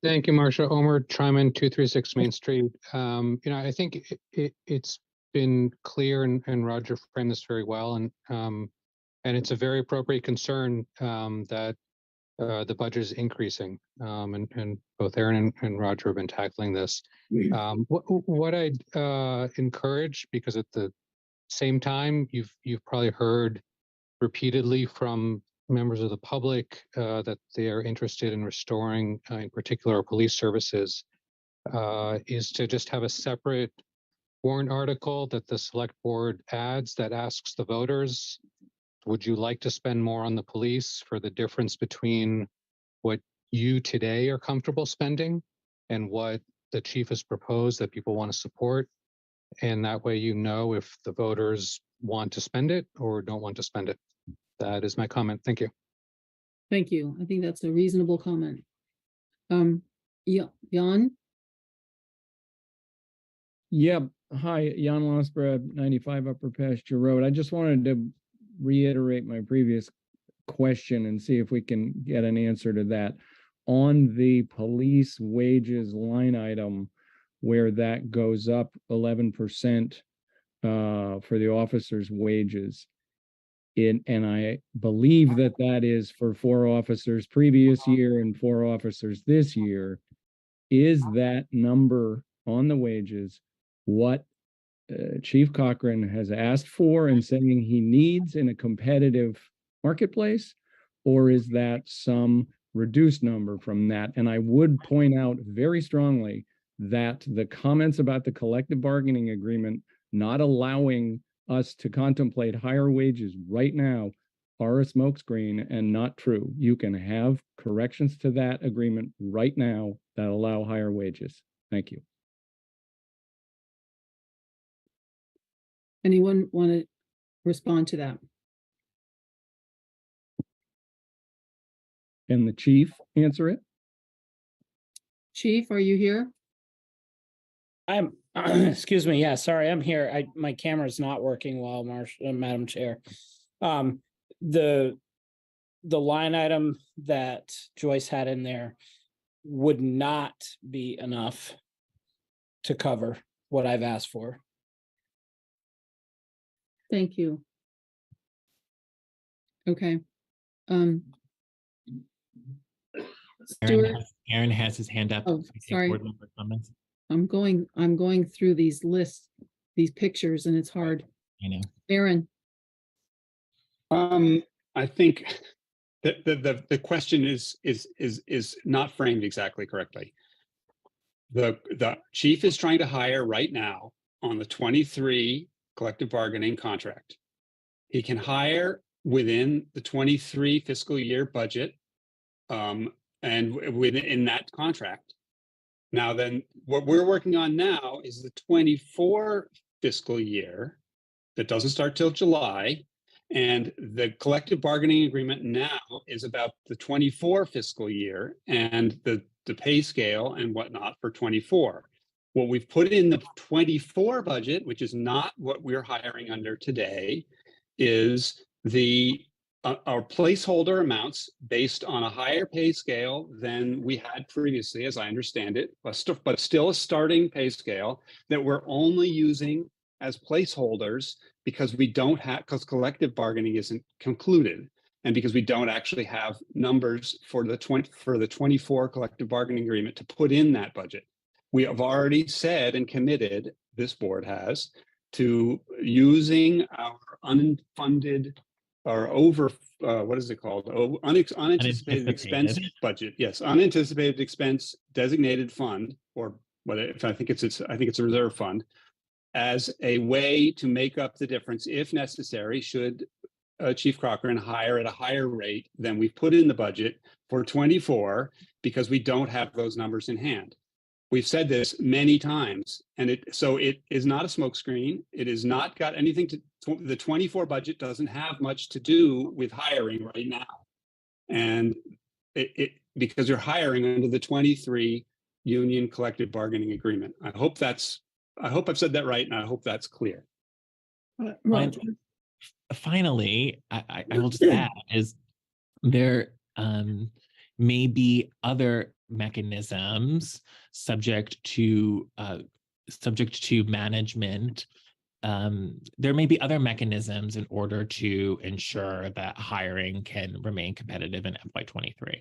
Thank you, Marcia. Omer Tryman, 236 Main Street. I think it's been clear, and Roger framed this very well, and it's a very appropriate concern that the budget is increasing, and both Aaron and Roger have been tackling this. What I'd encourage, because at the same time, you've probably heard repeatedly from members of the public that they are interested in restoring, in particular, our police services, is to just have a separate warrant article that the select board adds that asks the voters, would you like to spend more on the police for the difference between what you today are comfortable spending and what the chief has proposed that people want to support? And that way, if the voters want to spend it or don't want to spend it. That is my comment. Thank you. Thank you. I think that's a reasonable comment. Jan? Yep. Hi, Jan Losbra, 95 Upper Pasture Road. I just wanted to reiterate my previous question and see if we can get an answer to that. On the police wages line item, where that goes up 11% for the officers' wages, and I believe that is for 4 officers previous year and 4 officers this year. Is that number on the wages what Chief Cochran has asked for and saying he needs in a competitive marketplace, or is that some reduced number from that? And I would point out very strongly that the comments about the collective bargaining agreement not allowing us to contemplate higher wages right now are a smokescreen and not true. You can have corrections to that agreement right now that allow higher wages. Thank you. Anyone want to respond to that? Can the chief answer it? Chief, are you here? Excuse me. Yeah, sorry, I'm here. My camera's not working well, Madam Chair. The line item that Joyce had in there would not be enough to cover what I've asked for. Thank you. Okay. Stuart? Aaron has his hand up. Oh, sorry. Board member comments. I'm going through these lists, these pictures, and it's hard. I know. Aaron. I think that the question is not framed exactly correctly. The chief is trying to hire right now on the 23 collective bargaining contract. He can hire within the 23 fiscal year budget, and within that contract. Now then, what we're working on now is the 24 fiscal year that doesn't start till July. And the collective bargaining agreement now is about the 24 fiscal year and the pay scale and whatnot for 24. What we've put in the 24 budget, which is not what we're hiring under today, is our placeholder amounts based on a higher pay scale than we had previously, as I understand it, but still a starting pay scale that we're only using as placeholders because because collective bargaining isn't concluded, and because we don't actually have numbers for the 24 collective bargaining agreement to put in that budget. We have already said and committed, this board has, to using our unfunded or what is it called? Unanticipated expense budget. Yes, unanticipated expense designated fund, or what if I think it's a reserve fund, as a way to make up the difference if necessary, should Chief Cochran hire at a higher rate than we've put in the budget for 24, because we don't have those numbers in hand. We've said this many times, and it is not a smokescreen. It has not got anything the 24 budget doesn't have much to do with hiring right now. And because you're hiring under the 23 union collective bargaining agreement. I hope I've said that right, and I hope that's clear. Finally, I will just add is there may be other mechanisms subject to management. There may be other mechanisms in order to ensure that hiring can remain competitive in FY23.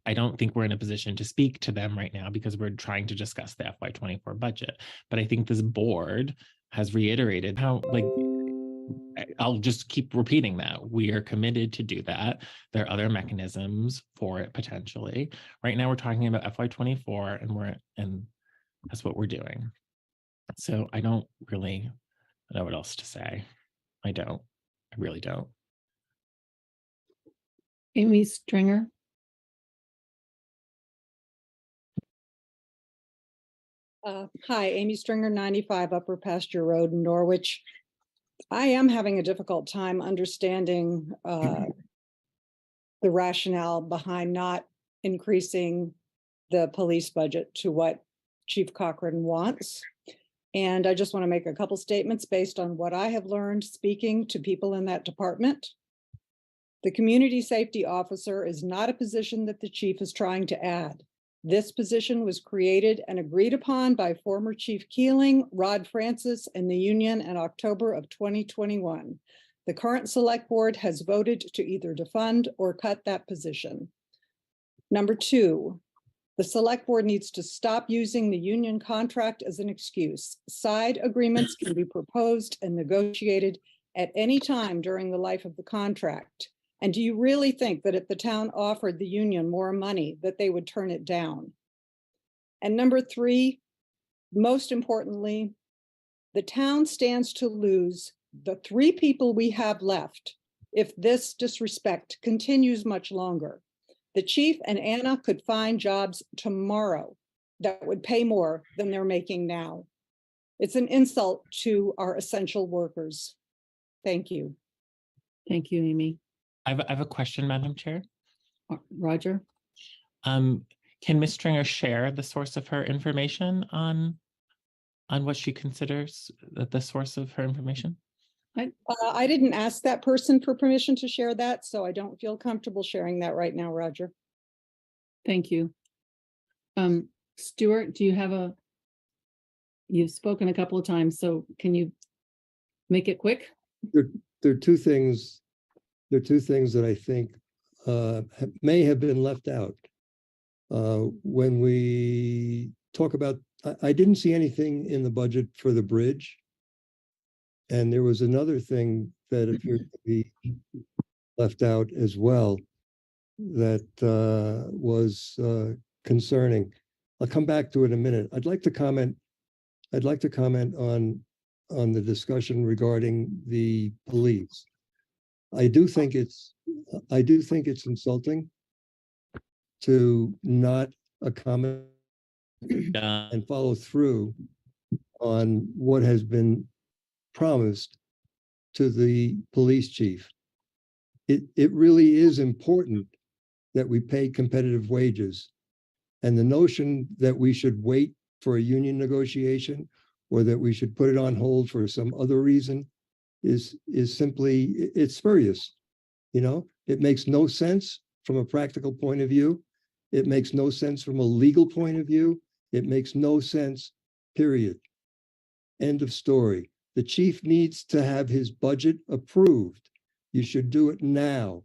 I don't think we're in a position to speak to them right now because we're trying to discuss the FY24 budget. But I think this board has reiterated how, I'll just keep repeating that. We are committed to do that. There are other mechanisms for it potentially. Right now we're talking about FY24 and that's what we're doing. So I don't really know what else to say. I really don't. Amy Stringer. Hi, Amy Stringer, 95 Upper Pasture Road, Norwich. I am having a difficult time understanding the rationale behind not increasing the police budget to what Chief Cochran wants. And I just want to make a couple statements based on what I have learned speaking to people in that department. The community safety officer is not a position that the chief is trying to add. This position was created and agreed upon by former Chief Keeling, Rod Francis, and the union in October of 2021. The current select board has voted to either defund or cut that position. Number two, the select board needs to stop using the union contract as an excuse. Side agreements can be proposed and negotiated at any time during the life of the contract. And do you really think that if the town offered the union more money, that they would turn it down? And number three, most importantly, the town stands to lose the 3 people we have left if this disrespect continues much longer. The chief and Anna could find jobs tomorrow that would pay more than they're making now. It's an insult to our essential workers. Thank you. Thank you, Amy. I have a question, Madam Chair. Roger. Can Ms. Stringer share the source of her information on what she considers the source of her information? I didn't ask that person for permission to share that, so I don't feel comfortable sharing that right now, Roger. Thank you. Stuart, do you have you've spoken a couple of times, so can you make it quick? There are two things that I think may have been left out. When we talk about, I didn't see anything in the budget for the bridge. And there was another thing that appeared to be left out as well that was concerning. I'll come back to it in a minute. I'd like to comment on the discussion regarding the police. I do think it's insulting to not accommodate and follow through on what has been promised to the police chief. It really is important that we pay competitive wages. And the notion that we should wait for a union negotiation or that we should put it on hold for some other reason is simply, it's spurious. You know, it makes no sense from a practical point of view. It makes no sense from a legal point of view. It makes no sense, period. End of story. The chief needs to have his budget approved. You should do it now.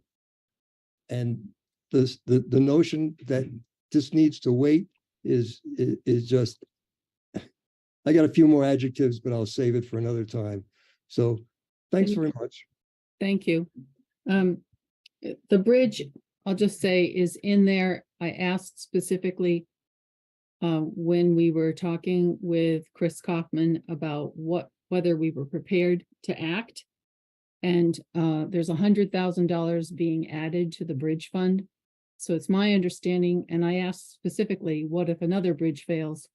And the notion that this needs to wait is just, I got a few more adjectives, but I'll save it for another time. So thanks very much. Thank you. The bridge, I'll just say, is in there. I asked specifically when we were talking with Chris Kaufman about whether we were prepared to act. And there's $100,000 being added to the bridge fund. So it's my understanding, and I asked specifically, what if another bridge fails?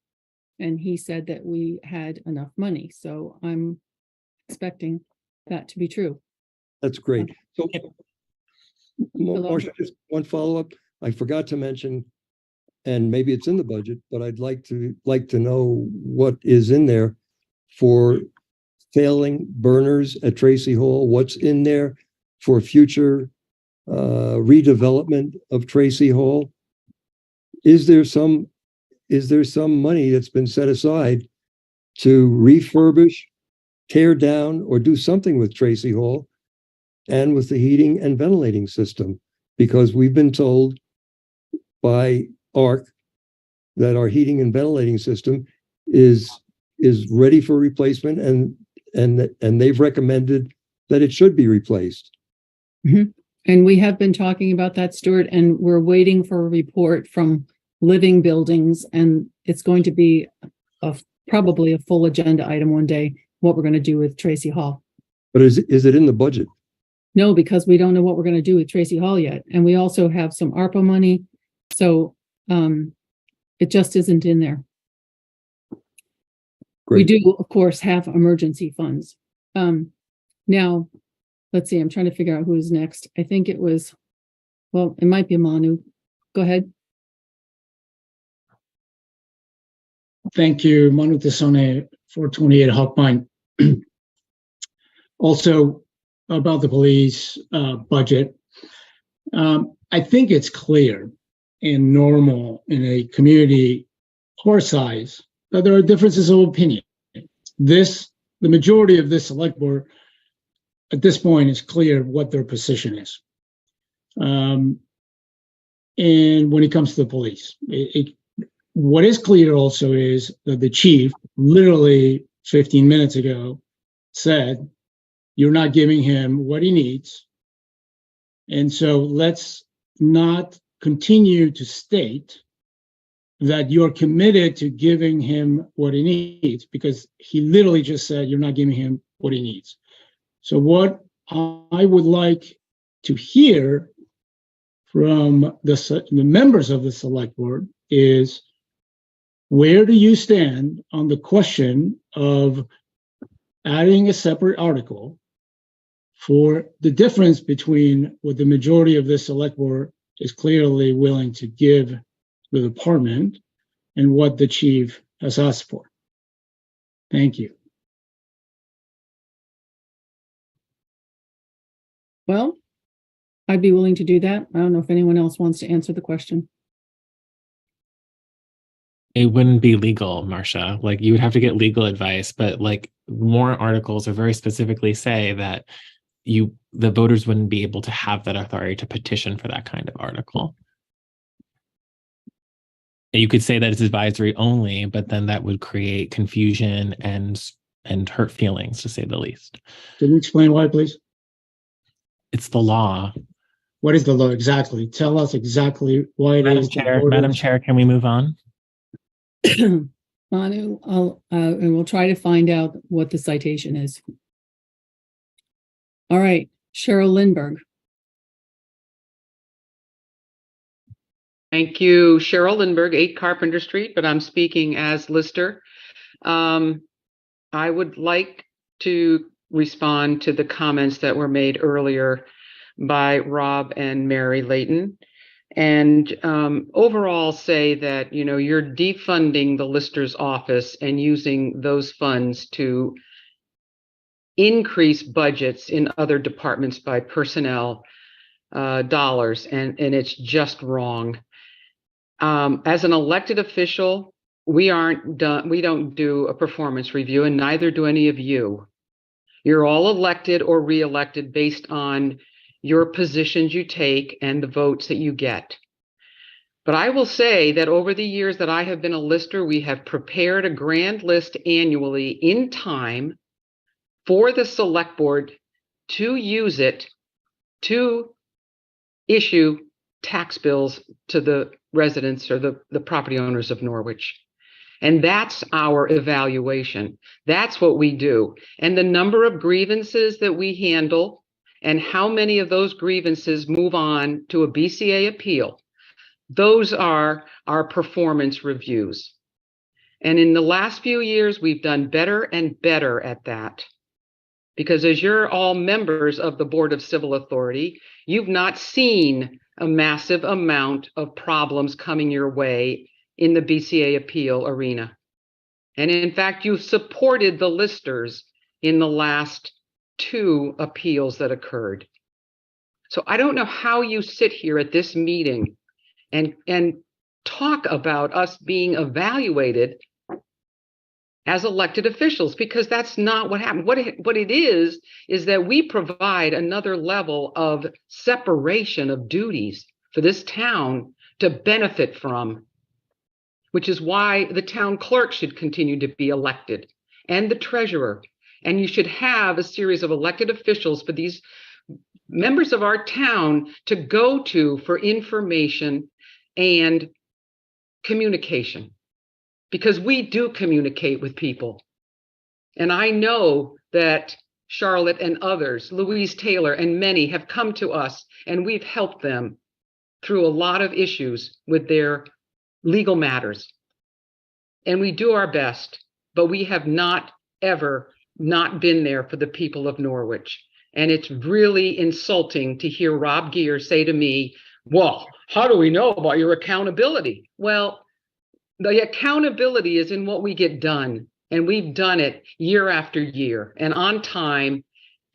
And he said that we had enough money. So I'm expecting that to be true. That's great. So, Marcia, just one follow-up. I forgot to mention, and maybe it's in the budget, but I'd like to know what is in there for failing burners at Tracy Hall. What's in there for future redevelopment of Tracy Hall? Is there some money that's been set aside to refurbish, tear down, or do something with Tracy Hall and with the heating and ventilating system? Because we've been told by ARC that our heating and ventilating system is ready for replacement, and they've recommended that it should be replaced. Mm-hmm. And we have been talking about that, Stuart, and we're waiting for a report from Living Buildings, and it's going to be probably a full agenda item one day, what we're going to do with Tracy Hall. But is it in the budget? No, because we don't know what we're going to do with Tracy Hall yet. And we also have some ARPA money. So it just isn't in there. Great. We do, of course, have emergency funds. Now, let's see, I'm trying to figure out who's next. I think it was, well, it might be Manu. Go ahead. Thank you, Manu Tesone, 428 Hawkpine. Also, about the police budget, I think it's clear and normal in a community our size that there are differences of opinion. The majority of this select board at this point is clear what their position is. And when it comes to the police, what is clear also is that the chief literally 15 minutes ago said, you're not giving him what he needs. And so let's not continue to state that you're committed to giving him what he needs, because he literally just said you're not giving him what he needs. So what I would like to hear from the members of the select board is, where do you stand on the question of adding a separate article for the difference between what the majority of this select board is clearly willing to give the department and what the chief has asked for? Thank you. Well, I'd be willing to do that. I don't know if anyone else wants to answer the question. It wouldn't be legal, Marcia. Like, you would have to get legal advice, but like more articles are very specifically say that the voters wouldn't be able to have that authority to petition for that kind of article. You could say that it's advisory only, but then that would create confusion and hurt feelings, to say the least. Can you explain why, please? It's the law. What is the law exactly? Tell us exactly why it is. Madam Chair, can we move on? Manu, and we'll try to find out what the citation is. All right, Cheryl Lindbergh. Thank you, Cheryl Lindbergh, 8 Carpenter Street, but I'm speaking as Lister. I would like to respond to the comments that were made earlier by Rob and Mary Layton, and overall say that, you know, you're defunding the Lister's office and using those funds to increase budgets in other departments by personnel dollars, and it's just wrong. As an elected official, we don't do a performance review, and neither do any of you. You're all elected or re-elected based on your positions you take and the votes that you get. But I will say that over the years that I have been a lister, we have prepared a grand list annually in time for the select board to use it to issue tax bills to the residents or the property owners of Norwich. And that's our evaluation. That's what we do. And the number of grievances that we handle and how many of those grievances move on to a BCA appeal, those are our performance reviews. And in the last few years, we've done better and better at that. Because as you're all members of the Board of Civil Authority, you've not seen a massive amount of problems coming your way in the BCA appeal arena. And in fact, you've supported the listers in the last 2 appeals that occurred. So I don't know how you sit here at this meeting and talk about us being evaluated as elected officials, because that's not what happened. What it is that we provide another level of separation of duties for this town to benefit from, which is why the town clerk should continue to be elected, and the treasurer. And you should have a series of elected officials for these members of our town to go to for information and communication, because we do communicate with people. And I know that Charlotte and others, Louise Taylor and many, have come to us and we've helped them through a lot of issues with their legal matters. And we do our best, but we have not ever not been there for the people of Norwich. And it's really insulting to hear Rob Geer say to me, well, how do we know about your accountability? Well, the accountability is in what we get done, and we've done it year after year and on time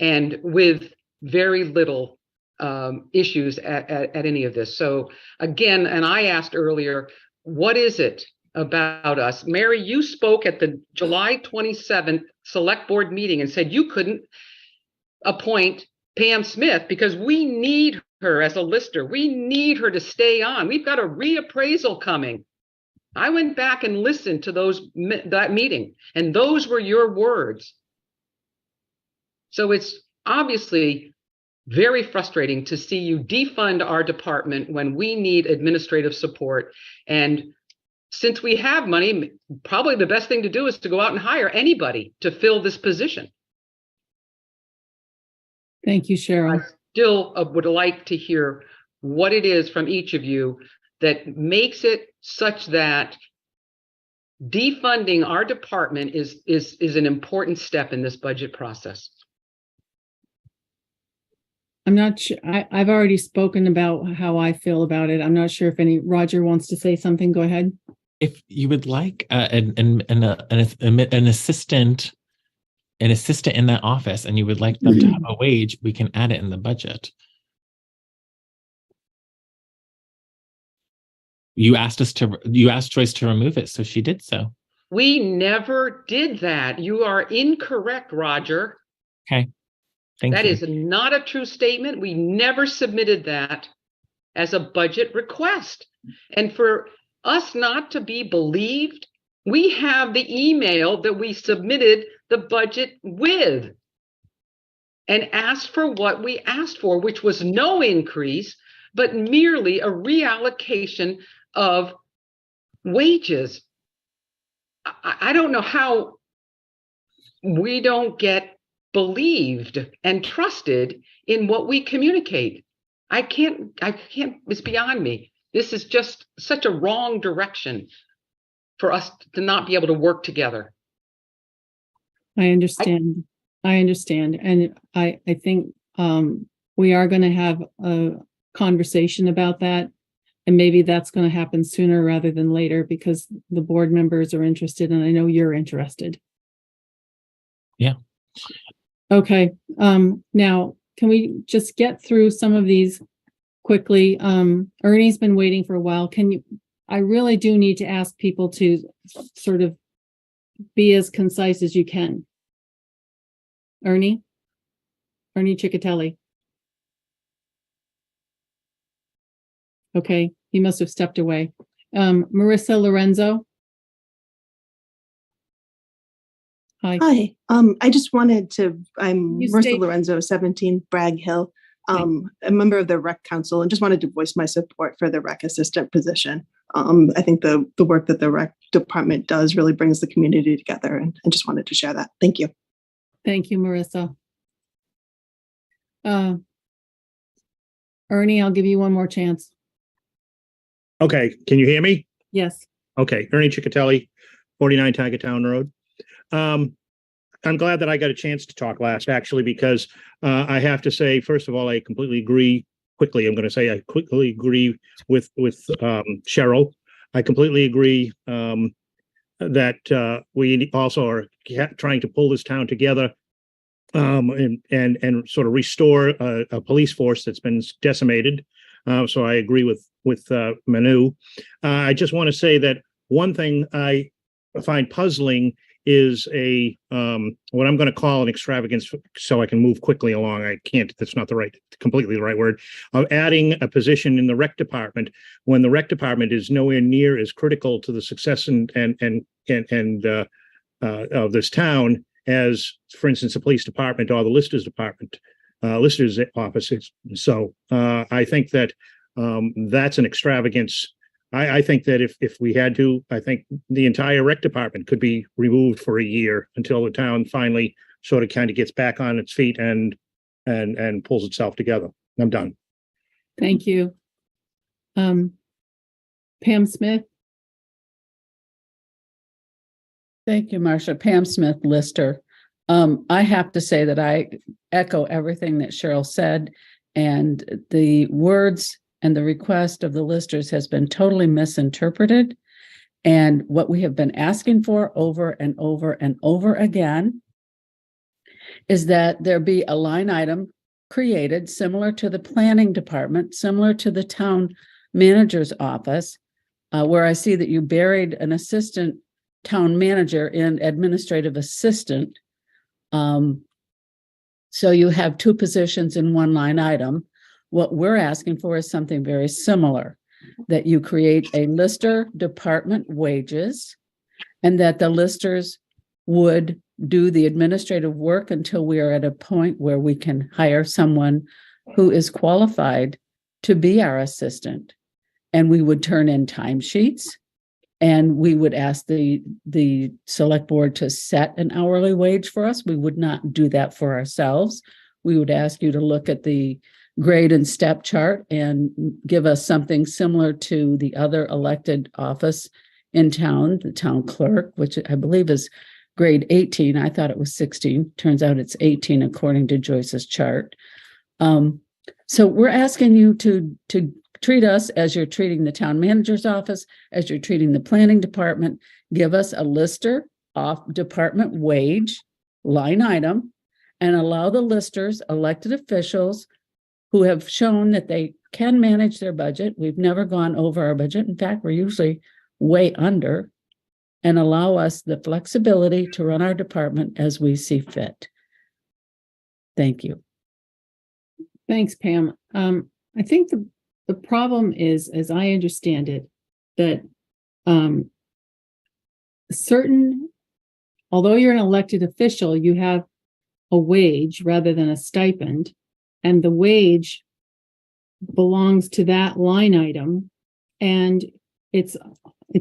and with very little issues at any of this. So again, and I asked earlier, what is it about us? Mary, you spoke at the July 27th select board meeting and said you couldn't appoint Pam Smith because we need her as a lister. We need her to stay on. We've got a reappraisal coming. I went back and listened to that meeting, and those were your words. So it's obviously very frustrating to see you defund our department when we need administrative support. And since we have money, probably the best thing to do is to go out and hire anybody to fill this position. Thank you, Cheryl. I still would like to hear what it is from each of you that makes it such that defunding our department is an important step in this budget process. I'm not sure. I've already spoken about how I feel about it. I'm not sure if Roger wants to say something. Go ahead. If you would like an assistant in that office, and you would like them to have a wage, we can add it in the budget. You asked Joyce to remove it, so she did so. We never did that. You are incorrect, Roger. Okay. Thank you. That is not a true statement. We never submitted that as a budget request. And for us not to be believed, we have the email that we submitted the budget with and asked for what we asked for, which was no increase, but merely a reallocation of wages. I don't know how we don't get believed and trusted in what we communicate. I can't, it's beyond me. This is just such a wrong direction for us to not be able to work together. I understand. I understand. And I think we are going to have a conversation about that. And maybe that's going to happen sooner rather than later because the board members are interested and I know you're interested. Yeah. Okay. Now, can we just get through some of these quickly? Ernie's been waiting for a while. I really do need to ask people to sort of be as concise as you can. Ernie Ciccatelli. Okay, he must have stepped away. Marissa Lorenzo. Hi. Hi. I just wanted to, I'm You Marissa state- Lorenzo, 17 Bragg Hill, a member of the Rec Council, and just wanted to voice my support for the Rec Assistant position. I think the work that the Rec Department does really brings the community together, and I just wanted to share that. Thank you. Thank you, Marissa. Ernie, I'll give you one more chance. Okay, can you hear me? Yes. Okay, Ernie Ciccatelli, 49 Tiger Town Road. I'm glad that I got a chance to talk last, actually, because I have to say, first of all, I completely agree. Quickly, I'm going to say I quickly agree with Cheryl. I completely agree that we also are trying to pull this town together and sort of restore a police force that's been decimated. So I agree with Manu. I just want to say that one thing I find puzzling is what I'm going to call an extravagance, so I can move quickly along. I can't, that's not completely the right word, of adding a position in the rec department when the rec department is nowhere near as critical to the success and of this town as, for instance, the police department or the listers department, listers offices. So I think that that's an extravagance. I think that if we had to, I think the entire rec department could be removed for a year until the town finally sort of kind of gets back on its feet and pulls itself together. I'm done. Thank you. Pam Smith. Thank you, Marcia. Pam Smith, Lister. I have to say that I echo everything that Cheryl said, and the words and the request of the listers has been totally misinterpreted. And what we have been asking for over and over and over again is that there be a line item created similar to the planning department, similar to the town manager's office, where I see that you buried an assistant town manager in administrative assistant. So you have two positions in one line item. What we're asking for is something very similar, that you create a lister department wages and that the listers would do the administrative work until we are at a point where we can hire someone who is qualified to be our assistant. And we would turn in timesheets and we would ask the select board to set an hourly wage for us. We would not do that for ourselves. We would ask you to look at the grade and step chart and give us something similar to the other elected office in town, the town clerk, which I believe is grade 18. I thought it was 16. Turns out it's 18 according to Joyce's chart. So we're asking you to treat us as you're treating the town manager's office, as you're treating the planning department. Give us a lister off department wage line item and allow the listers, elected officials, who have shown that they can manage their budget. We've never gone over our budget. In fact, we're usually way under, and allow us the flexibility to run our department as we see fit. Thank you. Thanks, Pam. I think the problem is, as I understand it, that although you're an elected official, you have a wage rather than a stipend. And the wage belongs to that line item, and it's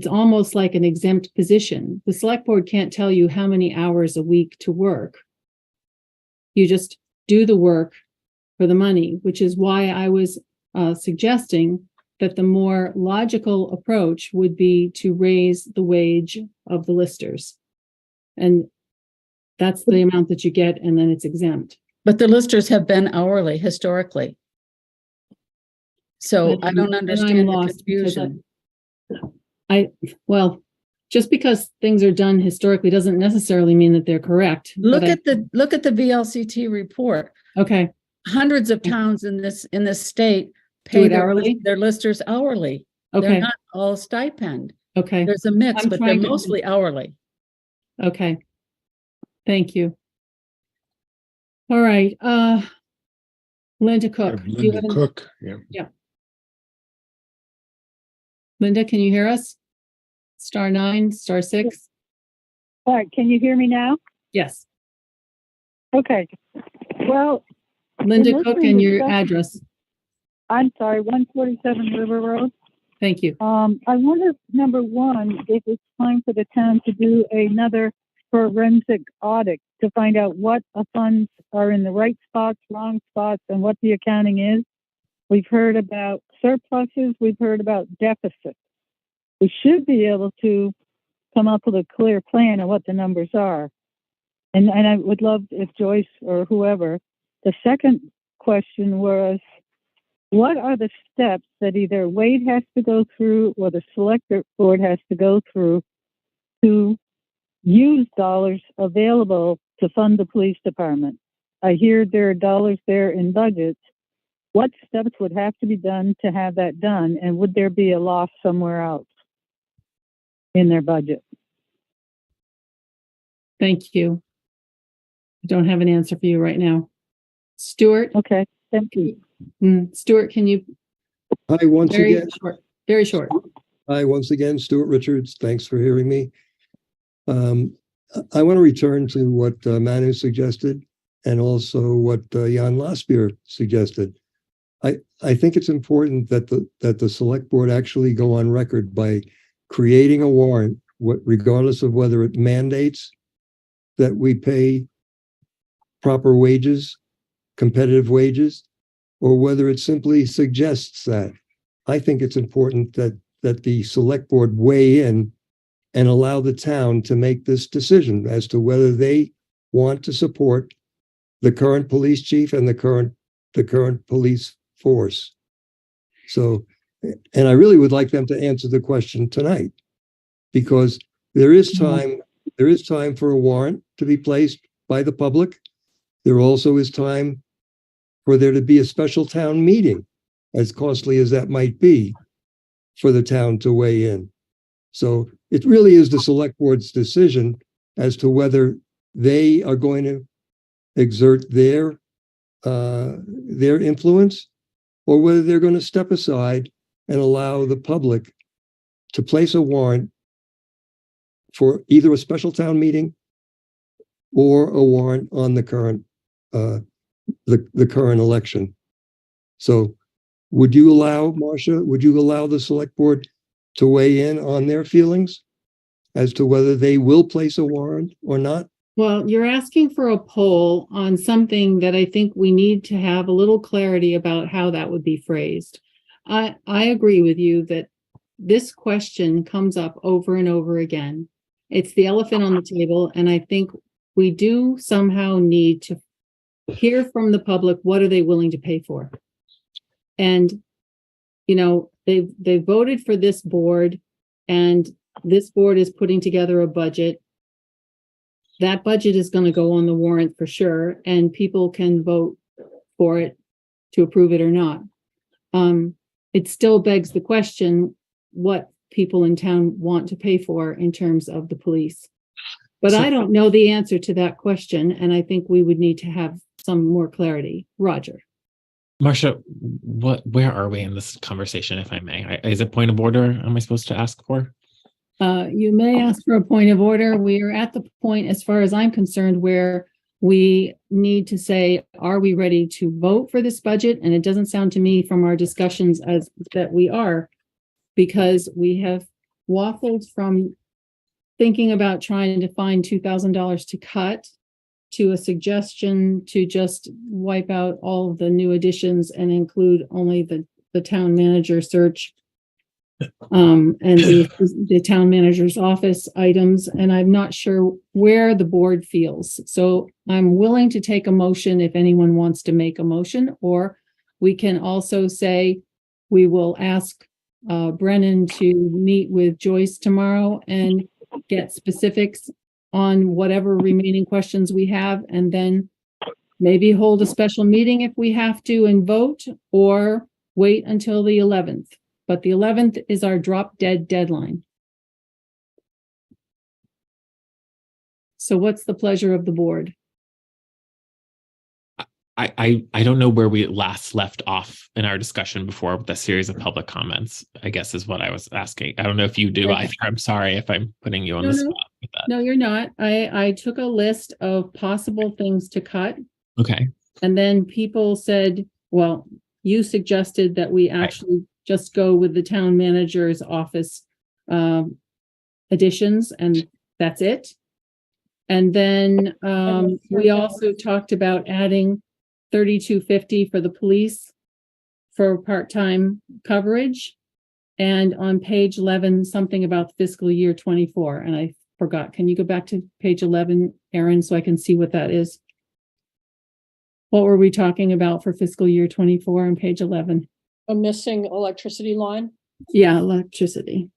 almost like an exempt position. The select board can't tell you how many hours a week to work. You just do the work for the money, which is why I was suggesting that the more logical approach would be to raise the wage of the listers. And that's the amount that you get, and then it's exempt. But the listers have been hourly historically. So I don't understand the lost because confusion. well, just because things are done historically doesn't necessarily mean that they're correct. Look at the VLCT report. Okay. Hundreds of towns in this state pay their listers hourly. Okay. They're not all stipend. Okay. There's a mix, I'm but trying they're to- mostly hourly. Okay. Thank you. All right. Linda Cook. Do you Linda have any- Cook, yeah. Yeah. Linda, can you hear us? *9, *6. All right, can you hear me now? Yes. Okay. Well, Linda in Cook listening and to your stuff- address. I'm sorry, 147 River Road. Thank you. I wonder, number one, if it's time for the town to do another forensic audit to find out what funds are in the right spots, wrong spots, and what the accounting is. We've heard about surpluses. We've heard about deficits. We should be able to come up with a clear plan of what the numbers are. And I would love if Joyce or whoever. The second question was, what are the steps that either Wade has to go through or the select board has to go through to use dollars available to fund the police department? I hear there are dollars there in budgets. What steps would have to be done to have that done? And would there be a loss somewhere else in their budget? Thank you. I don't have an answer for you right now. Stuart? Okay, thank you. Stuart, can you? Hi, once again. Short, very short. Hi, once again, Stuart Richards. Thanks for hearing me. I want to return to what Manu suggested and also what Jan Laspier suggested. I think it's important that the select board actually go on record by creating a warrant, regardless of whether it mandates that we pay proper wages, competitive wages, or whether it simply suggests that. I think it's important that the select board weigh in and allow the town to make this decision as to whether they want to support the current police chief and the current police force. So, and I really would like them to answer the question tonight, because there is time for a warrant to be placed by the public. There also is time for there to be a special town meeting, as costly as that might be, for the town to weigh in. So it really is the select board's decision as to whether they are going to exert their influence, or whether they're going to step aside and allow the public to place a warrant for either a special town meeting or a warrant on the current the current election. So would you allow, Marcia, would you allow the select board to weigh in on their feelings as to whether they will place a warrant or not? Well, you're asking for a poll on something that I think we need to have a little clarity about how that would be phrased. I agree with you that this question comes up over and over again. It's the elephant on the table, and I think we do somehow need to hear from the public, what are they willing to pay for? And, you know, they voted for this board, and this board is putting together a budget. That budget is going to go on the warrant for sure, and people can vote for it to approve it or not. It still begs the question what people in town want to pay for in terms of the police. But I don't know the answer to that question, and I think we would need to have some more clarity. Roger. Marcia, where are we in this conversation, if I may? Is it point of order am I supposed to ask for? You may ask for a point of order. We are at the point, as far as I'm concerned, where we need to say, are we ready to vote for this budget? And it doesn't sound to me from our discussions as that we are, because we have waffled from thinking about trying to find $2,000 to cut to a suggestion to just wipe out all of the new additions and include only the the town manager search and the town manager's office items, and I'm not sure where the board feels. So I'm willing to take a motion if anyone wants to make a motion, or we can also say we will ask Brennan to meet with Joyce tomorrow and get specifics on whatever remaining questions we have, and then maybe hold a special meeting if we have to and vote, or wait until the 11th. But the 11th is our drop dead deadline. So what's the pleasure of the board? I don't know where we last left off in our discussion before with a series of public comments, I guess is what I was asking. I don't know if you do either. I'm sorry if I'm putting you on the spot with that. No, you're not. I took a list of possible things to cut. Okay. And then people said, well, you suggested that we actually just go with the town manager's office additions, and that's it. And then we also talked about adding $32.50 for the police for part-time coverage. And on page 11, something about fiscal year 24. And I forgot. Can you go back to page 11, Erin, so I can see what that is? What were we talking about for fiscal year 24 on page 11? A missing electricity line? Yeah, electricity.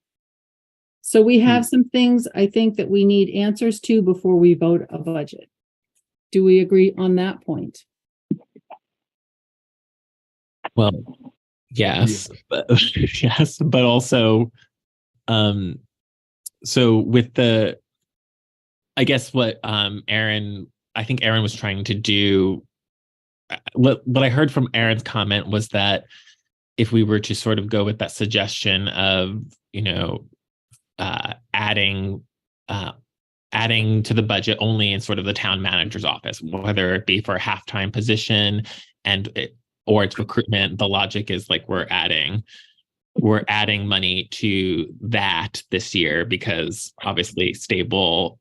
So we have some things I think that we need answers to before we vote a budget. Do we agree on that point? Well, yes, but yes, but also, so with the, I guess what Aaron was trying to do, what I heard from Aaron's comment was that if we were to sort of go with that suggestion of, adding to the budget only in sort of the town manager's office, whether it be for a half-time position or it's recruitment, the logic is like we're adding money to that this year because obviously stable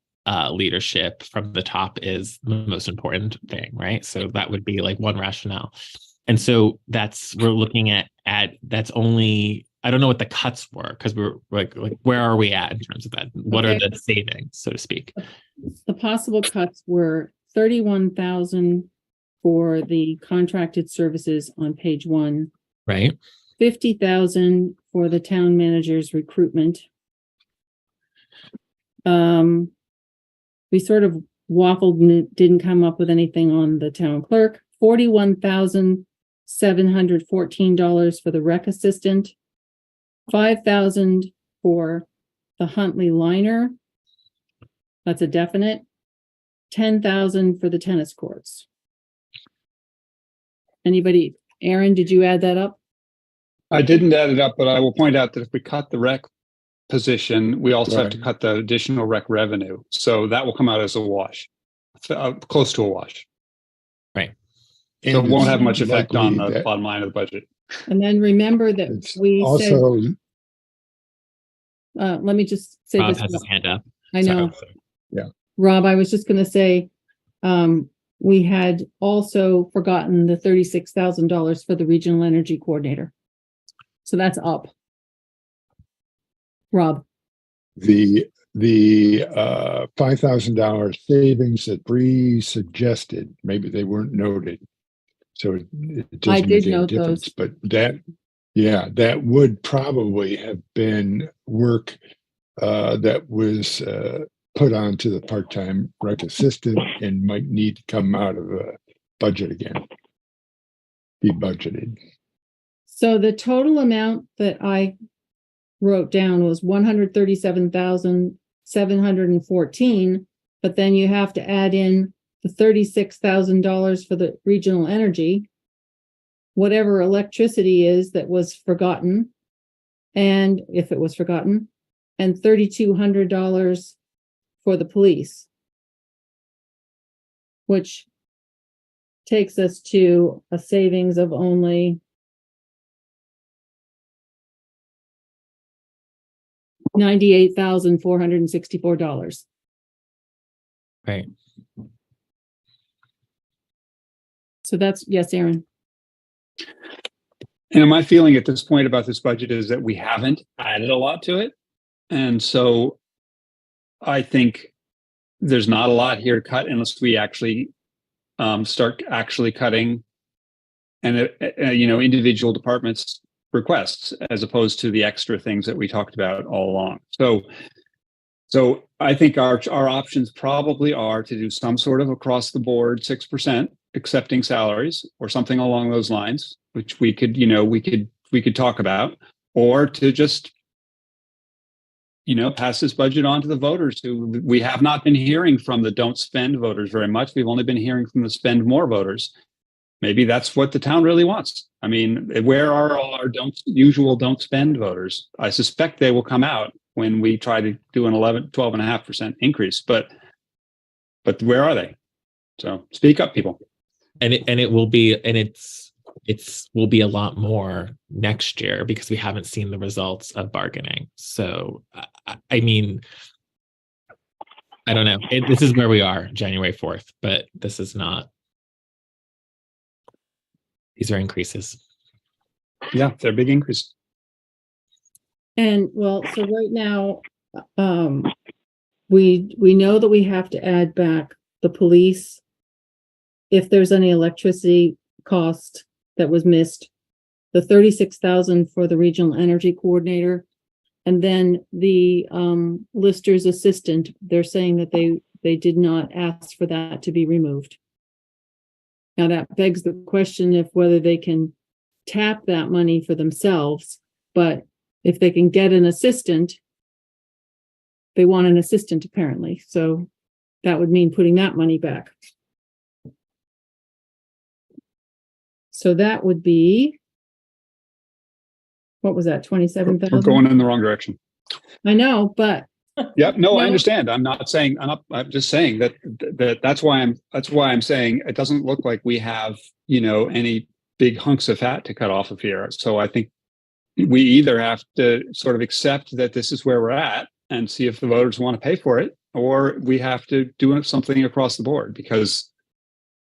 leadership from the top is the most important thing, right? So that would be like one rationale. And so we're looking at that's only, I don't know what the cuts were because we're like where are we at in terms of that? What are the savings, so to speak? The possible cuts were $31,000 for the contracted services on page 1. Right. $50,000 for the town manager's recruitment. We sort of waffled and didn't come up with anything on the town clerk. $41,714 for the rec assistant. $5,000 for the Huntley liner. That's a definite. $10,000 for the tennis courts. Anybody? Aaron, did you add that up? I didn't add it up, but I will point out that if we cut the rec position, we also have to cut the additional rec revenue. So that will come out as a wash, close to a wash. Right. So it won't have much effect on likely the bottom line of the budget. And then remember that we also said, let me just say Rob this. has his hand up. I know. Yeah. Rob, I was just going to say, we had also forgotten the $36,000 for the regional energy coordinator. So that's up. Rob. The $5,000 savings that Bree suggested, maybe they weren't noted. So it I doesn't did make any note difference, those. but that would probably have been work that was put onto the part-time rec assistant and might need to come out of a budget again, be budgeted. So the total amount that I wrote down was $137,714, but then you have to add in the $36,000 for the regional energy, whatever electricity is that was forgotten, and if it was forgotten, and $3,200 for the police, which takes us to a savings of only $98,464. Right. So that's, yes, Aaron. And my feeling at this point about this budget is that we haven't added a lot to it. And so I think there's not a lot here to cut unless we actually start actually cutting and individual departments' requests as opposed to the extra things that we talked about all along. So I think our options probably are to do some sort of across the board 6% accepting salaries or something along those lines, which we could talk about, or to just pass this budget on to the voters who we have not been hearing from the don't spend voters very much. We've only been hearing from the spend more voters. Maybe that's what the town really wants. I mean, where are all our don't spend voters? I suspect they will come out when we try to do an 12.5% increase, but where are they? So speak up, people. And it will be a lot more next year because we haven't seen the results of bargaining. So I mean, I don't know. This is where we are, January 4th, but this is not. These are increases. Yeah, they're big increases. And well, so right now, we know that we have to add back the police if there's any electricity cost that was missed, the 36,000 for the regional energy coordinator, and then the lister's assistant. They're saying that they did not ask for that to be removed. Now that begs the question if whether they can tap that money for themselves, but if they can get an assistant, they want an assistant apparently. So that would mean putting that money back. So that would be, what was that, 27,000? We're going in the wrong direction. I know, but. Yeah, no, I understand. I'm just saying that's why I'm saying it doesn't look like we have, any big hunks of fat to cut off of here. So I think we either have to sort of accept that this is where we're at and see if the voters want to pay for it, or we have to do something across the board because,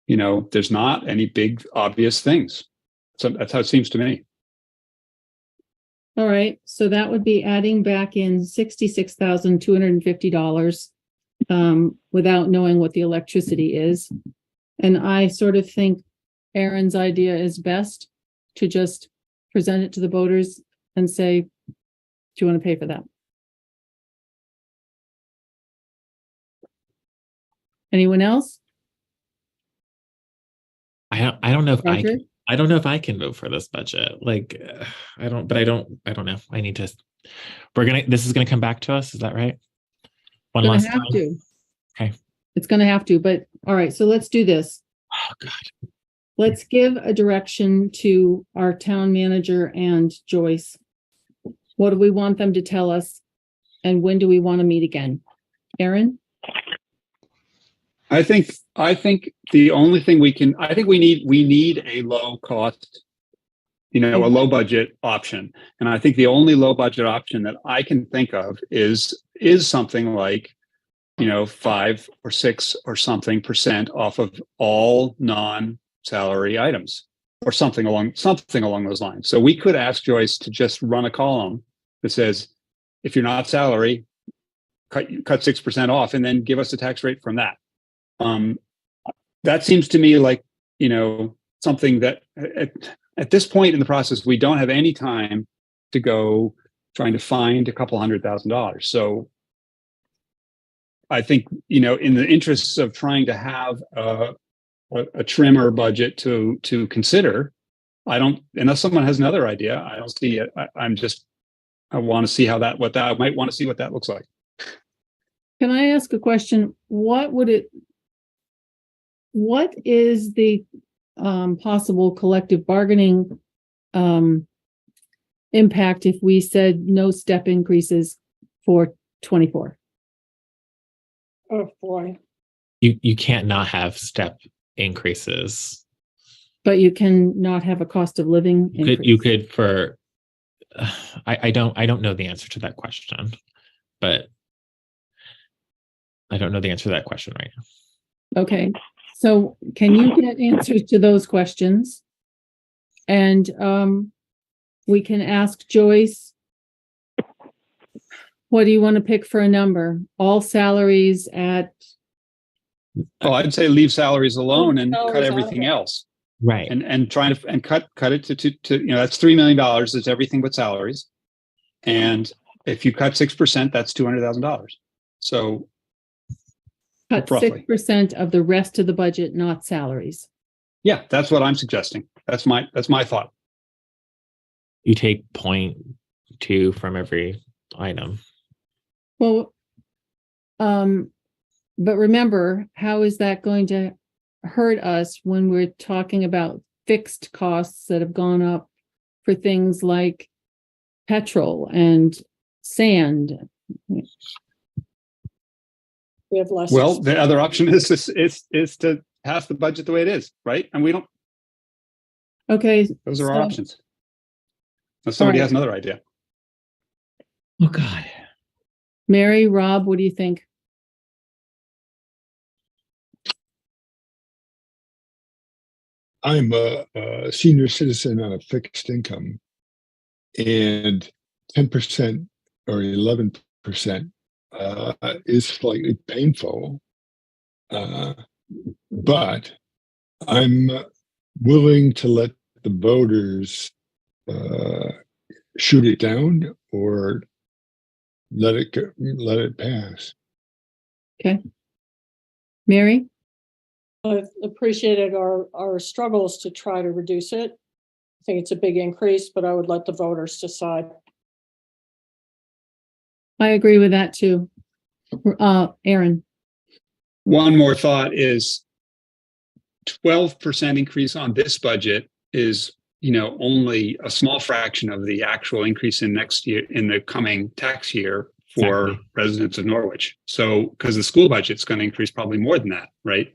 there's not any big obvious things. So that's how it seems to me. All right, so that would be adding back in $66,250 without knowing what the electricity is. And I sort of think Aaron's idea is best to just present it to the voters and say, do you want to pay for that? Anyone else? I don't know if Roger? I don't know if I can vote for this budget. Like, I don't know. I need to, this is going to come back to us. Is that right? One last time. Okay. It's going to have to, but all right. So let's do this. Oh God. Let's give a direction to our town manager and Joyce. What do we want them to tell us? And when do we want to meet again? Aaron? I think the only thing we need a low cost, a low budget option. And I think the only low budget option that I can think of is something like, 5 or 6 or something % off of all non-salary items or something along those lines. So we could ask Joyce to just run a column that says, if you're not salary, cut 6% off and then give us a tax rate from that. That seems to me like, something that at this point in the process, we don't have any time to go trying to find a couple $100,000. So I think, in the interests of trying to have a trimmer budget to consider, unless someone has another idea, I don't see it. I want to see I might want to see what that looks like. Can I ask a question? What is the possible collective bargaining impact if we said no step increases for 24? Oh boy. You can't not have step increases. But you can not have a cost of living increase. You could for I don't know the answer to that question, but I don't know the answer to that question right now. Okay. So can you get answers to those questions? And we can ask Joyce, what do you want to pick for a number? All salaries at, Well, I'd say leave salaries alone and Salaries cut out of everything it. else. Right. And try to and cut it to that's $3 million. It's everything but salaries. And if you cut 6%, that's $200,000. So cut roughly. 6% of the rest of the budget, not salaries. Yeah, that's what I'm suggesting. That's my thought. You take 0.2 from every item. Well, but remember, how is that going to hurt us when we're talking about fixed costs that have gone up for things like petrol and sand? We have less. Well, the other option is to pass the budget the way it is, right? And we don't. Okay. Those are our options. Unless somebody has another idea. Oh God. Mary, Rob, what do you think? I'm a senior citizen on a fixed income, and 10% or 11% is slightly painful, but I'm willing to let the voters shoot it down or let it pass. Okay. Mary? I've appreciated our struggles to try to reduce it. I think it's a big increase, but I would let the voters decide. I agree with that too. Aaron. One more thought is 12% increase on this budget is, only a small fraction of the actual increase in next year, in the coming tax year for residents of Norwich. So, because the school budget's going to increase probably more than that, right?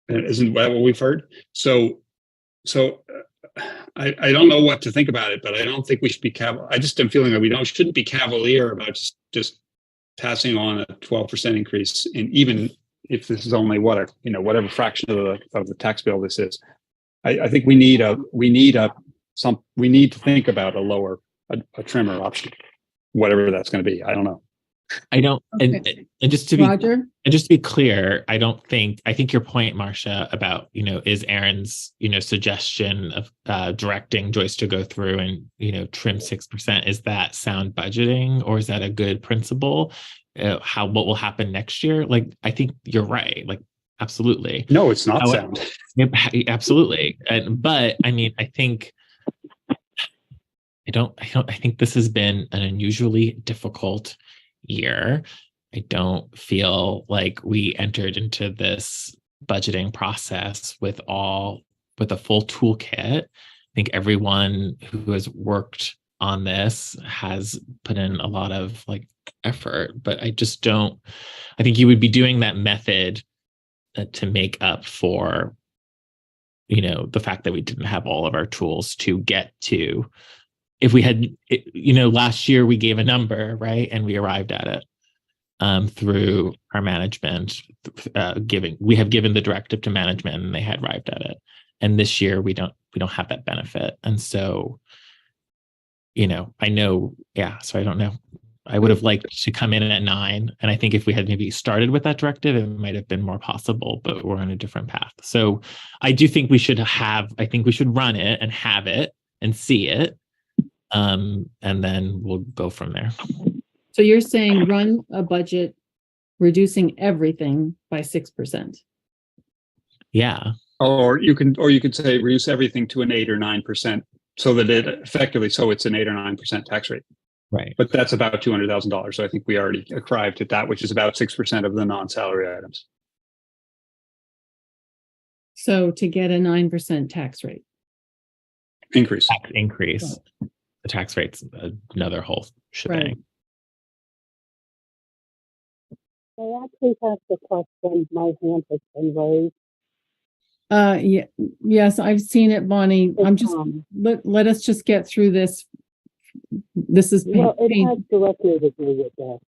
Isn't that what we've heard? So I don't know what to think about it, but I don't think we should be I just am feeling that we shouldn't be cavalier about just passing on a 12% increase, and even if this is only whatever fraction of the tax bill this is. I think we need to think about a trimmer option, whatever that's going to be. I don't know. I don't, Okay. and just to be clear, I think your point, Marcia, about, is Aaron's, suggestion of directing Joyce to go through and, trim 6%, is that sound budgeting, or is that a good principle? What will happen next year? Like, I think you're right. Like, absolutely. No, it's not sound. Absolutely. But I mean, I think this has been an unusually difficult year. I don't feel like we entered into this budgeting process with a full toolkit. I think everyone who has worked on this has put in a lot of effort, but I think you would be doing that method to make up for, the fact that we didn't have all of our tools to get to. If we had, last year we gave a number, right? And we arrived at it through our management, we have given the directive to management and they had arrived at it. And this year we don't have that benefit. And so, I know, so I don't know. I would have liked to come in at 9. And I think if we had maybe started with that directive, it might have been more possible, but we're on a different path. So I do think we should run it and have it and see it. And then we'll go from there. So you're saying run a budget, reducing everything by 6%. Yeah. Or you could say reduce everything to an 8 or 9%, so that it's an 8 or 9% tax rate. Right. But that's about $200,000. So I think we already arrived at that, which is about 6% of the non-salary items. So to get a 9% tax rate. Increase. The tax rate's another whole shebang. I actually have the question. My hand has been raised. Yes, I've seen it, Bonnie. I'm just let us just get through this. This is well, it has directly to do with that.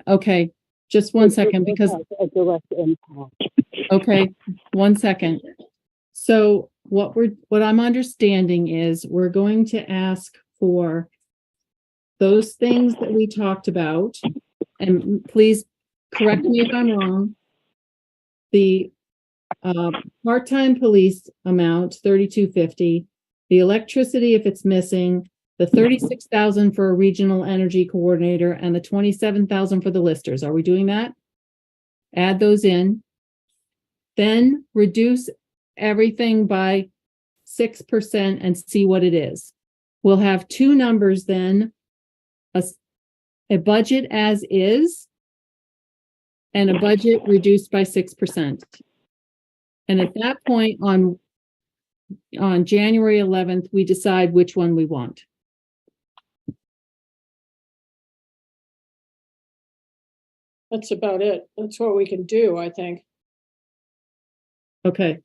Okay. Just one second, because it has a direct impact. okay, 1 second. So what I'm understanding is we're going to ask for those things that we talked about, and please correct me if I'm wrong. The part-time police amount, $32.50, the electricity if it's missing, the $36,000 for a regional energy coordinator, and the $27,000 for the listers. Are we doing that? Add those in. Then reduce everything by 6% and see what it is. We'll have two numbers then, a budget as is and a budget reduced by 6%. And at that point on January 11th, we decide which one we want. That's about it. That's what we can do, I think. Okay.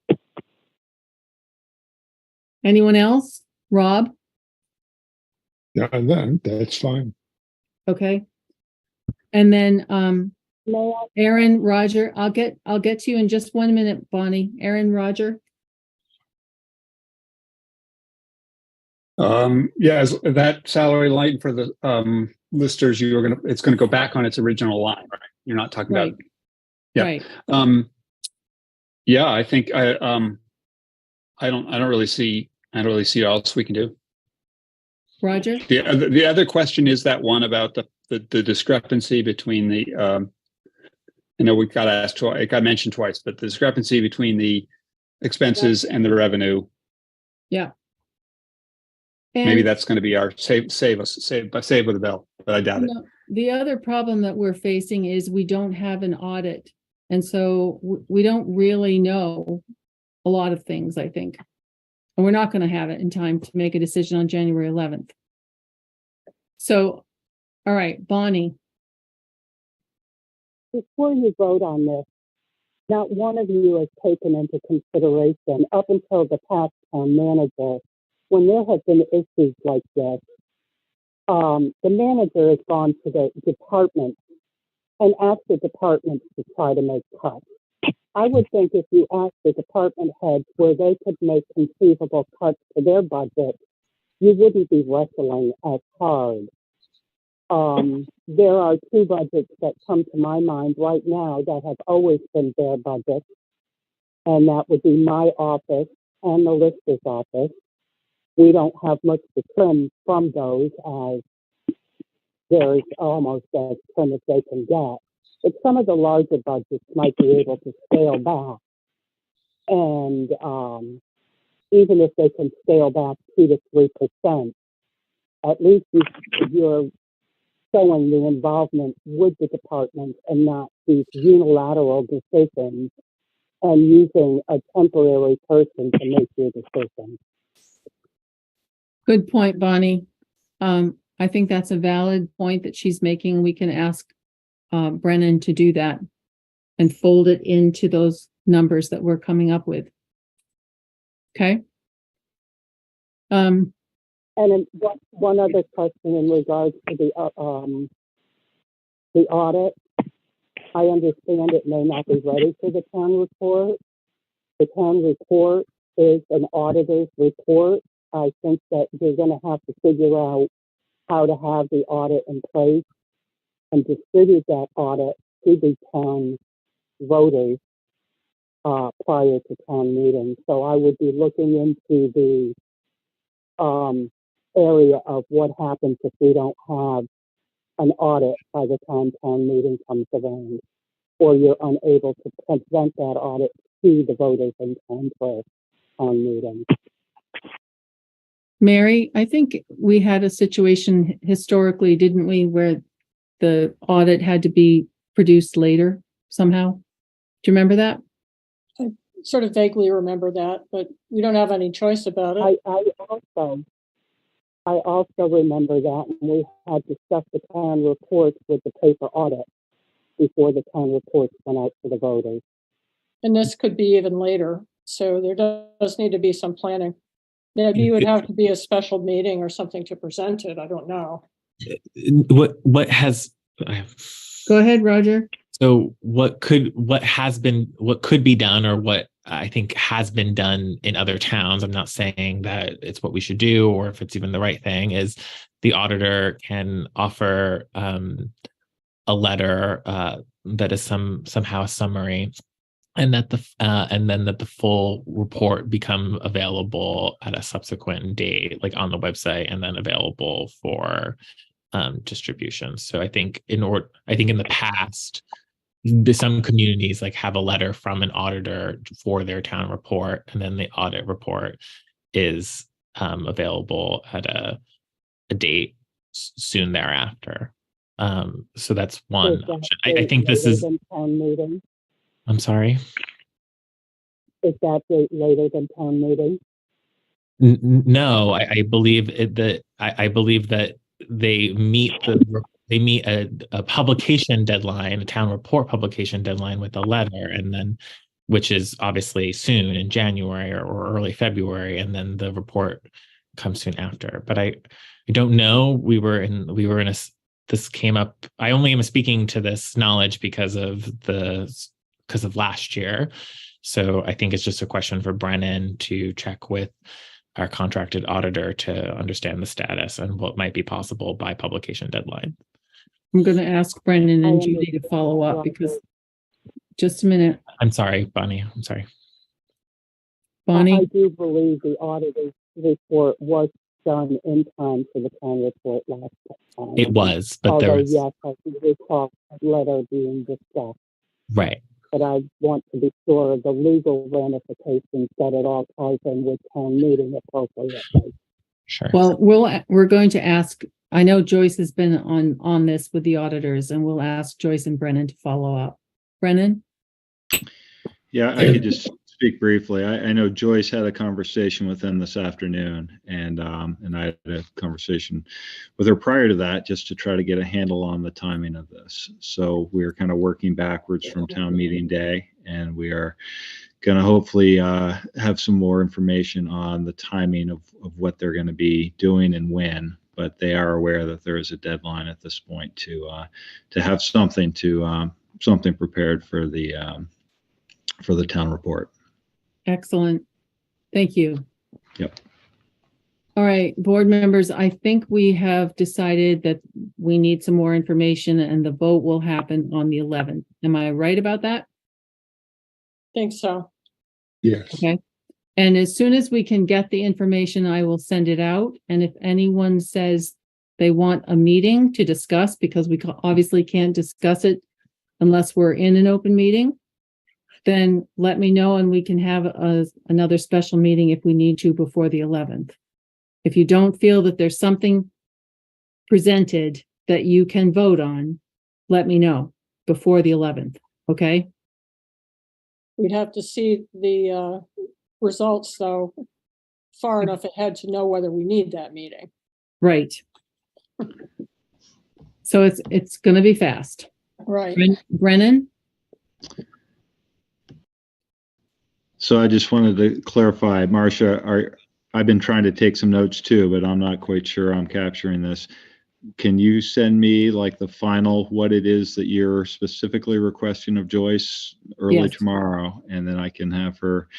Anyone else? Rob? Yeah, that's fine. Okay. And then Aaron, Roger, I'll get to you in just 1 minute, Bonnie. Aaron, Roger. Yeah, that salary line for the listers, it's gonna go back on its original line, right? You're not talking Right. about. Yeah. Right. Yeah, I think I don't really see what else we can do. Roger? The other question is that one about the discrepancy between the I know we got asked twice, it got mentioned twice, but the discrepancy between the expenses and the revenue. Yeah. Maybe And that's going to be our save with a bell, but I doubt it. the other problem that we're facing is we don't have an audit. And so we don't really know a lot of things, I think. And we're not going to have it in time to make a decision on January 11th. So, all right, Bonnie. Before you vote on this, not one of you has taken into consideration up until the past town manager, when there have been issues like this, the manager has gone to the department and asked the departments to try to make cuts. I would think if you asked the department heads where they could make conceivable cuts to their budget, you wouldn't be wrestling as hard. There are two budgets that come to my mind right now that have always been their budgets, and that would be my office and the lister's office. We don't have much to trim from those, as there's almost as trim as they can get. But some of the larger budgets might be able to scale back. And even if they can scale back 2 to 3%, at least you're showing the involvement with the department and not these unilateral decisions and using a temporary person to make your decisions. Good point, Bonnie. I think that's a valid point that she's making. We can ask Brennan to do that and fold it into those numbers that we're coming up with. Okay. And then one other question in regards to the audit. I understand it may not be ready for the town report. The town report is an auditor's report. I think that you're going to have to figure out how to have the audit in place and distribute that audit to the town voters prior to town meeting. So I would be looking into the area of what happens if we don't have an audit by the time town meeting comes around, or you're unable to present that audit to the voters in time for town meeting. Mary, I think we had a situation historically, didn't we, where the audit had to be produced later somehow? Do you remember that? I sort of vaguely remember that, but we don't have any choice about it. I also remember that, and we had discussed the town reports with the paper audit before the town reports went out to the voters. And this could be even later. So there does need to be some planning. Maybe it would have to be a special meeting or something to present it. I don't know. What has Go ahead, Roger. So what could be done, or what I think has been done in other towns. I'm not saying that it's what we should do or if it's even the right thing, is the auditor can offer a letter that is somehow a summary, and that the full report become available at a subsequent date, like on the website, and then available for distribution. So I think in the past, some communities like have a letter from an auditor for their town report, and then the audit report is available at a date soon thereafter. So that's one option. I think this is. Town meeting? I'm sorry. Is that date later than town meeting? No, I believe that I believe that they meet a publication deadline, a town report publication deadline with a letter, and then which is obviously soon in January or early February, and then the report comes soon after. But I don't know. We were in a. This came up. I only am speaking to this knowledge because of last year. So I think it's just a question for Brennan to check with our contracted auditor to understand the status and what might be possible by publication deadline. I'm going to ask Brendan and Judy to follow up because just a minute. I'm sorry, Bonnie. I'm sorry. Bonnie? I do believe the auditor's report was done in time for the town report last time. It was, but there was. Yes, I do recall a letter being discussed. Right. But I want to be sure of the legal ramifications that it all ties in with town meeting appropriately. Sure. Well, we're going to ask, I know Joyce has been on this with the auditors, and we'll ask Joyce and Brennan to follow up. Brennan? Yeah, I could just speak briefly. I know Joyce had a conversation with them this afternoon, and I had a conversation with her prior to that just to try to get a handle on the timing of this. So we're kind of working backwards from town meeting day, and we are going to hopefully have some more information on the timing of what they're going to be doing and when. But they are aware that there is a deadline at this point to have something prepared for the town report. Excellent. Thank you. Yep. All right, board members, I think we have decided that we need some more information and the vote will happen on the 11th. Am I right about that? Think so. Yes. Okay. And as soon as we can get the information, I will send it out. And if anyone says they want a meeting to discuss, because we obviously can't discuss it unless we're in an open meeting, then let me know and we can have another special meeting if we need to before the 11th. If you don't feel that there's something presented that you can vote on, let me know before the 11th, okay? We'd have to see the results, though, far enough ahead to know whether we need that meeting. Right. So it's going to be fast. Right. Brennan? So I just wanted to clarify, Marcia, I've been trying to take some notes too, but I'm not quite sure I'm capturing this. Can you send me like the final, what it is that you're specifically requesting of Joyce early tomorrow? And then I can have her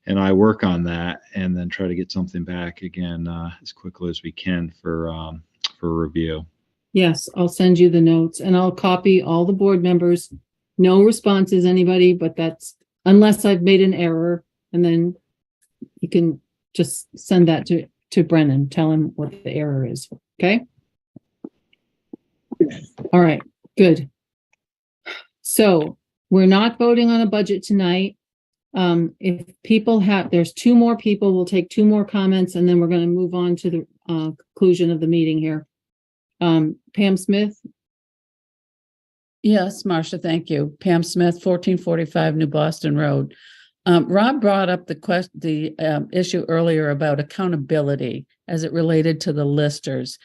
and I work on that and then try to get something back again as quickly as we can for review. Yes, I'll send you the notes and I'll copy all the board members. No responses, anybody, but that's unless I've made an error, and then you can just send that to Brennan, tell him what the error is, okay? All right, good. So we're not voting on a budget tonight. If people there's two more people, we'll take two more comments, and then we're going to move on to the conclusion of the meeting here. Pam Smith? Yes, Marcia, thank you. Pam Smith, 1445 New Boston Road. Rob brought up the issue earlier about accountability as it related to the listers.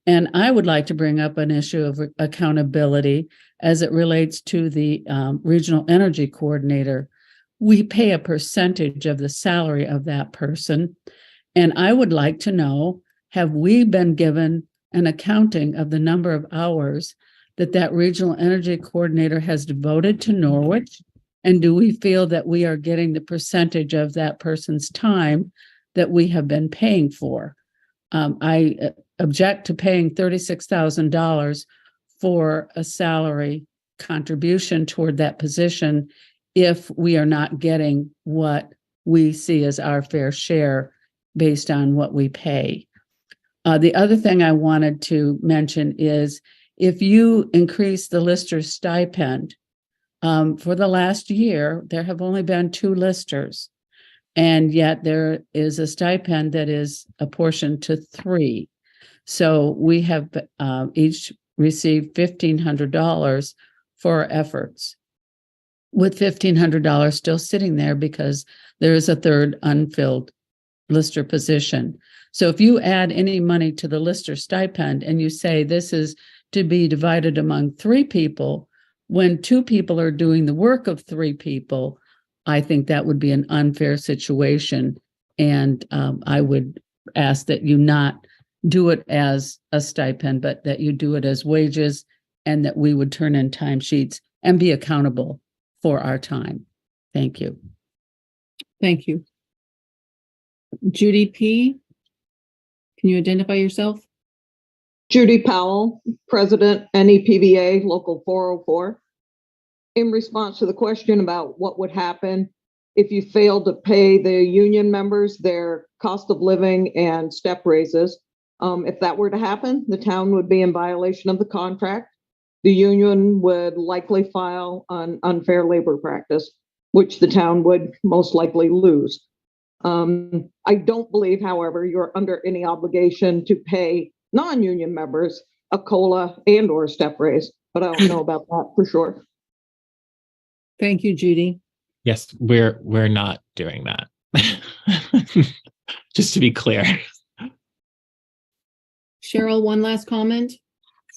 And I would like to bring up an issue of accountability as it relates to the regional energy coordinator. We pay a percentage of the salary of that person. And I would like to know, have we been given an accounting of the number of hours that regional energy coordinator has devoted to Norwich And do we feel that we are getting the percentage of that person's time that we have been paying for? I object to paying $36,000 for a salary contribution toward that position if we are not getting what we see as our fair share based on what we pay. The other thing I wanted to mention is if you increase the lister's stipend, for the last year, there have only been 2 listers, and yet there is a stipend that is apportioned to 3. So we have each received $1,500 for our efforts, with $1,500 still sitting there because there is a 3rd unfilled lister position. So if you add any money to the lister stipend and you say this is to be divided among 3 people, when 2 people are doing the work of 3 people, I think that would be an unfair situation. And I would ask that you not do it as a stipend, but that you do it as wages, and that we would turn in timesheets and be accountable for our time. Thank you. Thank you. Judy P., can you identify yourself? Judy Powell, President, NEPBA, Local 404. In response to the question about what would happen if you failed to pay the union members their cost of living and step raises, if that were to happen, the town would be in violation of the contract. The union would likely file an unfair labor practice, which the town would most likely lose. I don't believe, however, you're under any obligation to pay non-union members a COLA and or step raise, but I don't know about that for sure. Thank you, Judy. Yes, we're not doing that. Just to be clear. Cheryl, one last comment.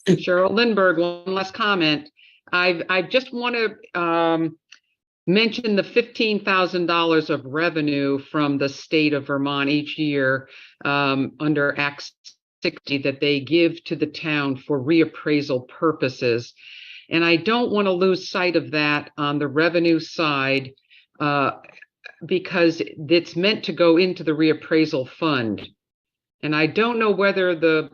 Cheryl Lindbergh, one last comment. I just want to mention the $15,000 of revenue from the state of Vermont each year under Act 60 that they give to the town for reappraisal purposes. And I don't want to lose sight of that on the revenue side because it's meant to go into the reappraisal fund. And I don't know whether the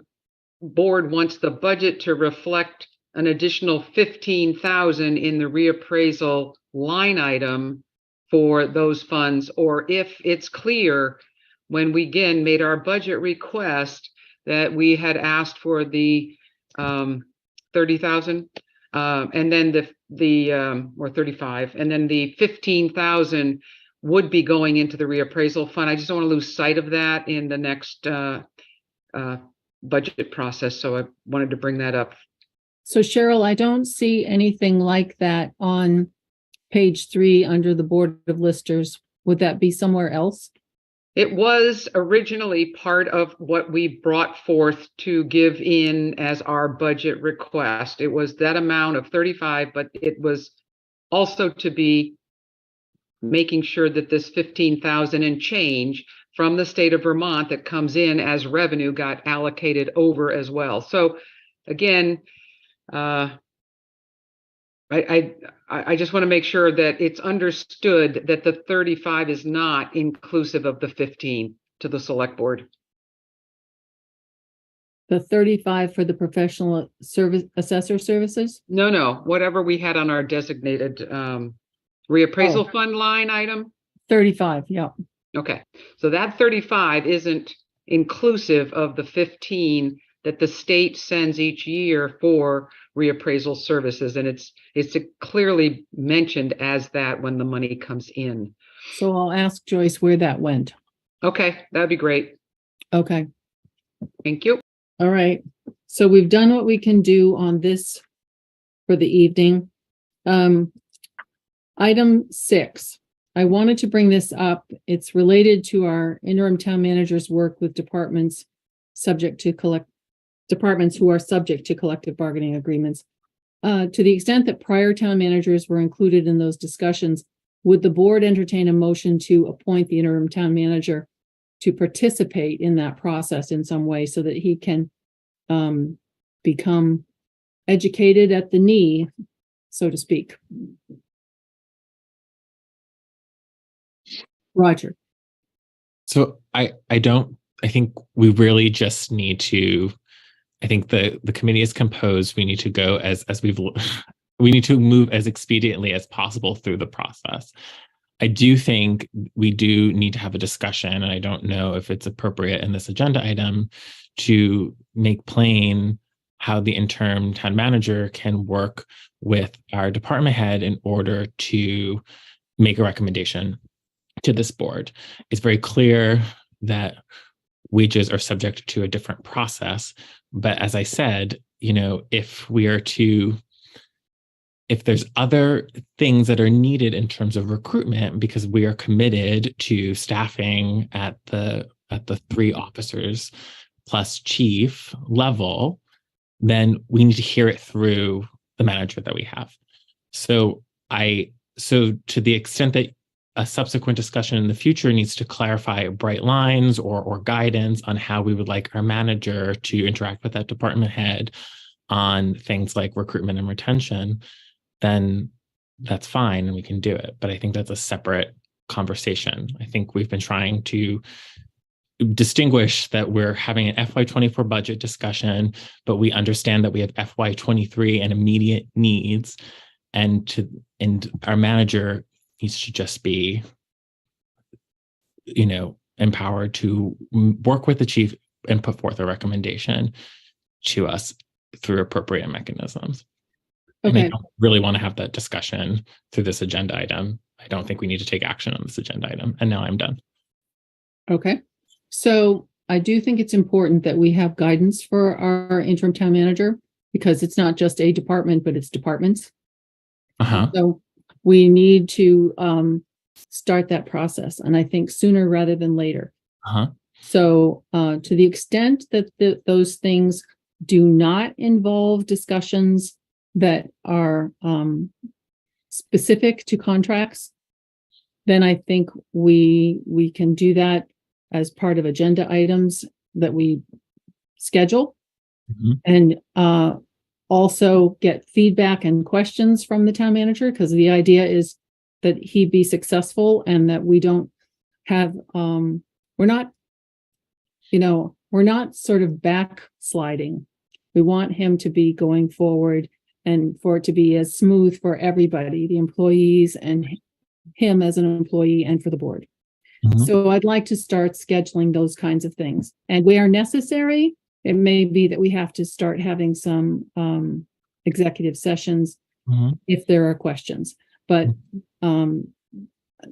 board wants the budget to reflect an additional $15,000 in the reappraisal line item for those funds, or if it's clear when we again made our budget request that we had asked for the 30,000 and then the or 35, and then the 15,000 would be going into the reappraisal fund. I just don't want to lose sight of that in the next budget process. So I wanted to bring that up. So Cheryl, I don't see anything like that on page 3 under the Board of Listers. Would that be somewhere else? It was originally part of what we brought forth to give in as our budget request. It was that amount of 35, but it was also to be making sure that this 15,000 and change from the state of Vermont that comes in as revenue got allocated over as well. So again, I just want to make sure that it's understood that the 35 is not inclusive of the 15 to the select board. The 35 for the professional service assessor services? No, whatever we had on our designated reappraisal fund line item. 35, yeah. Okay, so that 35 isn't inclusive of the 15 that the state sends each year for reappraisal services, and it's clearly mentioned as that when the money comes in. So I'll ask Joyce where that went. Okay, that'd be great. Okay. Thank you. All right. So we've done what we can do on this for the evening. Item 6. I wanted to bring this up. It's related to our interim town manager's work with departments who are subject to collective bargaining agreements. To the extent that prior town managers were included in those discussions, would the board entertain a motion to appoint the interim town manager to participate in that process in some way so that he can become educated at the knee, so to speak? Roger. So I think we really just need to, I think the committee is composed. We need to go we need to move as expediently as possible through the process. I do think we do need to have a discussion, and I don't know if it's appropriate in this agenda item to make plain how the interim town manager can work with our department head in order to make a recommendation to this board. It's very clear that wages are subject to a different process. But as I said, if there's other things that are needed in terms of recruitment, because we are committed to staffing at the 3 officers plus chief level, then we need to hear it through the manager that we have. So to the extent that a subsequent discussion in the future needs to clarify bright lines or guidance on how we would like our manager to interact with that department head on things like recruitment and retention, then that's fine and we can do it. But I think that's a separate conversation. I think we've been trying to distinguish that we're having an FY24 budget discussion, but we understand that we have FY23 and immediate needs, and our manager needs to just be, empowered to work with the chief and put forth a recommendation to us through appropriate mechanisms. Okay. And I don't really want to have that discussion through this agenda item. I don't think we need to take action on this agenda item. And now I'm done. Okay. So I do think it's important that we have guidance for our interim town manager, because it's not just a department, but it's departments. So we need to start that process, and I think sooner rather than later. So to the extent that those things do not involve discussions that are specific to contracts, then I think we can do that as part of agenda items that we schedule, and also get feedback and questions from the town manager, because the idea is that he be successful and that we don't have, we're not sort of backsliding. We want him to be going forward and for it to be as smooth for everybody, the employees and him as an employee, and for the board. So I'd like to start scheduling those kinds of things. And where necessary, it may be that we have to start having some executive sessions if there are questions. But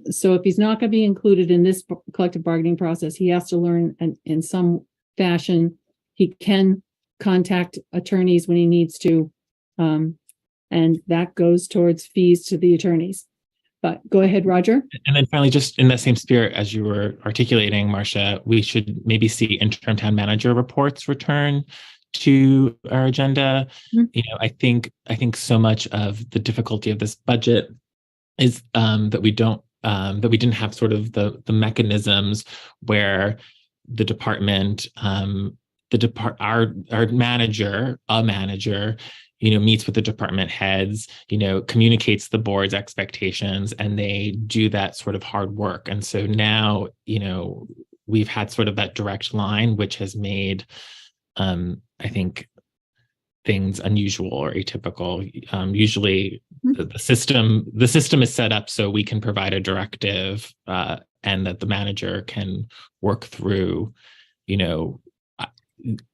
so if he's not going to be included in this collective bargaining process, he has to learn in some fashion. He can contact attorneys when he needs to, and that goes towards fees to the attorneys. But go ahead, Roger. And then finally, just in that same spirit as you were articulating, Marcia, we should maybe see interim town manager reports return to our agenda. I think so much of the difficulty of this budget is that we didn't have sort of the mechanisms where the department, our manager, meets with the department heads, communicates the board's expectations, and they do that sort of hard work. And so now, we've had sort of that direct line, which has made, I think, things unusual or atypical. Usually the system is set up so we can provide a directive, and that the manager can work through,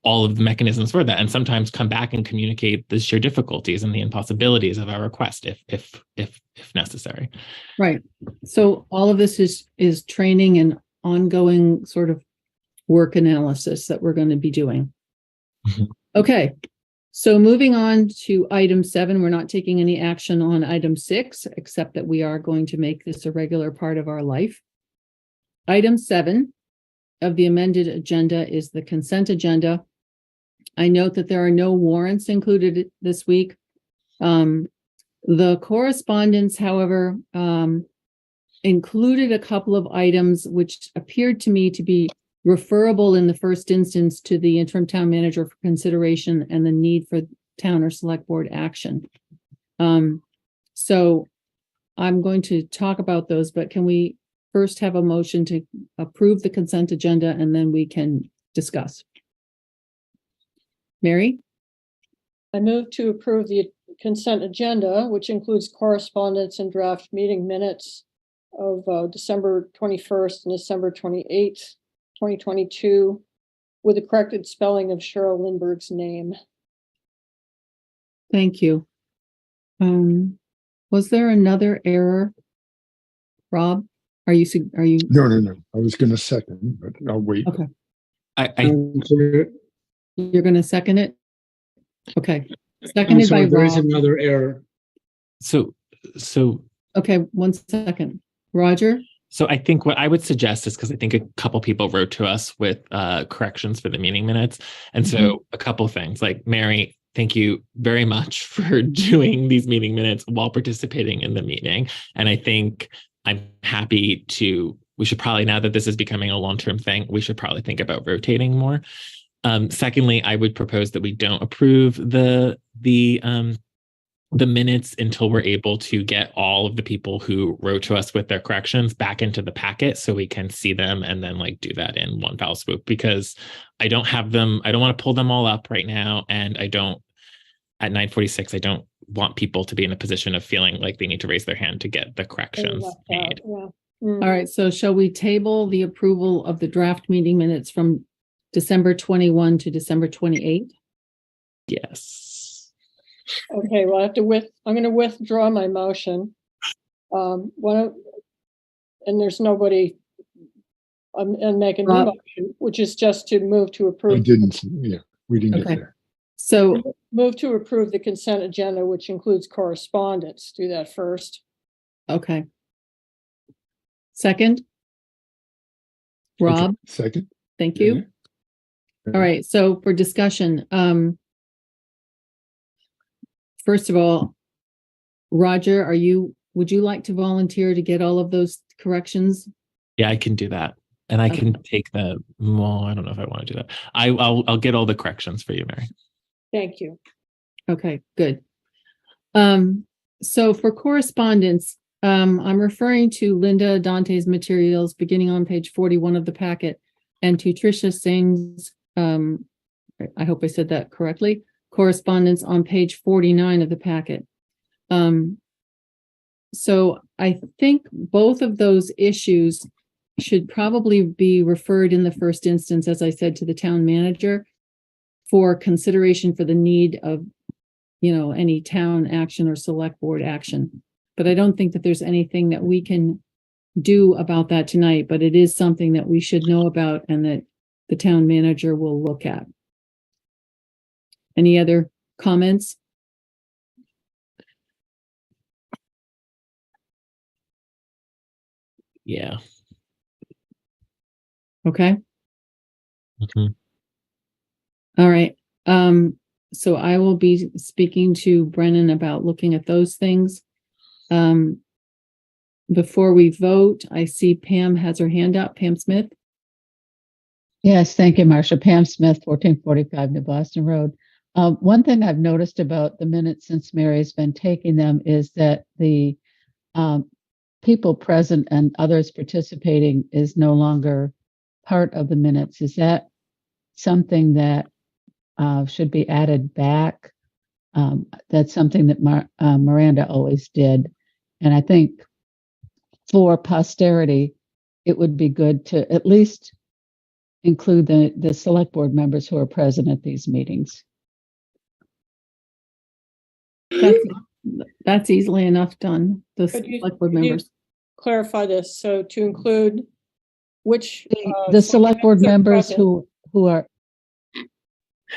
all of the mechanisms for that, and sometimes come back and communicate the sheer difficulties and the impossibilities of our request if necessary. Right. So all of this is training and ongoing sort of work analysis that we're going to be doing. Okay. So moving on to item 7, we're not taking any action on item 6, except that we are going to make this a regular part of our life. Item 7 of the amended agenda is the consent agenda. I note that there are no warrants included this week. The correspondence, however, included a couple of items which appeared to me to be referable in the first instance to the interim town manager for consideration and the need for town or select board action. So I'm going to talk about those, but can we first have a motion to approve the consent agenda and then we can discuss. Mary? I move to approve the consent agenda, which includes correspondence and draft meeting minutes of December 21st and December 28th, 2022, with the corrected spelling of Cheryl Lindbergh's name. Thank you. Was there another error? Rob, are you? No. I was going to second, but I'll wait. Okay. You're going to second it? Okay. I'm Seconded sorry, by there is Rob. another error. So Okay, 1 second. Roger? So I think what I would suggest is, because I think a couple people wrote to us with corrections for the meeting minutes. And so a couple things, like Mary, thank you very much for doing these meeting minutes while participating in the meeting. And I think I'm happy we should probably, now that this is becoming a long-term thing, we should probably think about rotating more. Secondly, I would propose that we don't approve the minutes until we're able to get all of the people who wrote to us with their corrections back into the packet so we can see them and then like do that in one foul swoop, because I don't have them. I don't want to pull them all up right now. And at 9:46, I don't want people to be in a position of feeling like they need to raise their hand to get the corrections made. All right, so shall we table the approval of the draft meeting minutes from December 21 to December 28? Yes. Okay, well, I'm going to withdraw my motion. And there's nobody, and make a new motion, which is just to move to approve. We didn't get there. So move to approve the consent agenda, which includes correspondence. Do that first. Okay. Second? Rob? Okay, second. Thank you. All right, so for discussion, first of all, Roger, would you like to volunteer to get all of those corrections? Yeah, I can do that. And I can take I don't know if I want to do that. I'll get all the corrections for you, Mary. Thank you. Okay, good. So for correspondence, I'm referring to Linda Dante's materials beginning on page 41 of the packet and to Tricia Singh's, I hope I said that correctly, correspondence on page 49 of the packet. So I think both of those issues should probably be referred in the first instance, as I said, to the town manager for consideration for the need of, any town action or select board action. But I don't think that there's anything that we can do about that tonight, but it is something that we should know about and that the town manager will look at. Any other comments? Yeah. Okay. Mm-hmm. All right. So I will be speaking to Brennan about looking at those things. Before we vote, I see Pam has her hand up. Pam Smith. Yes, thank you, Marcia. Pam Smith, 1445 New Boston Road. One thing I've noticed about the minutes since Mary's been taking them is that the people present and others participating is no longer part of the minutes. Is that something that should be added back? That's something that Miranda always did. And I think for posterity, it would be good to at least include the select board members who are present at these meetings. That's easily enough done. The select board members. Clarify this. So to include which the select board members who are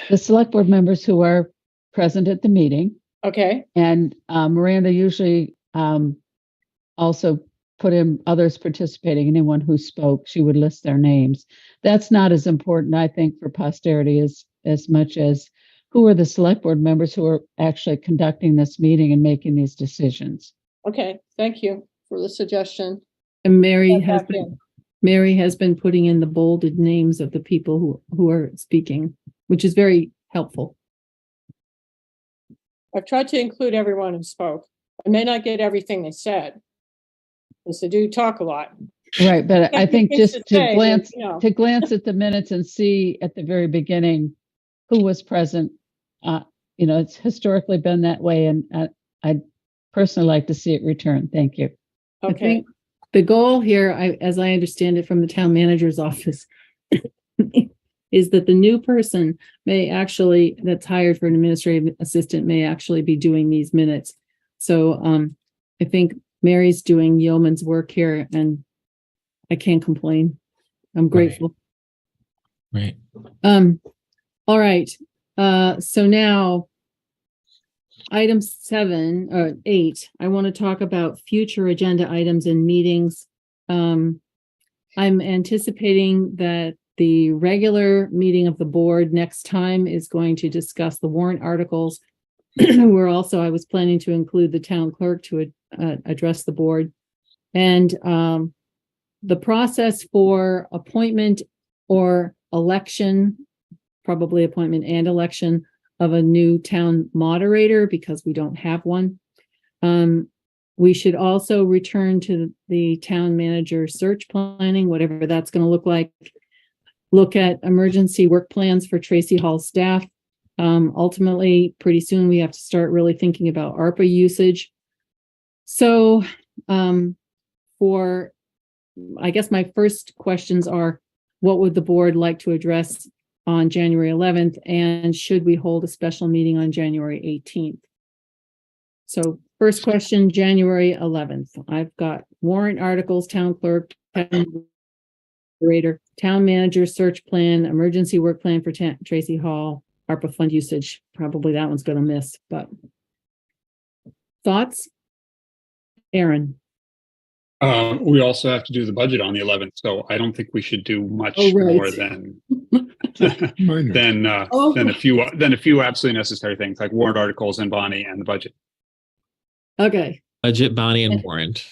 the select board members who are present at the meeting. Okay. And Miranda usually also put in others participating, anyone who spoke, she would list their names. That's not as important, I think, for posterity as much as who are the select board members who are actually conducting this meeting and making these decisions. Okay, thank you for the suggestion. And Mary has been putting in the bolded names of the people who are speaking, which is very helpful. I've tried to include everyone who spoke. I may not get everything they said, because they do talk a lot. Right, but I think It's just to say, to glance at the minutes and see at the very beginning who was present. It's historically been that way, and I'd personally like to see it return. Thank you. I Okay. think the goal here, as I understand it from the town manager's office, is that the new person that's hired for an administrative assistant may actually be doing these minutes. So I think Mary's doing yeoman's work here, and I can't complain. I'm grateful. Right. All right. So now item 7 or 8, I want to talk about future agenda items and meetings. I'm anticipating that the regular meeting of the board next time is going to discuss the warrant articles. I was planning to include the town clerk to address the board. And the process for appointment or election, probably appointment and election of a new town moderator, because we don't have one. We should also return to the town manager search planning, whatever that's going to look like. Look at emergency work plans for Tracy Hall staff. Ultimately, pretty soon we have to start really thinking about ARPA usage. So I guess my first questions are, what would the board like to address on January 11th? And should we hold a special meeting on January 18th? So first question, January 11th. I've got warrant articles, town clerk, town moderator, town manager search plan, emergency work plan for Tracy Hall, ARPA fund usage. Probably that one's going to miss, but thoughts? Aaron. We also have to do the budget on the 11th, so I don't think we should do much more than than a few absolutely necessary things like warrant articles and Bonnie and the budget. Okay. Budget, Bonnie, and warrant.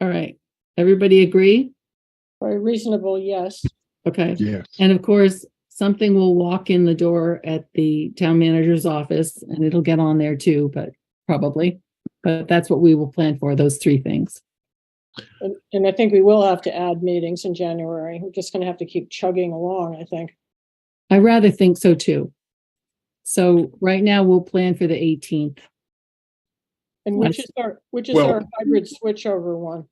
All right. Everybody agree? Very reasonable, yes. Okay. Yes. And of course, something will walk in the door at the town manager's office, and it'll get on there too, but that's what we will plan for, those 3 things. And I think we will have to add meetings in January. We're just going to have to keep chugging along, I think. I rather think so too. So right now we'll plan for the 18th. And which is our hybrid switchover one.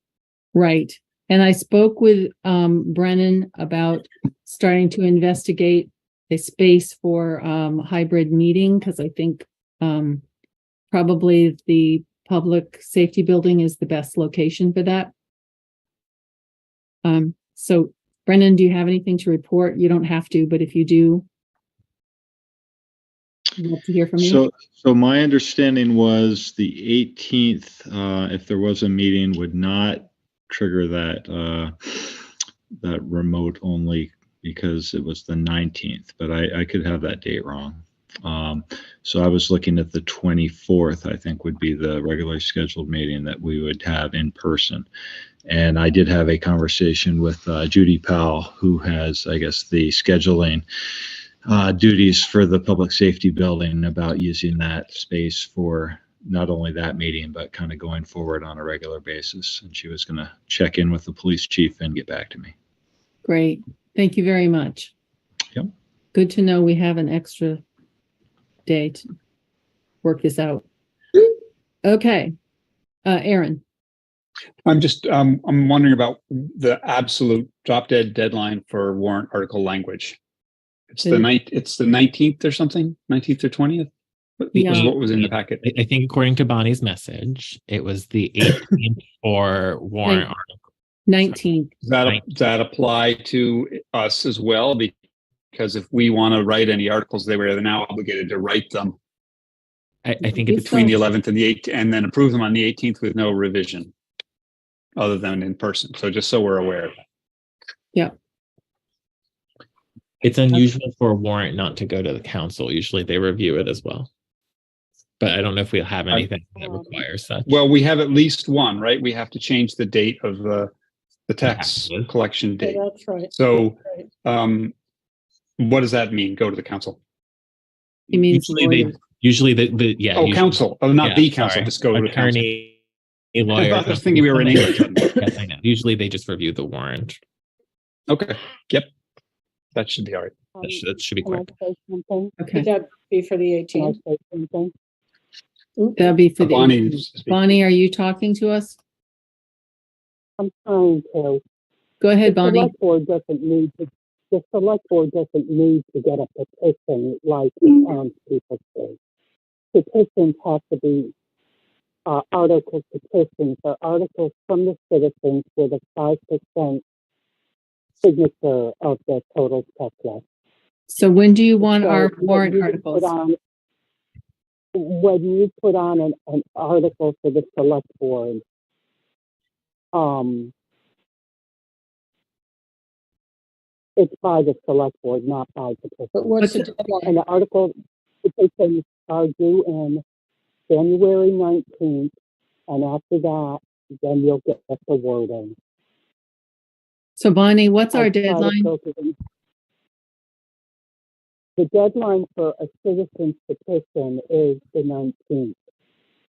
Right. And I spoke with Brennan about starting to investigate a space for hybrid meeting, because I think probably the public safety building is the best location for that. So Brennan, do you have anything to report? You don't have to, but if you do, I'd love to hear from you. So my understanding was the 18th, if there was a meeting, would not trigger that that remote only, because it was the 19th, but I could have that date wrong. So I was looking at the 24th, I think would be the regularly scheduled meeting that we would have in person. And I did have a conversation with Judy Powell, who has, I guess, the scheduling duties for the public safety building, about using that space for not only that meeting, but kind of going forward on a regular basis. And she was going to check in with the police chief and get back to me. Great. Thank you very much. Yep. Good to know we have an extra day to work this out. Okay. Aaron. I'm wondering about the absolute drop dead deadline for warrant article language. It's the 19th or something, 19th or 20th. What was in the packet? I think according to Bonnie's message, it was the 18th for warrant article. 19th. Does that apply to us as well? Because if we want to write any articles, they were now obligated to write them. I think it's between the 11th and the 18th, and then approve them on the 18th with no revision, other than in person. So just so we're aware of that. Yeah. It's unusual for a warrant not to go to the council. Usually they review it as well. But I don't know if we'll have anything that requires such. Well, we have at least one, right? We have to change the date of the tax collection date. Yeah, that's right. So what does that mean? Go to the council? He means usually the council. Oh, not the council. Sorry. Just go to the council. A lawyer. I was thinking we were in English. Yes, I know. Usually they just review the warrant. Okay. Yep. That should be all right. That should be quick. Okay. Would that be for the Can I 18th? say something? That'll be for the Bonnie 18th. needs to speak. Bonnie, are you talking to us? I'm trying to. Go ahead, The Bonnie. select board doesn't need to, the select board doesn't need to get a petition like the townspeople do. Petitions have to be article petitions or articles from the citizens with a 5% signature of the total checklist. So when do you want So our when warrant you articles? when you put on an article for the select board, it's by the select board, not by petition. But what's the deadline? And the article petitions are due in January 19th, and after that, then you'll get the wording. So Bonnie, what's our I try to deadline? filter them. The deadline for a citizen's petition is the 19th.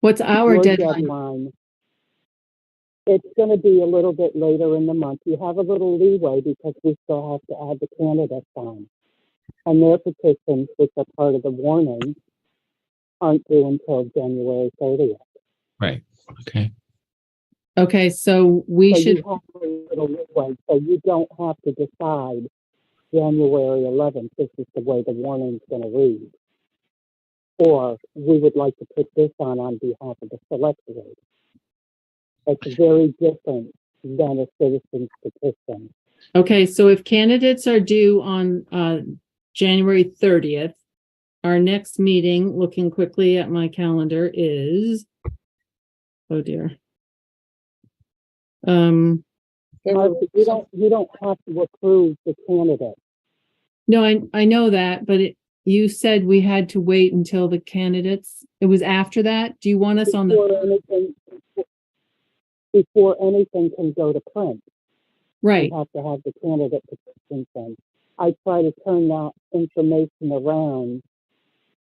What's our Your deadline? It's going to be a little bit later in the month. You have a little leeway because we still have to add the candidates on. And their petitions, which are part of the warning, aren't due until January 30th. Right. Okay. Okay, so we So should, you have a little leeway, so you don't have to decide January 11th, this is the way the warning is going to read. Or we would like to put this on behalf of the select board. It's very different than a citizen's petition. okay, so if candidates are due on January 30th, our next meeting, looking quickly at my calendar, is, oh dear. You don't have to approve the candidate. No, I know that, but you said we had to wait until the candidates, it was after that? Do you want us on the, Before anything can go to print. right? You have to have the candidate petitions in. I try to turn that information around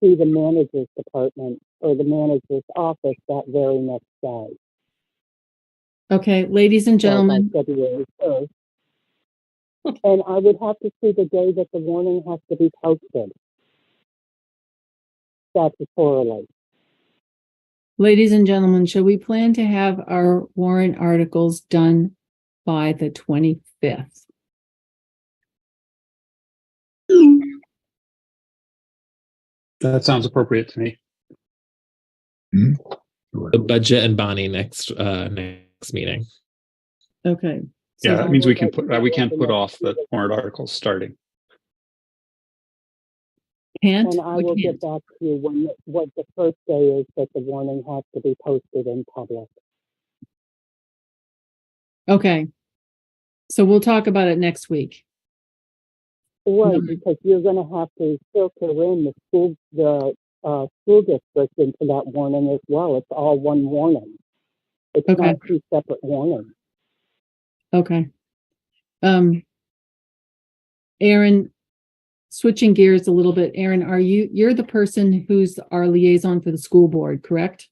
to the manager's department or the manager's office that very next day. Okay, ladies and gentlemen, By February 1st. And I would have to see the day that the warning has to be posted. Statutorily. ladies and gentlemen, shall we plan to have our warrant articles done by the 25th? That sounds appropriate to me. The budget and Bonnie next meeting. Okay. Yeah, that means we can't put off the warrant articles starting. Can't? And I will get back to you when what the first day is that the warning has to be posted in public. Okay. So we'll talk about it next week. Right, because you're going to have to filter in the school district into that warning as well. It's all one warning. It's not two separate warnings. Okay. Aaron, switching gears a little bit, Aaron, you're the person who's our liaison for the school board, correct?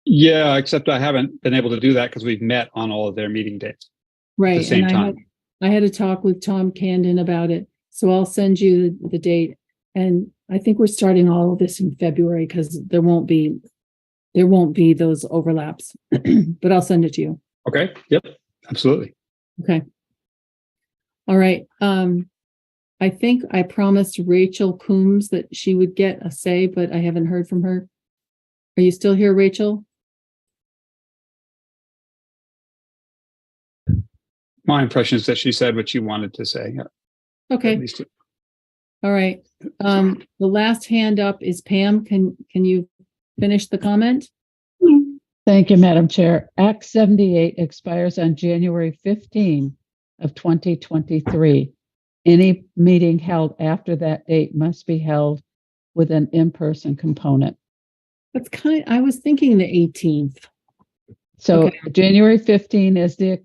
Yeah, except I haven't been able to do that because we've met on all of their meeting dates. Right. At the same and time. I had a talk with Tom Camden about it. So I'll send you the date. And I think we're starting all of this in February because there won't be those overlaps, but I'll send it to you. Okay. Yep. Absolutely. Okay. All right. I think I promised Rachel Coombs that she would get a say, but I haven't heard from her. Are you still here, Rachel? My impression is that she said what she wanted to say. Okay. At least All right. The last hand up is Pam. Can you finish the comment? Thank you, Madam Chair. Act 78 expires on January 15 of 2023. Any meeting held after that date must be held with an in-person component. I was thinking the 18th. So Okay. January 15 is the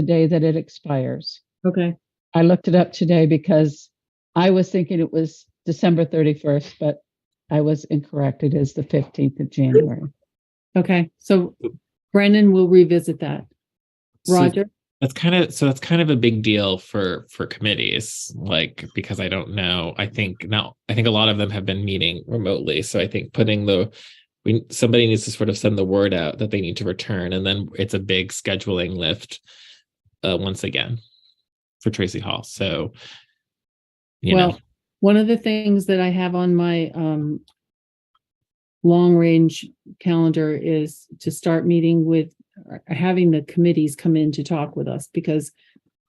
day that it expires. Okay. I looked it up today because I was thinking it was December 31st, but I was incorrect. It is the 15th of January. Okay. So Brennan will revisit that. Roger? That's kind of a big deal for committees, like, because I don't know. I think a lot of them have been meeting remotely. So I think somebody needs to sort of send the word out that they need to return, and then it's a big scheduling lift once again for Tracy Hall. So, you know. One of the things that I have on my long range calendar is to start meeting with having the committees come in to talk with us, because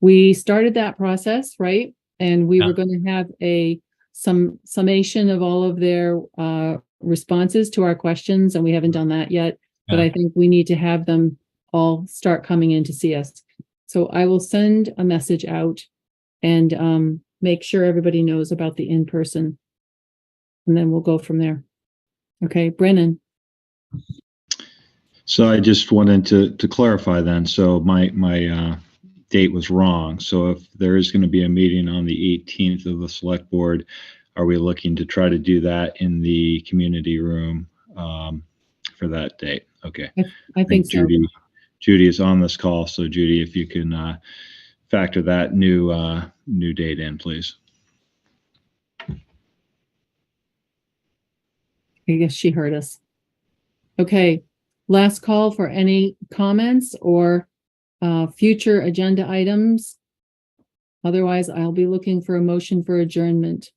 we started that process, right? And we were going to have some summation of all of their responses to our questions, and we haven't done that yet. But I think we need to have them all start coming in to see us. So I will send a message out and make sure everybody knows about the in-person, and then we'll go from there. Okay, Brennan. So I just wanted to clarify then. So my date was wrong. So if there is going to be a meeting on the 18th of the select board, are we looking to try to do that in the community room for that date? Okay. I think so. Judy is on this call. So Judy, if you can factor that new date in, please. I guess she heard us. Okay. Last call for any comments or future agenda items. Otherwise, I'll be looking for a motion for adjournment.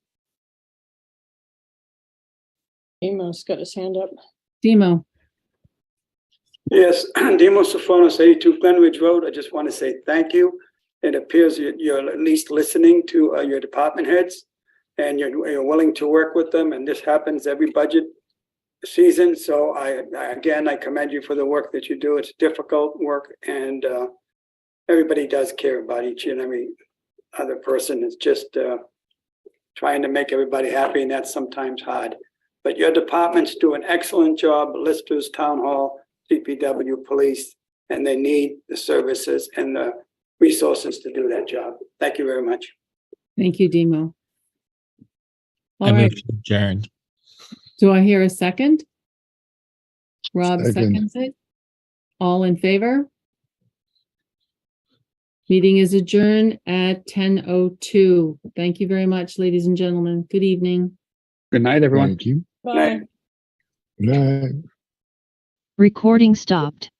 Demo's got his hand up. Demo. Yes, Demo Sophonis, 82 Glenridge Road. I just want to say thank you. It appears you're at least listening to your department heads, and you're willing to work with them. And this happens every budget season. So I commend you for the work that you do. It's difficult work, and everybody does care about each and every other person. It's just trying to make everybody happy, and that's sometimes hard. But your departments do an excellent job, listers, town hall, DPW, police, and they need the services and the resources to do that job. Thank you very much. Thank you, Demo. I move to adjourn. Do I hear a second? Rob Second. seconds it. All in favor? Meeting is adjourned at 10:02. Thank you very much, ladies and gentlemen. Good evening. Good night, everyone. Thank you. Bye. Good night. Recording stopped.